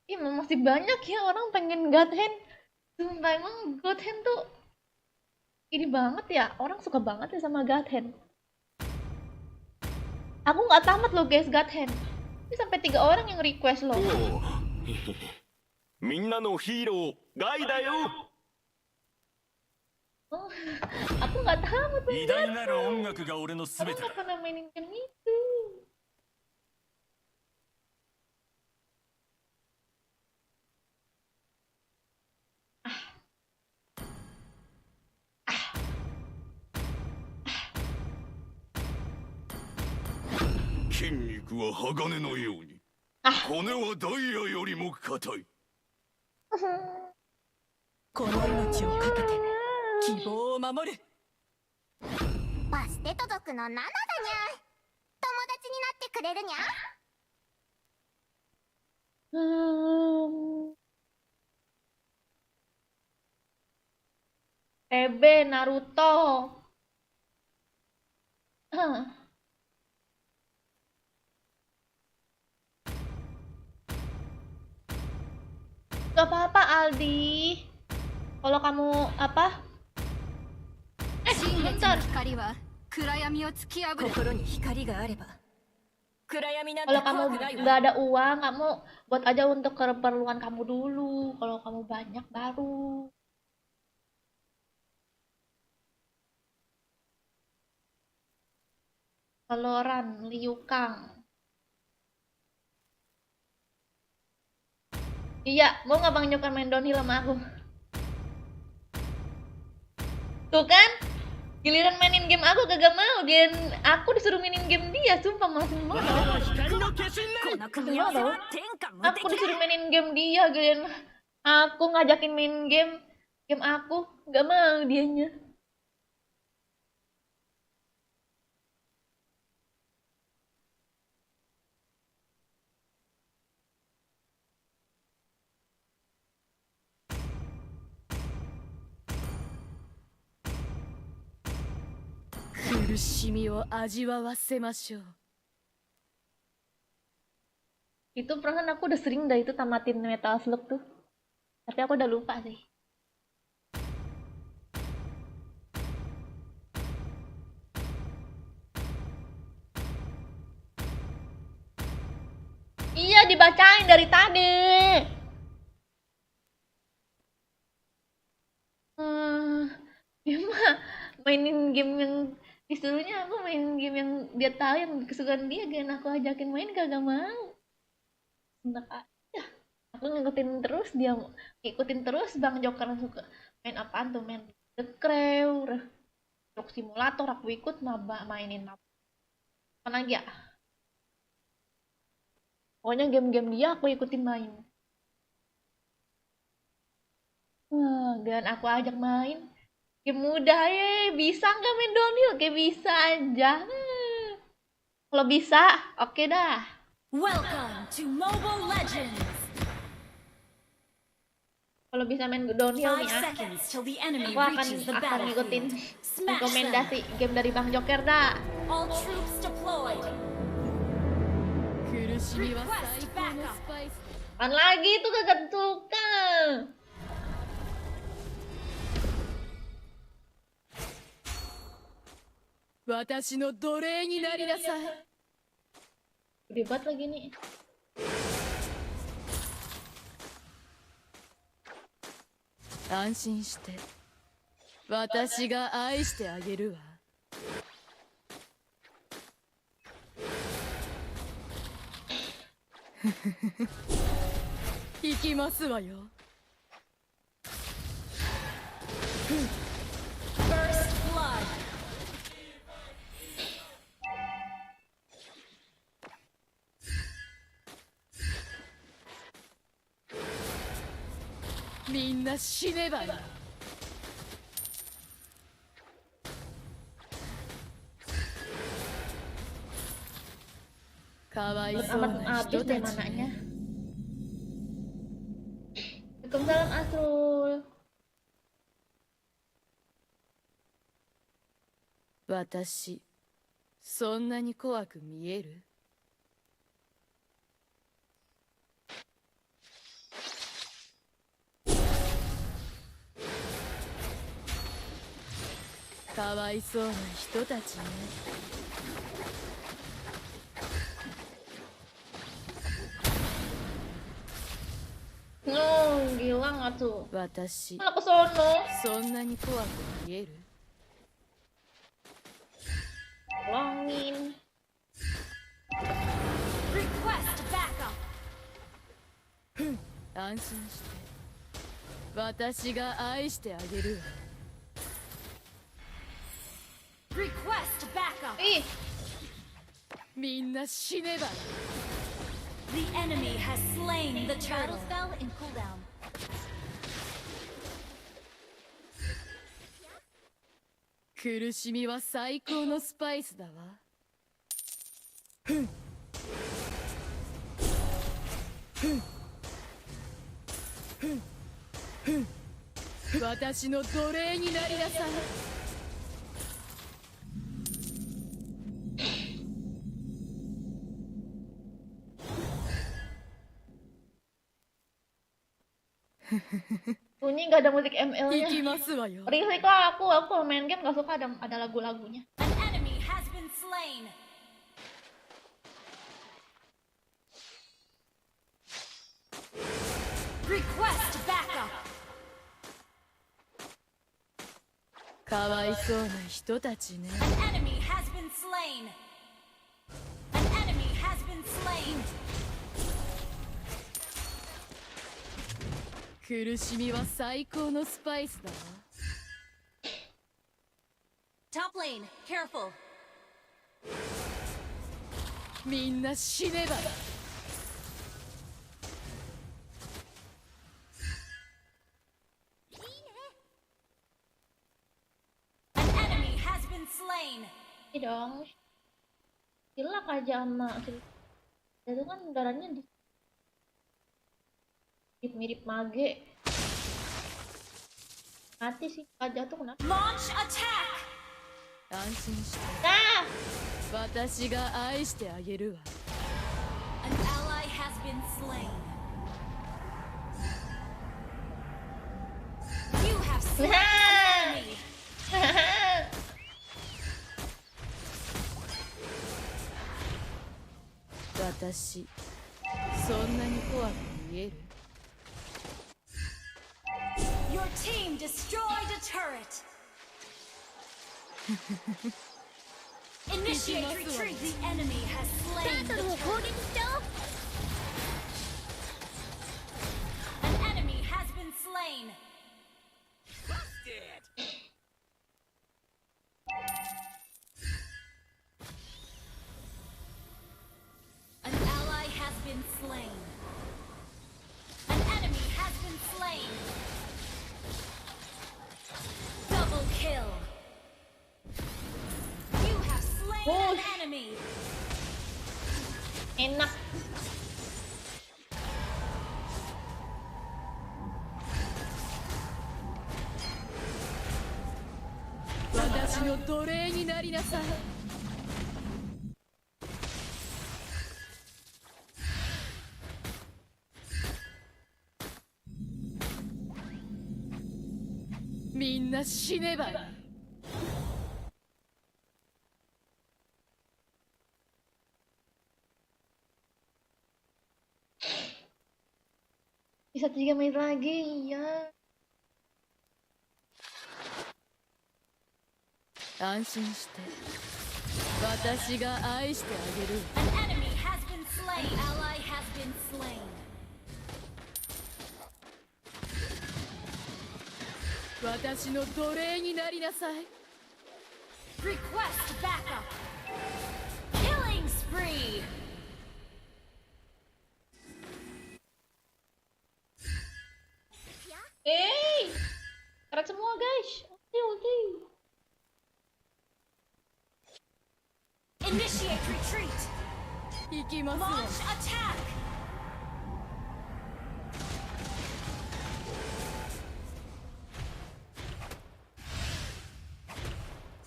S1: Ih, masih banyak ya orang pengen God Hand. Sumpah emang God Hand tuh ini banget ya, orang suka banget ya sama God Hand. Aku nggak tamat loh guys God Hand. Ini sampai 3 orang yang request loh.
S6: みんなのヒーローガイだよ。
S1: Oh, aku nggak tamat loh.
S9: 偉大なる音楽が俺の
S1: Aku
S9: 全てだ
S1: nggak pernah mainin game itu.
S6: 筋肉は鋼のように、骨はダイヤよりも硬い。
S5: この命をかけて希望を守る。
S8: バステト族のナナだにゃ。友達になってくれるにゃ。
S1: TB Naruto. Gak apa-apa Aldi. Kalau kamu apa?
S8: 新月
S1: bentar.
S8: の光は暗闇を突き破る。
S5: 心に光があれば暗闇なんて
S1: Kalau
S5: 怖
S1: kamu
S5: くないわ。
S1: nggak ada uang, kamu buat aja untuk keperluan kamu dulu. Kalau kamu banyak baru. Valorant, Liu Kang. Iya, mau nggak Bang Jokar main downhill sama aku? Tuh kan, giliran mainin game aku kagak mau. Giliran aku disuruh mainin game dia, sumpah malas banget.
S5: この組み合わせは天下無
S1: Aku
S5: 敵
S1: disuruh mainin game dia, giliran aku ngajakin main game aku nggak mau dianya.
S5: da. 苦しみを味わわせましょう。
S1: Itu perasaan aku udah sering dah itu tamatin Metal Slug tuh. Tapi aku udah lupa sih. Iya, dibacain dari tadi. Dia mah mainin game yang disuruhnya, aku main game yang dia tahu yang kesukaan dia, kan aku ajakin main kagak mau. Enak aja. Aku ngikutin terus, dia ngikutin terus. Bang Joker suka main apaan tuh, main The Crew, Rock Simulator, aku ikut mainin apa lagi ya. Pokoknya game-game dia aku ikutin main. Dan aku ajak main game mudah ya. Bisa nggak main downhill? Kayak bisa aja. Kalau bisa, oke dah.
S5: Welcome to Mobile Legends.
S1: Kalau bisa main downhill
S5: 5
S1: nih ah,
S5: seconds till the enemy
S1: aku akan
S5: reaches the
S1: ngikutin
S5: battlefield. Smash them.
S1: rekomendasi game dari Bang Joker dah.
S5: All troops deployed. 苦しみは最高のスパイス。
S1: Apaan lagi tuh kagak suka.
S5: Watashi no dorei ni nari nasai.
S1: Gede banget lagi nih.
S5: Anshin shite. Watashi ga ai shite ageru wa. 行きますわよ。First blood. みんな死ねばいい。かわいそうな
S1: Amat
S5: 人
S1: habis
S5: た
S1: deh
S5: ち
S1: mananya.
S5: ね。
S1: Waalaikumsalam Asrul.
S5: 私、そんなに怖く見える？かわいそうな人たちね。
S1: No, gila nggak tuh?
S5: 私、
S1: Malah ke sono.
S5: そんなに怖く見える？
S1: Tolongin.
S8: Request backup.
S5: 安心して。私が愛してあげるわ。
S8: Request backup.
S1: Ih,
S5: みんな死ねば
S8: The enemy has slain the turtle. Battle spell in cooldown.
S5: 苦しみは最高のスパイスだわ。私の奴隷になりなさい。
S1: Bunyi nggak ada musik
S5: 行
S1: ML-nya.
S5: きますわよ。
S1: Risik lah aku kalau main game nggak suka ada lagu-lagunya.
S8: An enemy has been slain. Request backup.
S5: かわいそうな人たちね。
S8: An enemy has been slain. An enemy has been slain.
S5: 苦しみは最高のスパイスだわ。
S8: Top lane, careful.
S5: みんな死ねば
S8: An enemy has been slain.
S1: Ini dong. Hilak aja sama itu kan darahnya mirip mage. Mati sih, aja tuh kenapa?
S8: Launch attack.
S5: 安心して。
S1: Nah,
S5: 私が愛してあげるわ。
S8: An ally has been slain. You have slain an enemy.
S5: 私、そんなに怖く見える
S8: Your team destroyed a turret. Initiate retreat. The enemy has slain the turret. An enemy has been slain. An ally has been slain. An enemy has been slain. Double kill. You have slain an enemy.
S1: enak.
S5: 私の奴隷になりなさい。みんな死ねばいい。
S1: Bisa 3 menit lagi, iya.
S5: 安心して私が愛してあげる
S8: An enemy has been slain. An ally has been slain.
S5: 私の奴隷になりなさい
S8: Request backup. Killing spree.
S1: Hey, keren semua guys. Oke.
S8: Initiate retreat.
S5: 行きますわ
S8: Launch attack.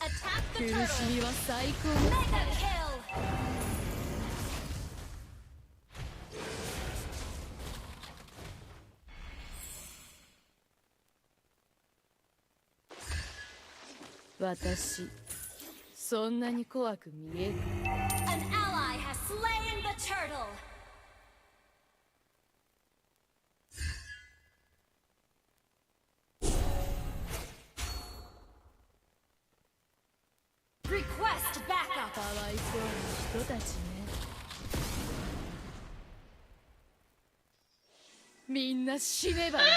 S8: Attack
S5: 苦
S8: the
S5: し
S8: turtle.
S5: みは最高
S8: Mega kill.
S5: 私そんなに怖く見える
S8: An ally has slain the turtle. Request backup.
S5: かわいそうな人たちねみんな死ねばいい 苦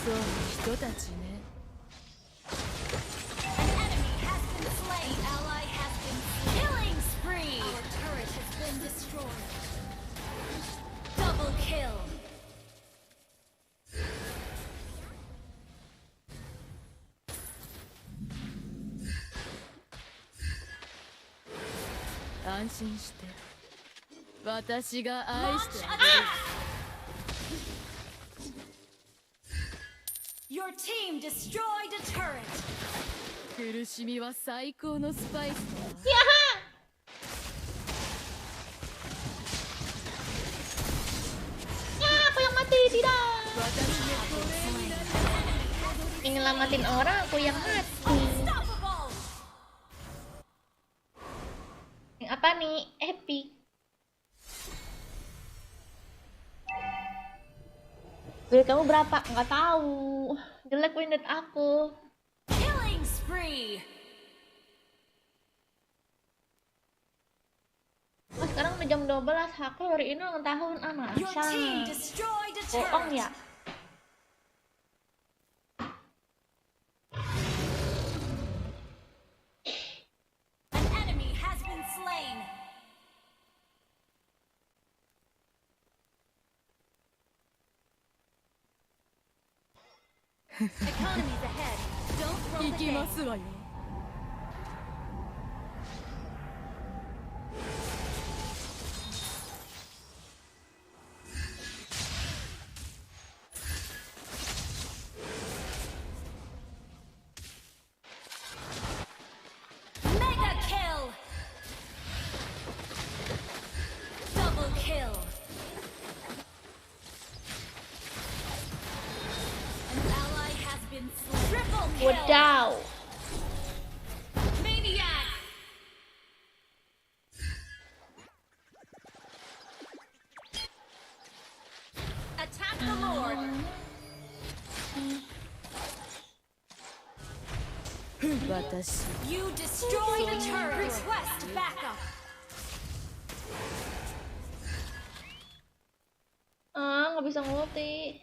S5: そうな人たちね。
S8: An enemy has been slain. An ally has been slain. Killing spree. Our turret has been destroyed. Double kill.
S5: 安心して。私が愛してあ
S8: Launch
S5: げる。
S8: Your team destroyed a turret.
S5: 苦しみは最高のスパイスだわ。
S1: Aku yang mati, tidak.
S5: 私の奴隷になる。
S1: Ingin nyelamatin orang, aku yang mati.
S8: Unstoppable.
S1: Yang apa nih? Epic. Grade kamu berapa? Nggak tahu. Jelek windet aku.
S8: Killing spree.
S1: Oh, sekarang udah jam 12. Aku hari ini ulang tahun.
S8: Your
S1: Masa?
S8: team destroyed a
S1: Bohong
S8: turret.
S1: ya?
S8: An enemy has been slain. Economy's ahead. Don't throw
S5: 行
S8: the
S5: き
S8: game.
S5: ますわよ。
S8: Mega kill. Double kill. An ally has been slain. Triple kill.
S1: Wadaw.
S8: Maniac. Attack the Lord.
S5: 私
S8: You destroyed a turret. Request backup.
S1: Nggak bisa ngulti.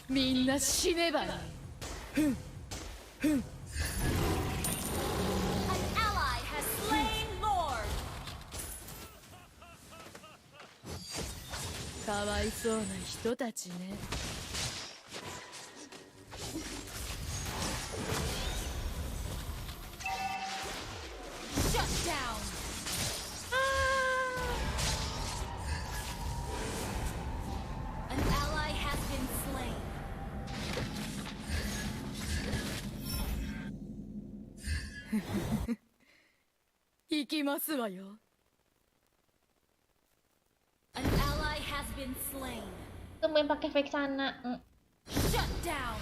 S5: みんな死ねばいい。
S8: An ally has slain Lord.
S5: かわいそうな人たちね。
S8: Shut down. An ally has been slain.
S5: 行きますわよ。
S8: An ally has been slain.
S1: Kamu yang pakai fake sana.
S8: Shut down.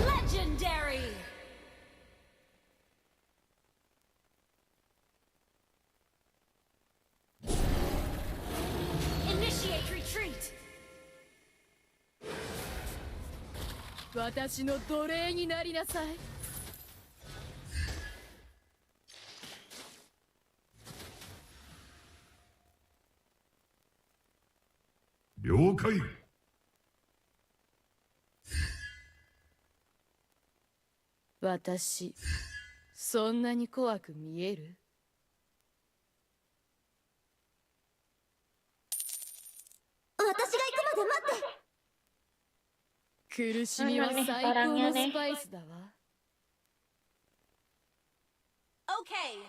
S8: Legendary. Initiate retreat.
S5: 私の奴隷になりなさい。
S9: 了解。
S5: 私、そんなに怖く見える？
S8: 私が行くまで待って。
S5: 苦しみは最高のスパイスだわ。
S8: Okay.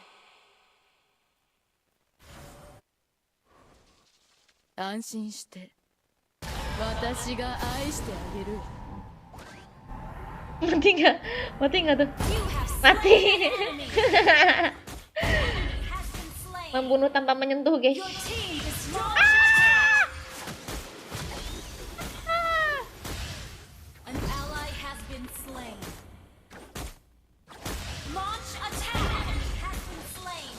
S5: 安心して。私が愛してあげるわ。
S1: Mati nggak? Mati nggak tuh?
S8: You have
S1: Mati.
S8: slain an enemy. Enemy has been slain.
S1: Membunuh tanpa menyentuh, guys.
S8: Your team destroyed a turret. An ally has been slain. Launch attack. Enemy has been slain.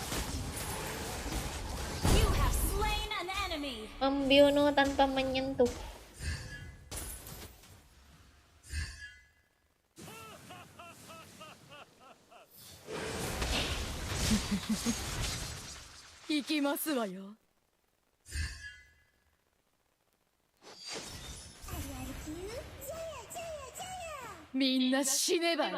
S8: You have slain an enemy.
S1: Membunuh tanpa menyentuh.
S5: 行きますわよ。みんな死ねばいい。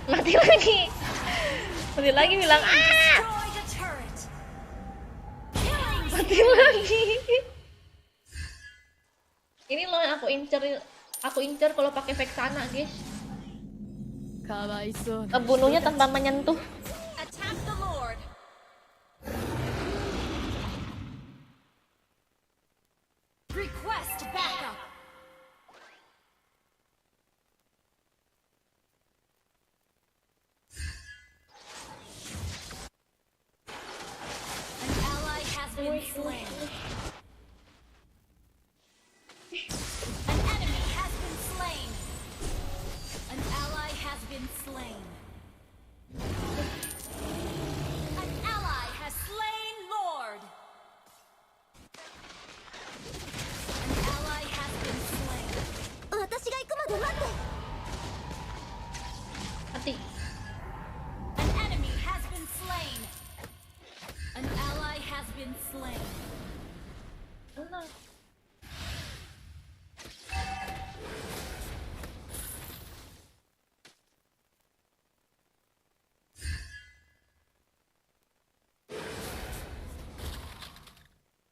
S1: Mati lagi. Mati lagi bilang ah.
S8: Destroy the turret. Killing
S1: Mati lagi. Ini loh yang aku incer kalau pakai Vexana, guys.
S5: かわいそうな。
S1: Ngebunuhnya tanpa menyentuh.
S8: attack the Lord. Request backup. An ally has been slain. An enemy has been slain. An ally has been slain. An ally has slain Lord. An ally has been slain. 私が行くまで待って。
S1: Mati.
S8: An enemy has been slain. An ally has been slain.
S1: Tenang.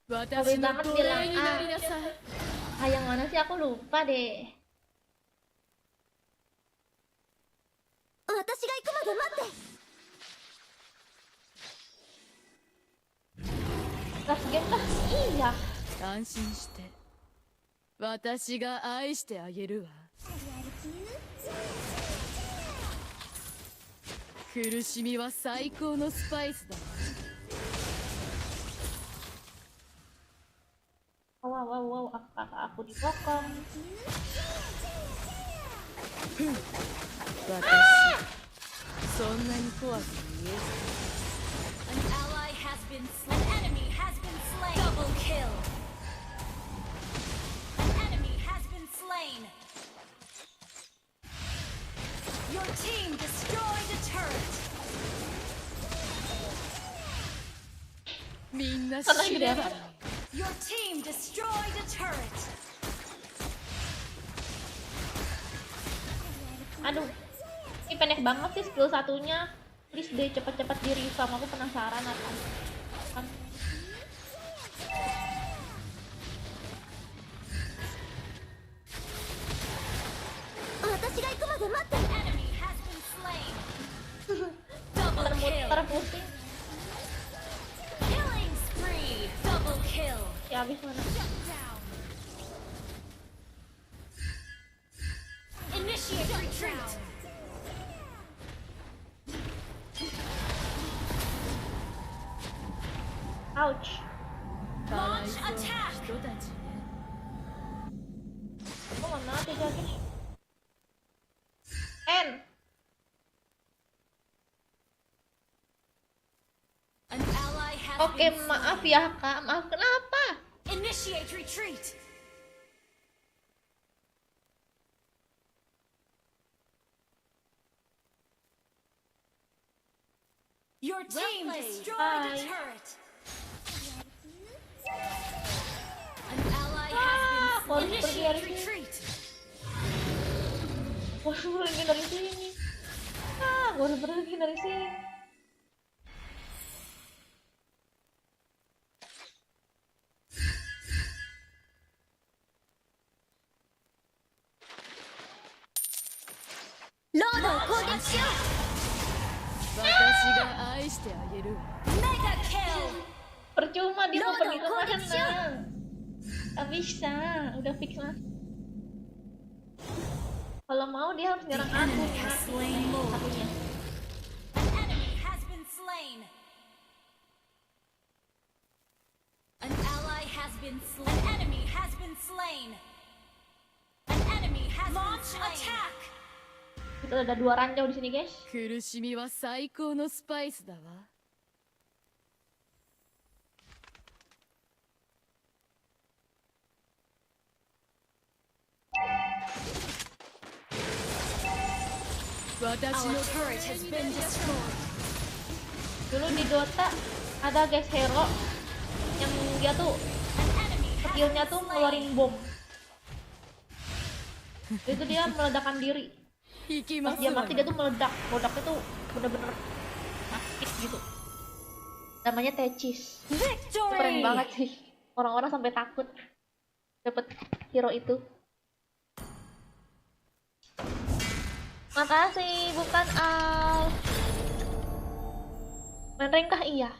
S5: Watashi no
S1: banget
S5: kore
S1: bilang
S5: ni
S1: ah.
S5: nari nasai.
S1: Ah, yang mana sih? Aku lupa deh.
S8: 私が行くまで待って。
S1: Last game kah? Iya.
S5: 安心して。私が愛してあげるわ。苦しみは最高のスパイスだわ。
S1: Wow, aku dipotong.
S5: 私、そんなに怖く見え
S8: An ally has been slain. An enemy has been slain. Double kill. An enemy has been slain. Your team destroyed a turret.
S5: ず。みんな死
S1: Sana gede
S5: ね
S1: apa?
S5: ばいい。
S8: Your team destroyed a turret.
S1: Aduh. Ini pendek banget sih skill satunya. Please deh cepet-cepet di refam. Aku penasaran akan.
S8: Enemy has been slain. Double kill.
S1: Muter pusing.
S8: Killing spree. Double kill.
S1: Ya habis mana?
S8: Shut down. Initiate retreat.
S1: Ouch.
S5: かわいそうな
S8: Launch attack.
S5: 人たちね。
S1: Aku nggak mati guys. N.
S8: An ally has
S1: Oke,
S8: been
S1: maaf ya kak. Maaf kenapa?
S8: slain. Initiate retreat. Your team destroyed
S1: Bye.
S8: a turret. An ally has
S1: Harus
S8: been
S1: pergi
S8: slain.
S1: dari
S8: Initiate
S1: sini.
S8: retreat.
S1: Gua harus pergi dari sini. Gua harus pergi dari sini.
S5: Watashi ga愛してあげるわ。
S8: Mega kill.
S1: Percuma dia mau pergi kemana? Gak bisa, udah fix lah. Kalau mau dia harus nyerang aku.
S8: enemy has slain Lord.
S1: Satunya.
S8: An enemy has been slain. An ally has been slain. An enemy has been slain. An enemy has Launch been slain. Attack.
S1: Itu ada 2 ranjau di sini guys.
S5: 苦しみは最高のスパイスだわ。 私
S8: Our
S5: の
S8: turret has been destroyed.
S1: Dulu di Dota ada guys hero yang dia tuh skillnya tuh ngeluarin bom. Itu dia meledakkan diri. Pas dia mati dia tuh meledaknya tuh bener-bener sakit gitu. Namanya Techis. Keren banget sih, orang-orang sampai takut dapet hero itu. Makasih, bukan Al. Main rank kah? Iya.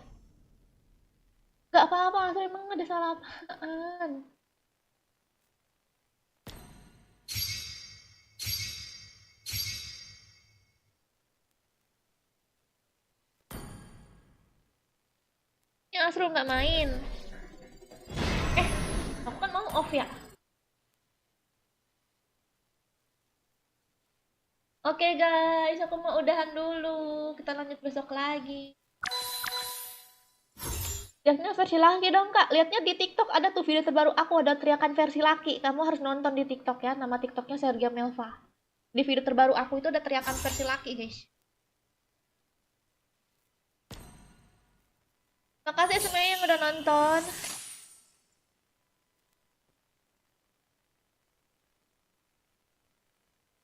S1: Gak apa-apa, Asri, emang ada salah apaan? Ya Asru nggak main. Aku kan mau off ya. Oke guys, aku mau udahan dulu. Kita lanjut besok lagi. Lihatnya versi laki dong kak. Lihatnya di TikTok ada tuh video terbaru aku, ada teriakan versi laki. Kamu harus nonton di TikTok ya. Nama TikToknya Sergia Melva. Di video terbaru aku itu ada teriakan versi laki guys. Makasih semuanya yang udah nonton.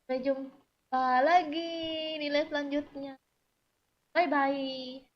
S1: Sampai jumpa lagi di live selanjutnya. Bye bye.